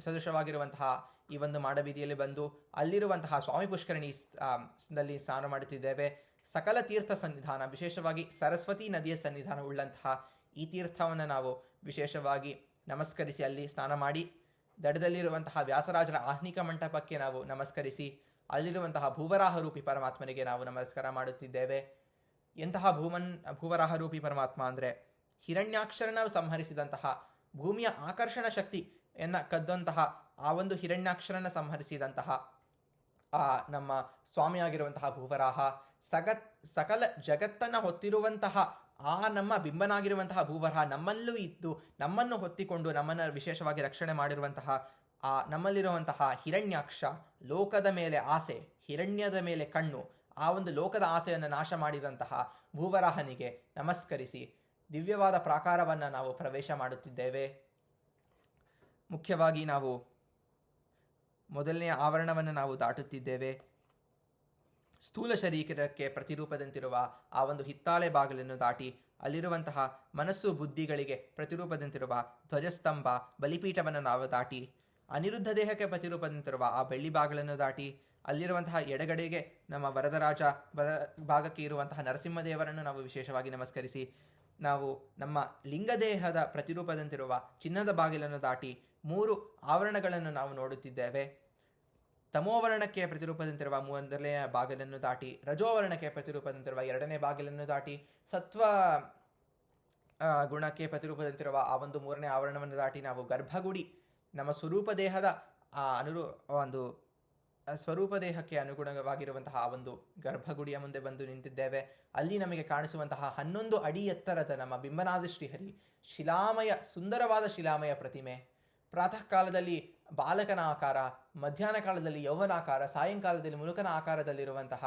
ಸದೃಶವಾಗಿರುವಂತಹ ಈ ಒಂದು ಮಾಡಬೀದಿಯಲ್ಲಿ ಬಂದು ಅಲ್ಲಿರುವಂತಹ ಸ್ವಾಮಿ ಪುಷ್ಕರಣಿ ಸ್ನಾನ ಮಾಡುತ್ತಿದ್ದೇವೆ. ಸಕಲ ತೀರ್ಥ ಸನ್ನಿಧಾನ, ವಿಶೇಷವಾಗಿ ಸರಸ್ವತಿ ನದಿಯ ಸನ್ನಿಧಾನ ಉಳ್ಳಂತಹ ಈ ತೀರ್ಥವನ್ನು ನಾವು ವಿಶೇಷವಾಗಿ ನಮಸ್ಕರಿಸಿ ಅಲ್ಲಿ ಸ್ನಾನ ಮಾಡಿ, ದಡದಲ್ಲಿರುವಂತಹ ವ್ಯಾಸರಾಜರ ಆಹ್ನಿಕ ಮಂಟಪಕ್ಕೆ ನಾವು ನಮಸ್ಕರಿಸಿ, ಅಲ್ಲಿರುವಂತಹ ಭೂವರಾಹ ರೂಪಿ ಪರಮಾತ್ಮನಿಗೆ ನಾವು ನಮಸ್ಕಾರ ಮಾಡುತ್ತಿದ್ದೇವೆ. ಎಂತಹ ಭೂವರಾಹ ರೂಪಿ ಪರಮಾತ್ಮ ಅಂದರೆ ಹಿರಣ್ಯಾಕ್ಷರನ ಸಂಹರಿಸಿದಂತಹ, ಭೂಮಿಯ ಆಕರ್ಷಣ ಶಕ್ತಿಯನ್ನು ಕದ್ದಂತಹ ಆ ಒಂದು ಹಿರಣ್ಯಾಕ್ಷರನ ಸಂಹರಿಸಿದಂತಹ ಆ ನಮ್ಮ ಸ್ವಾಮಿಯಾಗಿರುವಂತಹ ಭೂವರಾಹ, ಸಕಲ ಜಗತ್ತನ್ನು ಹೊತ್ತಿರುವಂತಹ ಆ ನಮ್ಮ ಬಿಂಬನಾಗಿರುವಂತಹ ಭೂವರಹ ನಮ್ಮಲ್ಲೂ ಇದ್ದು ನಮ್ಮನ್ನು ಹೊತ್ತಿಕೊಂಡು ನಮ್ಮನ್ನು ವಿಶೇಷವಾಗಿ ರಕ್ಷಣೆ ಮಾಡಿರುವಂತಹ ಆ ನಮ್ಮಲ್ಲಿರುವಂತಹ ಹಿರಣ್ಯಾಕ್ಷ, ಲೋಕದ ಮೇಲೆ ಆಸೆ, ಹಿರಣ್ಯದ ಮೇಲೆ ಕಣ್ಣು, ಆ ಒಂದು ಲೋಕದ ಆಸೆಯನ್ನು ನಾಶ ಮಾಡಿದಂತಹ ಭೂವರಾಹನಿಗೆ ನಮಸ್ಕರಿಸಿ ದಿವ್ಯವಾದ ಪ್ರಾಕಾರವನ್ನು ನಾವು ಪ್ರವೇಶ ಮಾಡುತ್ತಿದ್ದೇವೆ. ಮುಖ್ಯವಾಗಿ ನಾವು ಮೊದಲನೆಯ ಆವರಣವನ್ನು ನಾವು ದಾಟುತ್ತಿದ್ದೇವೆ. ಸ್ಥೂಲ ಶರೀರಕ್ಕೆ ಪ್ರತಿರೂಪದಂತಿರುವ ಆ ಒಂದು ಹಿತ್ತಾಳೆ ಬಾಗಿಲನ್ನು ದಾಟಿ ಅಲ್ಲಿರುವಂತಹ ಮನಸ್ಸು ಬುದ್ಧಿಗಳಿಗೆ ಪ್ರತಿರೂಪದಂತಿರುವ ಧ್ವಜಸ್ತಂಭ ಬಲಿಪೀಠವನ್ನು ನಾವು ದಾಟಿ ಅನಿರುದ್ಧ ದೇಹಕ್ಕೆ ಪ್ರತಿರೂಪದಂತಿರುವ ಆ ಬೆಳ್ಳಿ ಬಾಗಿಲನ್ನು ದಾಟಿ ಅಲ್ಲಿರುವಂತಹ ಎಡಗಡೆಗೆ ನಮ್ಮ ವರದರಾಜ, ಭಾಗಕ್ಕೆ ಇರುವಂತಹ ನರಸಿಂಹದೇವರನ್ನು ನಾವು ವಿಶೇಷವಾಗಿ ನಮಸ್ಕರಿಸಿ ನಾವು ನಮ್ಮ ಲಿಂಗದೇಹದ ಪ್ರತಿರೂಪದಂತಿರುವ ಚಿನ್ನದ ಬಾಗಿಲನ್ನು ದಾಟಿ 3 ಆವರಣಗಳನ್ನು ನಾವು ನೋಡುತ್ತಿದ್ದೇವೆ. ತಮೋವರ್ಣಕ್ಕೆ ಪ್ರತಿರೂಪದಂತಿರುವ ಮೊದಲನೆಯ ಬಾಗಿಲನ್ನು ದಾಟಿ, ರಜೋವರ್ಣಕ್ಕೆ ಪ್ರತಿರೂಪದಂತಿರುವ 2ನೇ ಬಾಗಿಲನ್ನು ದಾಟಿ, ಸತ್ವ ಗುಣಕ್ಕೆ ಪ್ರತಿರೂಪದಂತಿರುವ ಆ ಒಂದು 3ನೇ ಆವರಣವನ್ನು ದಾಟಿ ನಾವು ಗರ್ಭಗುಡಿ, ನಮ್ಮ ಸ್ವರೂಪ ದೇಹದ ಒಂದು ಸ್ವರೂಪ ದೇಹಕ್ಕೆ ಅನುಗುಣವಾಗಿರುವಂತಹ ಆ ಒಂದು ಗರ್ಭಗುಡಿಯ ಮುಂದೆ ಬಂದು ನಿಂತಿದ್ದೇವೆ. ಅಲ್ಲಿ ನಮಗೆ ಕಾಣಿಸುವಂತಹ 11 ಅಡಿ ಎತ್ತರದ ನಮ್ಮ ಬಿಂಬನಾದ ಶ್ರೀಹರಿ, ಶಿಲಾಮಯ, ಸುಂದರವಾದ ಶಿಲಾಮಯ ಪ್ರತಿಮೆ. ಪ್ರಾತಃ ಕಾಲದಲ್ಲಿ ಬಾಲಕನ ಆಕಾರ, ಮಧ್ಯಾಹ್ನ ಕಾಲದಲ್ಲಿ ಯೌವನಾಕಾರ, ಸಾಯಂಕಾಲದಲ್ಲಿ ಮುಲುಕನ ಆಕಾರದಲ್ಲಿರುವಂತಹ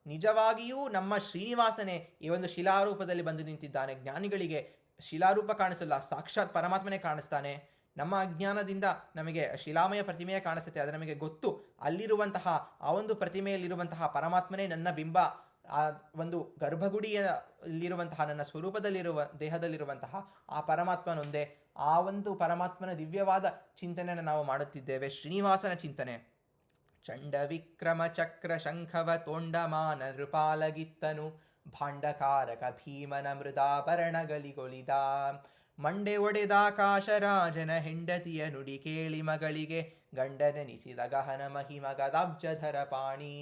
ನಿಜವಾಗಿಯೂ ನಮ್ಮ ಶ್ರೀನಿವಾಸನೇ ಈ ಒಂದು ಶಿಲಾರೂಪದಲ್ಲಿ ಬಂದು ನಿಂತಿದ್ದಾನೆ. ಜ್ಞಾನಿಗಳಿಗೆ ಶಿಲಾರೂಪ ಕಾಣಿಸಲ್ಲ, ಸಾಕ್ಷಾತ್ ಪರಮಾತ್ಮನೇ ಕಾಣಿಸ್ತಾನೆ. ನಮ್ಮ ಅಜ್ಞಾನದಿಂದ ನಮಗೆ ಶಿಲಾಮಯ ಪ್ರತಿಮೆಯೇ ಕಾಣಿಸುತ್ತೆ, ಅದು ನಮಗೆ ಗೊತ್ತು. ಅಲ್ಲಿರುವಂತಹ ಆ ಒಂದು ಪ್ರತಿಮೆಯಲ್ಲಿರುವಂತಹ ಪರಮಾತ್ಮನೇ ನನ್ನ ಬಿಂಬ. ಆ ಒಂದು ಗರ್ಭಗುಡಿಯಲ್ಲಿರುವಂತಹ ನನ್ನ ಸ್ವರೂಪದಲ್ಲಿರುವ ದೇಹದಲ್ಲಿರುವಂತಹ ಆ ಪರಮಾತ್ಮನೊಂದೇ. ಆ ಒಂದು ಪರಮಾತ್ಮನ ದಿವ್ಯವಾದ ಚಿಂತನೆಯನ್ನು ನಾವು ಮಾಡುತ್ತಿದ್ದೇವೆ, ಶ್ರೀನಿವಾಸನ ಚಿಂತನೆ. ಚಂಡ ವಿಕ್ರಮ ಚಕ್ರ ಶಂಖವ ತೋಂಡಮಾನ ನೃಪಾಲಗಿತ್ತನು ಭಾಂಡಕಾರಕ ಭೀಮನ ಮೃದಾಭರಣಗಳಿಗೊಲಿದ ಮಂಡೆ ಒಡೆದಾಕಾಶರಾಜನ ಹೆಂಡತಿಯ ನುಡಿ ಕೇಳಿ ಮಗಳಿಗೆ ಗಂಡನೆನಿಸಿದ ಗಹನ ಮಹಿಮ ಗದಾಬ್ಜಧರ ಪಾಣಿ.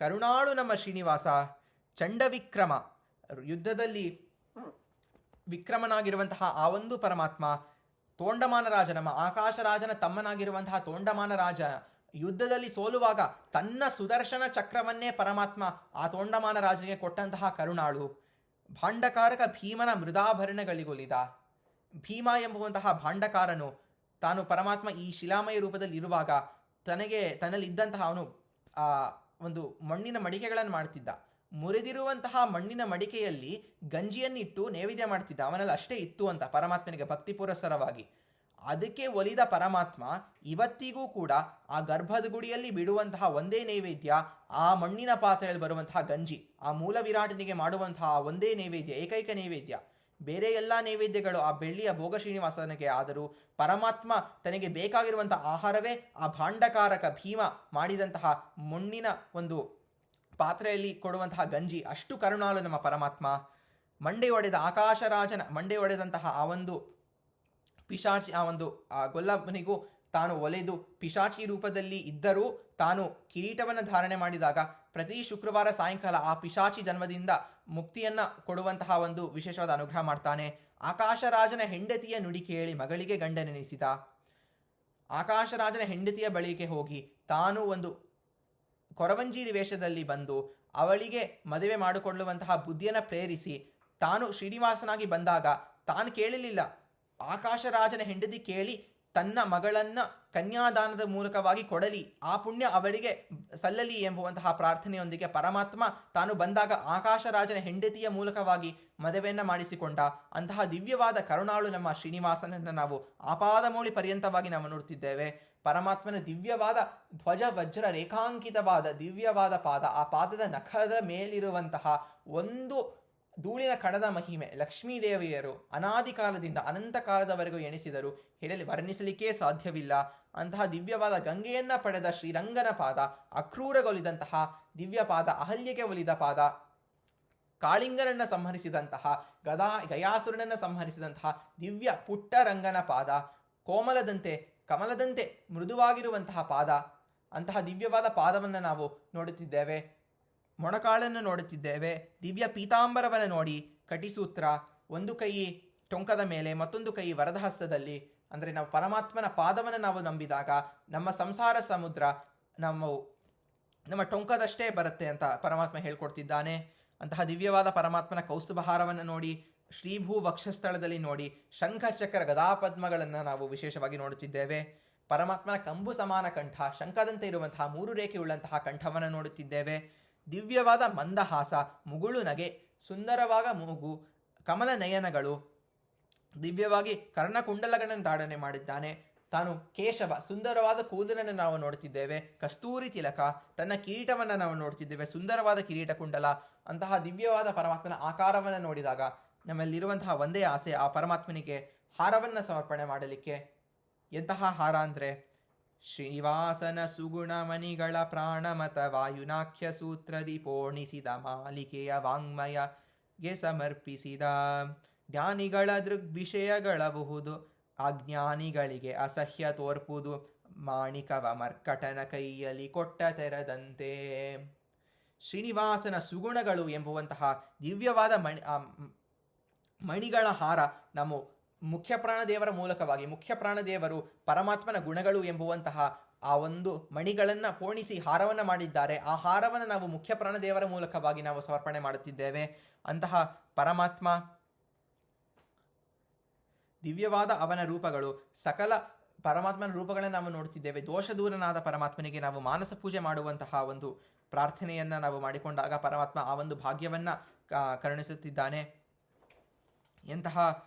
ಕರುಣಾಳು ನಮ್ಮ ಶ್ರೀನಿವಾಸ ಚಂಡವಿಕ್ರಮ, ಯುದ್ಧದಲ್ಲಿ ವಿಕ್ರಮನಾಗಿರುವಂತಹ ಆ ಒಂದು ಪರಮಾತ್ಮ. ತೋಂಡಮಾನ ರಾಜ, ನಮ್ಮ ಆಕಾಶರಾಜನ ತಮ್ಮನಾಗಿರುವಂತಹ ತೋಂಡಮಾನ ರಾಜ ಯುದ್ಧದಲ್ಲಿ ಸೋಲುವಾಗ ತನ್ನ ಸುದರ್ಶನ ಚಕ್ರವನ್ನೇ ಪರಮಾತ್ಮ ಆ ತೋಂಡಮಾನ ರಾಜನಿಗೆ ಕೊಟ್ಟಂತಹ ಕರುಣಾಳು. ಭಾಂಡಕಾರಕ ಭೀಮನ ಮೃದಾಭರಣಗಳಿಗೊಲಿದ, ಭೀಮ ಎಂಬುವಂತಹ ಭಾಂಡಕಾರನು ತಾನು ಪರಮಾತ್ಮ ಈ ಶಿಲಾಮಯ ರೂಪದಲ್ಲಿ ಇರುವಾಗ ತನ್ನಲ್ಲಿದ್ದಂತಹ ಅವನು ಆ ಒಂದು ಮಣ್ಣಿನ ಮಡಿಕೆಗಳನ್ನು ಮಾಡ್ತಿದ್ದ. ಮುರಿದಿರುವಂತಹ ಮಣ್ಣಿನ ಮಡಿಕೆಯಲ್ಲಿ ಗಂಜಿಯನ್ನಿಟ್ಟು ನೈವೇದ್ಯ ಮಾಡ್ತಿದ್ದ. ಅವನಲ್ಲಿ ಅಷ್ಟೇ ಇತ್ತು ಅಂತ ಪರಮಾತ್ಮನಿಗೆ ಭಕ್ತಿ ಪುರಸ್ಸರವಾಗಿ. ಅದಕ್ಕೆ ಒಲಿದ ಪರಮಾತ್ಮ ಇವತ್ತಿಗೂ ಕೂಡ ಆ ಗರ್ಭದ ಗುಡಿಯಲ್ಲಿ ಬಿಡುವಂತಹ ಒಂದೇ ನೈವೇದ್ಯ ಆ ಮಣ್ಣಿನ ಪಾತ್ರೆಯಲ್ಲಿ ಬರುವಂತಹ ಗಂಜಿ, ಆ ಮೂಲ ವಿರಾಟನಿಗೆ ಮಾಡುವಂತಹ ಒಂದೇ ನೈವೇದ್ಯ, ಏಕೈಕ ನೈವೇದ್ಯ. ಬೇರೆ ಎಲ್ಲ ನೈವೇದ್ಯಗಳು ಆ ಬೆಳ್ಳಿಯ ಭೋಗ ಶ್ರೀನಿವಾಸನಿಗೆ ಆದರೂ ಪರಮಾತ್ಮ ತನಗೆ ಬೇಕಾಗಿರುವಂತಹ ಆಹಾರವೇ ಆ ಭಾಂಡಕಾರಕ ಭೀಮ ಮಾಡಿದಂತಹ ಮಣ್ಣಿನ ಒಂದು ಪಾತ್ರೆಯಲ್ಲಿ ಕೊಡುವಂತಹ ಗಂಜಿ. ಅಷ್ಟು ಕರುಣಾಳು ನಮ್ಮ ಪರಮಾತ್ಮ. ಮಂಡೆ ಒಡೆದ ಆಕಾಶರಾಜನ ಮಂಡೆ ಒಡೆದಂತಹ ಆ ಒಂದು ಪಿಶಾಚಿ, ಆ ಒಂದು ಆ ಗೊಲ್ಲನಿಗೂ ತಾನು ಒಲೆದು ಪಿಶಾಚಿ ರೂಪದಲ್ಲಿ ಇದ್ದರೂ ತಾನು ಕಿರೀಟವನ್ನು ಧಾರಣೆ ಮಾಡಿದಾಗ ಪ್ರತಿ ಶುಕ್ರವಾರ ಸಾಯಂಕಾಲ ಆ ಪಿಶಾಚಿ ಜನ್ಮದಿಂದ ಮುಕ್ತಿಯನ್ನ ಕೊಡುವಂತಹ ಒಂದು ವಿಶೇಷವಾದ ಅನುಗ್ರಹ ಮಾಡ್ತಾನೆ. ಆಕಾಶರಾಜನ ಹೆಂಡತಿಯ ನುಡಿ ಕೇಳಿ ಮಗಳಿಗೆ ಗಂಡನೆನಿಸಿದ. ಆಕಾಶರಾಜನ ಹೆಂಡತಿಯ ಬಳಿಗೆ ಹೋಗಿ ತಾನು ಒಂದು ಕೊರವಂಜೀರಿ ವೇಷದಲ್ಲಿ ಬಂದು ಅವಳಿಗೆ ಮದುವೆ ಮಾಡಿಕೊಳ್ಳುವಂತಹ ಬುದ್ಧಿಯನ್ನು ಪ್ರೇರಿಸಿ ತಾನು ಶ್ರೀನಿವಾಸನಾಗಿ ಬಂದಾಗ ತಾನು ಕೇಳಲಿಲ್ಲ. ಆಕಾಶರಾಜನ ಹೆಂಡತಿ ಕೇಳಿ ತನ್ನ ಮಗಳನ್ನ ಕನ್ಯಾದಾನದ ಮೂಲಕವಾಗಿ ಕೊಡಲಿ, ಆ ಪುಣ್ಯ ಅವಳಿಗೆ ಸಲ್ಲಲಿ ಎಂಬುವಂತಹ ಪ್ರಾರ್ಥನೆಯೊಂದಿಗೆ ಪರಮಾತ್ಮ ತಾನು ಬಂದಾಗ ಆಕಾಶರಾಜನ ಹೆಂಡತಿಯ ಮೂಲಕವಾಗಿ ಮದುವೆಯನ್ನು ಮಾಡಿಸಿಕೊಂಡ. ಅಂತಹ ದಿವ್ಯವಾದ ಕರುಣಾಳು ನಮ್ಮ ಶ್ರೀನಿವಾಸನನ್ನು ನಾವು ಆಪಾದಮೌಳಿ ಪರ್ಯಂತವಾಗಿ ನಾವು ನೋಡುತ್ತಿದ್ದೇವೆ. ಪರಮಾತ್ಮನ ದಿವ್ಯವಾದ ಧ್ವಜ ವಜ್ರ ರೇಖಾಂಕಿತವಾದ ದಿವ್ಯವಾದ ಪಾದ, ಆ ಪಾದದ ನಖದ ಮೇಲಿರುವಂತಹ ಒಂದು ಧೂಳಿನ ಕಣದ ಮಹಿಮೆ ಲಕ್ಷ್ಮೀದೇವಿಯರು ಅನಾದಿ ಕಾಲದಿಂದ ಅನಂತ ಕಾಲದವರೆಗೂ ಎಣಿಸಿದರು ವರ್ಣಿಸಲಿಕ್ಕೇ ಸಾಧ್ಯವಿಲ್ಲ. ಅಂತಹ ದಿವ್ಯವಾದ ಗಂಗೆಯನ್ನ ಪಡೆದ ಶ್ರೀರಂಗನ ಪಾದ, ಅಕ್ರೂರಗೊಲಿದಂತಹ ದಿವ್ಯ ಪಾದ, ಅಹಲ್ಯೆಗೆ ಒಲಿದ ಪಾದ, ಕಾಳಿಂಗನನ್ನ ಸಂಹರಿಸಿದಂತಹ ಗಯಾಸುರನನ್ನ ಸಂಹರಿಸಿದಂತಹ ದಿವ್ಯ ಪುಟ್ಟರಂಗನ ಪಾದ, ಕೋಮಲದಂತೆ ಕಮಲದಂತೆ ಮೃದುವಾಗಿರುವಂತಹ ಪಾದ, ಅಂತಹ ದಿವ್ಯವಾದ ಪಾದವನ್ನು ನಾವು ನೋಡುತ್ತಿದ್ದೇವೆ. ಮೊಣಕಾಳನ್ನು ನೋಡುತ್ತಿದ್ದೇವೆ. ದಿವ್ಯ ಪೀತಾಂಬರವನ್ನು ನೋಡಿ, ಕಟಿಸೂತ್ರ, ಒಂದು ಕೈ ಟೊಂಕದ ಮೇಲೆ ಮತ್ತೊಂದು ಕೈ ವರದ ಹಸ್ತದಲ್ಲಿ. ಅಂದರೆ ನಾವು ಪರಮಾತ್ಮನ ಪಾದವನ್ನು ನಾವು ನಂಬಿದಾಗ ನಮ್ಮ ಸಂಸಾರ ಸಮುದ್ರ ನಮ್ಮ ಟೊಂಕದಷ್ಟೇ ಬರುತ್ತೆ ಅಂತ ಪರಮಾತ್ಮ ಹೇಳ್ಕೊಡ್ತಿದ್ದಾನೆ. ಅಂತಹ ದಿವ್ಯವಾದ ಪರಮಾತ್ಮನ ಕೌಸ್ತುಭಹಾರವನ್ನು ನೋಡಿ, ಶ್ರೀಭೂ ವಕ್ಷಸ್ಥಳದಲ್ಲಿ ನೋಡಿ, ಶಂಖ ಚಕ್ರ ಗದಾಪದ್ಮಗಳನ್ನು ನಾವು ವಿಶೇಷವಾಗಿ ನೋಡುತ್ತಿದ್ದೇವೆ. ಪರಮಾತ್ಮನ ಕಂಬು ಸಮಾನ ಕಂಠ, ಶಂಖದಂತೆ ಇರುವಂತಹ 3 ರೇಖೆಯುಳ್ಳಂತಹ ಕಂಠವನ್ನು ನೋಡುತ್ತಿದ್ದೇವೆ. ದಿವ್ಯವಾದ ಮಂದಹಾಸ, ಮುಗುಳು ನಗೆ, ಸುಂದರವಾದ ಮೂಗು, ಕಮಲ ನಯನಗಳು, ದಿವ್ಯವಾಗಿ ಕರ್ಣಕುಂಡಲಗಳನ್ನು ಧಾರಣೆ ಮಾಡಿದ್ದಾನೆ. ತಾನು ಕೇಶವ, ಸುಂದರವಾದ ಕೂದಲನ್ನು ನಾವು ನೋಡುತ್ತಿದ್ದೇವೆ. ಕಸ್ತೂರಿ ತಿಲಕ, ತನ್ನ ಕಿರೀಟವನ್ನು ನಾವು ನೋಡುತ್ತಿದ್ದೇವೆ, ಸುಂದರವಾದ ಕಿರೀಟ ಕುಂಡಲ. ಅಂತಹ ದಿವ್ಯವಾದ ಪರಮಾತ್ಮನ ಆಕಾರವನ್ನು ನೋಡಿದಾಗ ನಮ್ಮಲ್ಲಿರುವಂತಹ ಒಂದೇ ಆಸೆ, ಆ ಪರಮಾತ್ಮನಿಗೆ ಹಾರವನ್ನು ಸಮರ್ಪಣೆ ಮಾಡಲಿಕ್ಕೆ. ಎಂತಹ ಹಾರ ಅಂದರೆ, ಶ್ರೀನಿವಾಸನ ಸುಗುಣ ಮಣಿಗಳ ಪ್ರಾಣಮತ ವಾಯುನಾಖ್ಯ ಸೂತ್ರದಿ ಪೋಣಿಸಿದ ಮಾಲಿಕೆಯ ವಾಂಗ್ಮಯಗೆ ಸಮರ್ಪಿಸಿದ. ಜ್ಞಾನಿಗಳ ದೃಗ್ವಿಷಯಗಳಬಹುದು, ಅಜ್ಞಾನಿಗಳಿಗೆ ಅಸಹ್ಯ ತೋರ್ಪುದು, ಮಾಣಿಕವ ಮರ್ಕಟನ ಕೈಯಲ್ಲಿ ಕೊಟ್ಟ ತೆರದಂತೆ. ಶ್ರೀನಿವಾಸನ ಸುಗುಣಗಳು ಎಂಬುವಂತಹ ದಿವ್ಯವಾದ ಮಣಿಗಳ ಹಾರ ನಮ್ಮ ಮುಖ್ಯ ಪ್ರಾಣದೇವರ ಮೂಲಕವಾಗಿ, ಮುಖ್ಯ ಪ್ರಾಣದೇವರು ಪರಮಾತ್ಮನ ಗುಣಗಳು ಎಂಬುವಂತಹ ಆ ಒಂದು ಮಣಿಗಳನ್ನು ಪೋಣಿಸಿ ಹಾರವನ್ನು ಮಾಡಿದ್ದಾರೆ. ಆ ಹಾರವನ್ನು ನಾವು ಮುಖ್ಯ ಪ್ರಾಣದೇವರ ಮೂಲಕವಾಗಿ ನಾವು ಸಮರ್ಪಣೆ ಮಾಡುತ್ತಿದ್ದೇವೆ. ಅಂತಹ ಪರಮಾತ್ಮ ದಿವ್ಯವಾದ ಅವನ ರೂಪಗಳು, ಸಕಲ ಪರಮಾತ್ಮನ ರೂಪಗಳನ್ನು ನಾವು ನೋಡುತ್ತಿದ್ದೇವೆ. ದೋಷದೂರನಾದ ಪರಮಾತ್ಮನಿಗೆ ನಾವು ಮಾನಸ ಪೂಜೆ ಮಾಡುವಂತಹ ಒಂದು ಪ್ರಾರ್ಥನೆಯನ್ನು ನಾವು ಮಾಡಿಕೊಂಡಾಗ ಪರಮಾತ್ಮ ಆ ಒಂದು ಭಾಗ್ಯವನ್ನು ಕರುಣಿಸುತ್ತಿದ್ದಾನೆ. ಎಂತಹ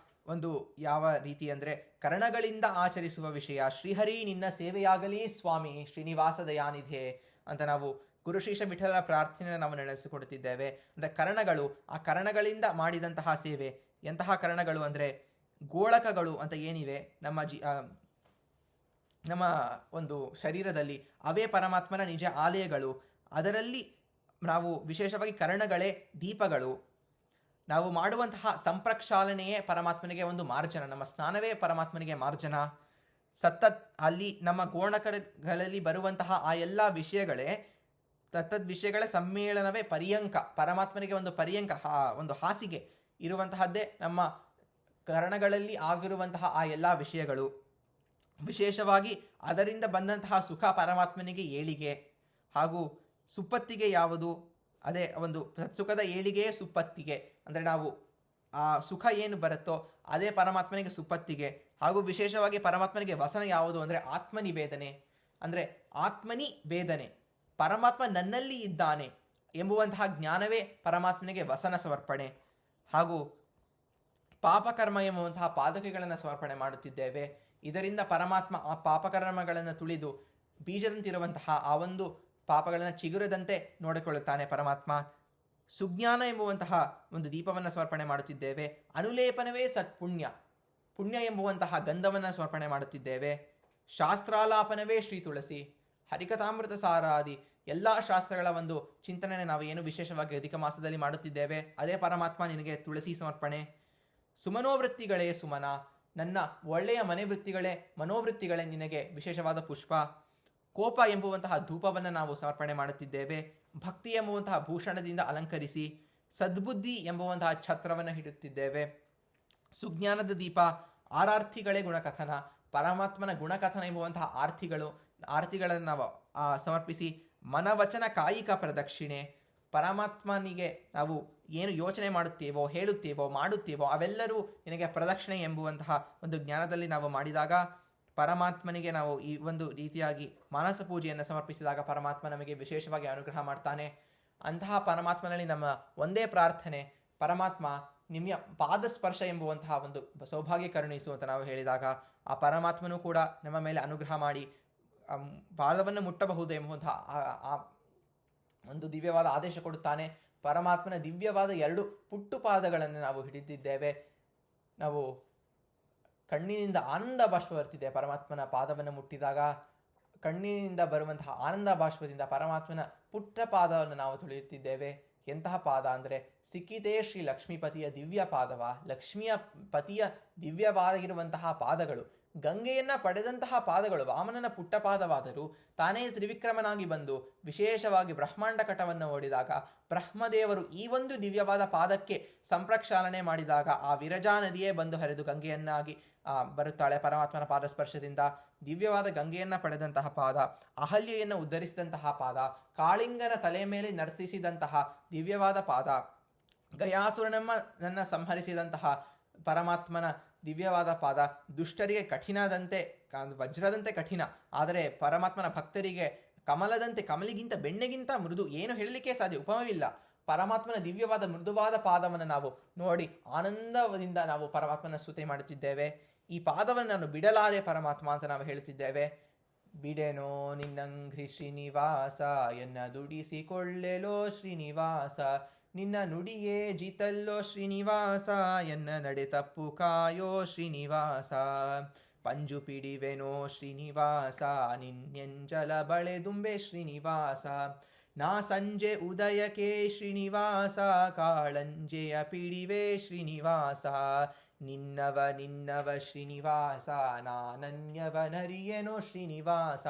ಒಂದು ಯಾವ ರೀತಿ ಅಂದರೆ, ಕರ್ಣಗಳಿಂದ ಆಚರಿಸುವ ವಿಷಯ ಶ್ರೀಹರಿ ನಿನ್ನ ಸೇವೆಯಾಗಲಿ ಸ್ವಾಮಿ ಶ್ರೀನಿವಾಸ ದಯಾನಿಧೆ ಅಂತ ನಾವು ಗುರುಶೀಶ ವಿಠಲ ಪ್ರಾರ್ಥನೆಯನ್ನು ನಾವು ನಡೆಸಿಕೊಡುತ್ತಿದ್ದೇವೆ. ಅಂದರೆ ಕರ್ಣಗಳು, ಆ ಕರ್ಣಗಳಿಂದ ಮಾಡಿದಂತಹ ಸೇವೆ. ಎಂತಹ ಕರ್ಣಗಳು ಅಂದರೆ, ಗೋಳಕಗಳು ಅಂತ ಏನಿವೆ ನಮ್ಮ ಒಂದು ಶರೀರದಲ್ಲಿ, ಅವೇ ಪರಮಾತ್ಮನ ನಿಜ ಆಲಯಗಳು. ಅದರಲ್ಲಿ ನಾವು ವಿಶೇಷವಾಗಿ ಕರ್ಣಗಳೇ ದೀಪಗಳು. ನಾವು ಮಾಡುವಂತಹ ಸಂಪ್ರಕ್ಷಾಲನೆಯೇ ಪರಮಾತ್ಮನಿಗೆ ಒಂದು ಮಾರ್ಜನ, ನಮ್ಮ ಸ್ನಾನವೇ ಪರಮಾತ್ಮನಿಗೆ ಮಾರ್ಜನ. ಸತ್ತತ್ ಅಲ್ಲಿ ನಮ್ಮ ಗೋಣಕಗಳಲ್ಲಿ ಬರುವಂತಹ ಆ ಎಲ್ಲ ವಿಷಯಗಳೇ, ತತ್ತದ್ ವಿಷಯಗಳ ಸಮ್ಮೇಳನವೇ ಪರ್ಯಂಕ. ಪರಮಾತ್ಮನಿಗೆ ಒಂದು ಪರ್ಯಂಕ, ಒಂದು ಹಾಸಿಗೆ ಇರುವಂತಹದ್ದೇ ನಮ್ಮ ಕರ್ಣಗಳಲ್ಲಿ ಆಗಿರುವಂತಹ ಆ ಎಲ್ಲ ವಿಷಯಗಳು. ವಿಶೇಷವಾಗಿ ಅದರಿಂದ ಬಂದಂತಹ ಸುಖ ಪರಮಾತ್ಮನಿಗೆ ಏಳಿಗೆ, ಹಾಗೂ ಸುಪ್ಪತ್ತಿಗೆ ಯಾವುದು, ಅದೇ ಒಂದು ಸುಖದ ಏಳಿಗೆಯೇ ಸುಪ್ಪತ್ತಿಗೆ. ಅಂದರೆ ನಾವು ಆ ಸುಖ ಏನು ಬರುತ್ತೋ ಅದೇ ಪರಮಾತ್ಮನಿಗೆ ಸುಪ್ಪತ್ತಿಗೆ. ಹಾಗೂ ವಿಶೇಷವಾಗಿ ಪರಮಾತ್ಮನಿಗೆ ವಸನ ಯಾವುದು ಅಂದರೆ ಆತ್ಮನಿವೇದನೆ. ಅಂದರೆ ಆತ್ಮನಿ ವೇದನೆ, ಪರಮಾತ್ಮ ನನ್ನಲ್ಲಿ ಇದ್ದಾನೆ ಎಂಬುವಂತಹ ಜ್ಞಾನವೇ ಪರಮಾತ್ಮನಿಗೆ ವಸನ ಸಮರ್ಪಣೆ. ಹಾಗೂ ಪಾಪಕರ್ಮ ಎಂಬುವಂತಹ ಪಾದಕೆಗಳನ್ನು ಸಮರ್ಪಣೆ ಮಾಡುತ್ತಿದ್ದೇವೆ. ಇದರಿಂದ ಪರಮಾತ್ಮ ಆ ಪಾಪಕರ್ಮಗಳನ್ನು ತುಳಿದು ಬೀಜದಂತಿರುವಂತಹ ಆ ಒಂದು ಪಾಪಗಳನ್ನು ಚಿಗುರದಂತೆ ನೋಡಿಕೊಳ್ಳುತ್ತಾನೆ ಪರಮಾತ್ಮ. ಸುಜ್ಞಾನ ಎಂಬುವಂತಹ ಒಂದು ದೀಪವನ್ನು ಸಮರ್ಪಣೆ ಮಾಡುತ್ತಿದ್ದೇವೆ. ಅನುಲೇಪನವೇ ಸತ್ಪುಣ್ಯ, ಪುಣ್ಯ ಎಂಬುವಂತಹ ಗಂಧವನ್ನು ಸಮರ್ಪಣೆ ಮಾಡುತ್ತಿದ್ದೇವೆ. ಶಾಸ್ತ್ರಾಲಾಪನವೇ ಶ್ರೀ ತುಳಸಿ, ಹರಿಕಥಾಮೃತ ಸಾರಾದಿ ಎಲ್ಲ ಶಾಸ್ತ್ರಗಳ ಒಂದು ಚಿಂತನೆ ನಾವು ಏನು ವಿಶೇಷವಾಗಿ ಅಧಿಕ ಮಾಸದಲ್ಲಿ ಮಾಡುತ್ತಿದ್ದೇವೆ, ಅದೇ ಪರಮಾತ್ಮ ನಿನಗೆ ತುಳಸಿ ಸಮರ್ಪಣೆ. ಸುಮನೋವೃತ್ತಿಗಳೇ ಸುಮನ, ನನ್ನ ಒಳ್ಳೆಯ ಮನೋವೃತ್ತಿಗಳೇ ನಿನಗೆ ವಿಶೇಷವಾದ ಪುಷ್ಪ. ಕೋಪ ಎಂಬುವಂತಹ ಧೂಪವನ್ನು ನಾವು ಸಮರ್ಪಣೆ ಮಾಡುತ್ತಿದ್ದೇವೆ. ಭಕ್ತಿ ಎಂಬುವಂತಹ ಭೂಷಣದಿಂದ ಅಲಂಕರಿಸಿ ಸದ್ಬುದ್ಧಿ ಎಂಬುವಂತಹ ಛತ್ರವನ್ನು ಹಿಡುತ್ತಿದ್ದೇವೆ. ಸುಜ್ಞಾನದ ದೀಪ, ಆರಾರ್ಥಿಗಳೇ ಗುಣಕಥನ, ಪರಮಾತ್ಮನ ಗುಣಕಥನ ಎಂಬುವಂತಹ ಆರ್ತಿಗಳನ್ನು ನಾವು ಸಮರ್ಪಿಸಿ ಮನವಚನ ಕಾಯಿಕ ಪ್ರದಕ್ಷಿಣೆ, ಪರಮಾತ್ಮನಿಗೆ ನಾವು ಏನು ಯೋಚನೆ ಮಾಡುತ್ತೇವೋ, ಹೇಳುತ್ತೇವೋ, ಮಾಡುತ್ತೇವೋ ಅವೆಲ್ಲರೂ ನಿನಗೆ ಪ್ರದಕ್ಷಿಣೆ ಎಂಬುವಂತಹ ಒಂದು ಜ್ಞಾನದಲ್ಲಿ ನಾವು ಮಾಡಿದಾಗ ಪರಮಾತ್ಮನಿಗೆ ನಾವು ಈ ಒಂದು ರೀತಿಯಾಗಿ ಮಾನಸ ಪೂಜೆಯನ್ನು ಸಮರ್ಪಿಸಿದಾಗ ಪರಮಾತ್ಮ ನಮಗೆ ವಿಶೇಷವಾಗಿ ಅನುಗ್ರಹ ಮಾಡ್ತಾನೆ. ಅಂತಹ ಪರಮಾತ್ಮನಲ್ಲಿ ನಮ್ಮ ಒಂದೇ ಪ್ರಾರ್ಥನೆ, ಪರಮಾತ್ಮ ನಿಮ್ಮ ಪಾದಸ್ಪರ್ಶ ಎಂಬುವಂತಹ ಒಂದು ಸೌಭಾಗ್ಯ ಕರುಣಿಸು ಅಂತ ನಾವು ಹೇಳಿದಾಗ ಆ ಪರಮಾತ್ಮನೂ ಕೂಡ ನಮ್ಮ ಮೇಲೆ ಅನುಗ್ರಹ ಮಾಡಿ ಪಾದವನ್ನು ಮುಟ್ಟಬಹುದು ಎಂಬುವಂತಹ ಆ ಒಂದು ದಿವ್ಯವಾದ ಆದೇಶ ಕೊಡುತ್ತಾನೆ. ಪರಮಾತ್ಮನ ದಿವ್ಯವಾದ 2 ಪುಟ್ಟು ಪಾದಗಳನ್ನು ನಾವು ಹಿಡಿದಿದ್ದೇವೆ. ನಾವು ಕಣ್ಣಿನಿಂದ ಆನಂದ ಬಾಷ್ಪ ಬರ್ತಿದೆ ಪರಮಾತ್ಮನ ಪಾದವನ್ನು ಮುಟ್ಟಿದಾಗ. ಕಣ್ಣಿನಿಂದ ಬರುವಂತಹ ಆನಂದ ಬಾಷ್ಪದಿಂದ ಪರಮಾತ್ಮನ ಪುಟ್ಟ ಪಾದವನ್ನು ನಾವು ತುಳಿಯುತ್ತಿದ್ದೇವೆ. ಎಂತಹ ಪಾದ ಅಂದರೆ, ಸಿಕ್ಕಿತೇ ಶ್ರೀ ಲಕ್ಷ್ಮೀಪತಿಯ ದಿವ್ಯ ಪಾದವ, ಲಕ್ಷ್ಮಿಯ ಪತಿಯ ದಿವ್ಯವಾಗಿರುವಂತಹ ಪಾದಗಳು, ಗಂಗೆಯನ್ನ ಪಡೆದಂತಹ ಪಾದಗಳು. ವಾಮನನ ಪುಟ್ಟ ಪಾದವಾದರೂ ತಾನೇ ತ್ರಿವಿಕ್ರಮನಾಗಿ ಬಂದು ವಿಶೇಷವಾಗಿ ಬ್ರಹ್ಮಾಂಡ ಕಟವನ್ನು ಓಡಿದಾಗ ಬ್ರಹ್ಮದೇವರು ಈ ಒಂದು ದಿವ್ಯವಾದ ಪಾದಕ್ಕೆ ಸಂಪ್ರಕ್ಷಾಲನೆ ಮಾಡಿದಾಗ ಆ ವಿರಜಾ ನದಿಯೇ ಬಂದು ಹರಿದು ಗಂಗೆಯನ್ನಾಗಿ ಬರುತ್ತಾಳೆ. ಪರಮಾತ್ಮನ ಪಾದಸ್ಪರ್ಶದಿಂದ ದಿವ್ಯವಾದ ಗಂಗೆಯನ್ನು ಪಡೆದಂತಹ ಪಾದ, ಅಹಲ್ಯೆಯನ್ನು ಉದ್ಧರಿಸಿದಂತಹ ಪಾದ, ಕಾಳಿಂಗನ ತಲೆ ಮೇಲೆ ನರ್ತಿಸಿದಂತಹ ದಿವ್ಯವಾದ ಪಾದ, ಗಯಾಸುರನೆಂಬ ನನ್ನ ಸಂಹರಿಸಿದಂತಹ ಪರಮಾತ್ಮನ ದಿವ್ಯವಾದ ಪಾದ ದುಷ್ಟರಿಗೆ ಕಠಿಣದಂತೆ ವಜ್ರದಂತೆ ಕಠಿಣ, ಆದರೆ ಪರಮಾತ್ಮನ ಭಕ್ತರಿಗೆ ಕಮಲದಂತೆ, ಕಮಲಿಗಿಂತ ಬೆಣ್ಣೆಗಿಂತ ಮೃದು, ಏನು ಹೇಳಲಿಕ್ಕೆ ಸಾಧ್ಯ, ಉಪಮವಿಲ್ಲ. ಪರಮಾತ್ಮನ ದಿವ್ಯವಾದ ಮೃದುವಾದ ಪಾದವನ್ನು ನಾವು ನೋಡಿ ಆನಂದದಿಂದ ನಾವು ಪರಮಾತ್ಮನ ಸ್ತುತಿ ಮಾಡುತ್ತಿದ್ದೇವೆ. ಈ ಪಾದವನ್ನು ನಾನು ಬಿಡಲಾರೆ ಪರಮಾತ್ಮ ಅಂತ ನಾವು ಹೇಳುತ್ತಿದ್ದೇವೆ. ಬಿಡೆನೋ ನಿನ್ನಂಘ್ರಿ ಶ್ರೀನಿವಾಸ, ಎನ್ನ ದುಡಿಸಿಕೊಳ್ಳೆಲೋ ಶ್ರೀನಿವಾಸ, ನಿನ್ನ ನುಡಿಯೇ ಜಿತಲ್ಲೋ ಶ್ರೀನಿವಾಸ, ಎನ್ನ ನಡೆ ತಪ್ಪು ಕಾಯೋ ಶ್ರೀನಿವಾಸ. ಪಂಜು ಪಿಡಿವೆನೋ ಶ್ರೀನಿವಾಸ, ನಿನ್ನೆಂಜಲ ಬಳೆದುಂಬೆ ಶ್ರೀನಿವಾಸ, ನಾ ಸಂಜೆ ಉದಯಕ್ಕೆ ಶ್ರೀನಿವಾಸ, ಕಾಳಂಜೆಯ ಪಿಡಿವೆ ಶ್ರೀನಿವಾಸ. ನಿನ್ನವ ಶ್ರೀನಿವಾಸ, ನಾನನ್ಯವನರಿಯೇನೋ ಶ್ರೀನಿವಾಸ.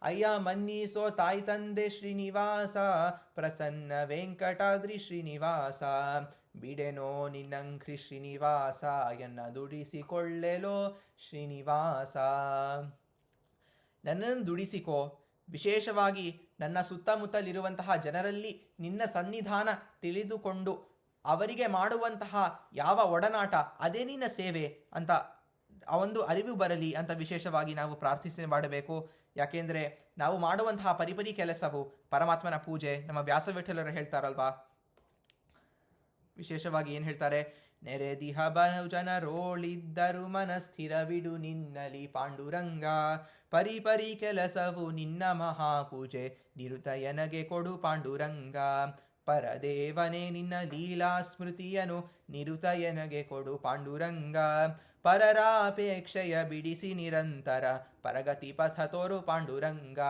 ಅಯ್ಯ ಮನ್ನಿಸೋ ತಾಯಿ ತಂದೆ ಶ್ರೀನಿವಾಸ, ಪ್ರಸನ್ನ ವೆಂಕಟಾದ್ರಿ ಶ್ರೀನಿವಾಸ. ಬಿಡೆನೋ ನಿನ್ನಂಘ್ರಿ ಶ್ರೀನಿವಾಸ, ಎನ್ನ ದುಡಿಸಿಕೊಳ್ಳೆಲೋ ಶ್ರೀನಿವಾಸ. ನನ್ನನ್ನು ದುಡಿಸಿಕೋ, ವಿಶೇಷವಾಗಿ ನನ್ನ ಸುತ್ತಮುತ್ತಲಿರುವಂತಹ ಜನರಲ್ಲಿ ನಿನ್ನ ಸನ್ನಿಧಾನ ತಿಳಿದುಕೊಂಡು ಅವರಿಗೆ ಮಾಡುವಂತಹ ಯಾವ ಒಡನಾಟ ಅದೇ ನಿನ್ನ ಸೇವೆ ಅಂತ ಆ ಒಂದು ಅರಿವು ಬರಲಿ ಅಂತ ವಿಶೇಷವಾಗಿ ನಾವು ಪ್ರಾರ್ಥನೆ ಮಾಡಬೇಕು. ಯಾಕೆಂದರೆ ನಾವು ಮಾಡುವಂತಹ ಪರಿಪರಿ ಕೆಲಸವು ಪರಮಾತ್ಮನ ಪೂಜೆ. ನಮ್ಮ ವ್ಯಾಸವಿಠಲರು ಹೇಳ್ತಾರಲ್ವಾ, ವಿಶೇಷವಾಗಿ ಏನು ಹೇಳ್ತಾರೆ, ನೆರೆದಿಹ ಜನರೋಳಿದ್ದರು ಮನಸ್ಥಿರವಿಡು ನಿನ್ನಲಿ ಪಾಂಡುರಂಗ, ಪರಿಪರಿ ಕೆಲಸವು ನಿನ್ನ ಮಹಾಪೂಜೆ, ನಿರುತಯನಗೆ ಕೊಡು ಪಾಂಡುರಂಗ. ಪರದೇವನೇ ನಿನ್ನ ಲೀಲಾ ಸ್ಮೃತಿಯನು ನಿರುತಯನಗೆ ಕೊಡು ಪಾಂಡುರಂಗ. ಪರರಾಪೇಕ್ಷೆಯ ಬಿಡಿಸಿ ನಿರಂತರ ಪರಗತಿ ಪಥ ತೋರು ಪಾಂಡುರಂಗ.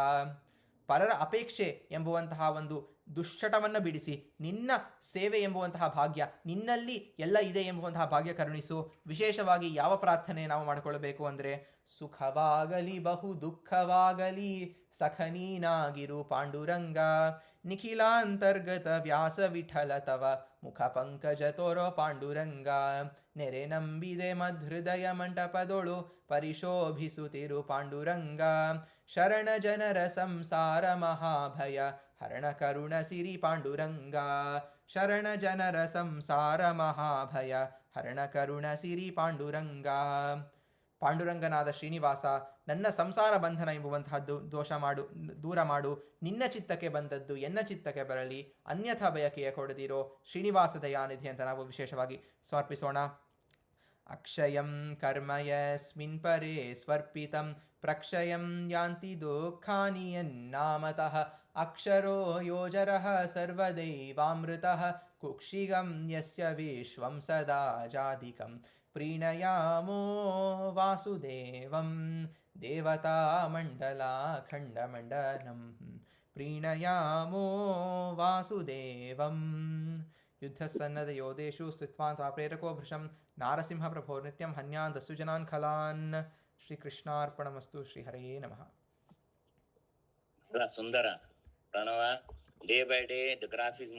ಪರರ ಅಪೇಕ್ಷೆ ಎಂಬುವಂತಹ ಒಂದು ದುಶ್ಚಟವನ್ನು ಬಿಡಿಸಿ ನಿನ್ನ ಸೇವೆ ಎಂಬುವಂತಹ ಭಾಗ್ಯ, ನಿನ್ನಲ್ಲಿ ಎಲ್ಲ ಇದೆ ಎಂಬುವಂತಹ ಭಾಗ್ಯ ಕರುಣಿಸು. ವಿಶೇಷವಾಗಿ ಯಾವ ಪ್ರಾರ್ಥನೆ ನಾವು ಮಾಡಿಕೊಳ್ಳಬೇಕು ಅಂದರೆ, ಸುಖವಾಗಲಿ ಬಹು ದುಃಖವಾಗಲಿ ಸಖನೀನಾಗಿರು ಪಾಂಡುರಂಗ, ನಿಖಿಲಾಂತರ್ಗತ ವ್ಯಾಸ ವಿಠಲ ತವ ಮುಖ ಪಂಕಜ ತೋರೋ ಪಾಂಡುರಂಗ. ನೆರೆ ನಂಬಿದೆ ಮಧೃದಯ ಮಂಟಪದೊಳು ಪರಿಶೋಭಿಸುತ್ತಿರು ಪಾಂಡುರಂಗ. ಶರಣ ಜನರ ಸಂಸಾರ ಮಹಾಭಯ ಹರಣ ಕರುಣ ಸಿರಿ ಪಾಂಡುರಂಗ. ಶರಣ ಜನರ ಸಂಸಾರ ಮಹಾಭಯ ಹರಣ ಕರುಣ ಸಿರಿ ಪಾಂಡುರಂಗ. ಪಾಂಡುರಂಗನಾದ ಶ್ರೀನಿವಾಸ, ನನ್ನ ಸಂಸಾರ ಬಂಧನ ಎಂಬುವಂತಹದ್ದು ದೂರ ಮಾಡು. ನಿನ್ನ ಚಿತ್ತಕ್ಕೆ ಬಂದದ್ದು ಎನ್ನ ಚಿತ್ತಕ್ಕೆ ಬರಲಿ, ಅನ್ಯಥಾ ಬಯಕೆಯ ಕೊಡದಿರೋ ಶ್ರೀನಿವಾಸ ದಯಾನಿಧಿ ಅಂತ ನಾವು ವಿಶೇಷವಾಗಿ ಸಮರ್ಪಿಸೋಣ. ಅಕ್ಷಯಂ ಕರ್ಮ ಯಸ್ಮಿನ್ ಪರೇ ಸ್ವರ್ಪಿತಂ ಪ್ರಕ್ಷಯಂ ಯಾಂತಿ ದುಃಖಾನಿ ಯನ್ನಾಮತಃ. ಅಕ್ಷರೋ ಯೋಜರಃ ಸರ್ವದೈವಾಮೃತಃ ಕುಕ್ಷಿಗಂ ಯಸ್ಯ ವಿಶ್ವಂ ಸದಾ ಜಾಧಿಕಂ. ಪ್ರೀಣಯಾಮೋ ವಾಸುದೇವಂ ದೇವತಾ ಮಂಡಲಾಖಂಡಮಂಡಲಂ. ಪ್ರೀಣಯಾಮೋ ವಾಸುದೇವಂ. ಯುದ್ಧಸನ್ನದ ಯೋಧೇಶು ಸ್ಥಿತ್ವಾ ತ್ವಾ ಪ್ರೇರಕೋ ಭೃಶಂ. ನಾರಸಿಂಹ ಪ್ರಭೋ ನಿತ್ಯಂ ಹನ್ಯಾನ್ ದಸ್ಸು ಜನಾನ್ ಖಲಾನ್. ಶ್ರೀಕೃಷ್ಣಾರ್ಪಣಮಸ್ತು. ಶ್ರೀಹರಯೇ ನಮಃ. ಸುಂದರ ಪ್ರಣವ. Day by day the graph is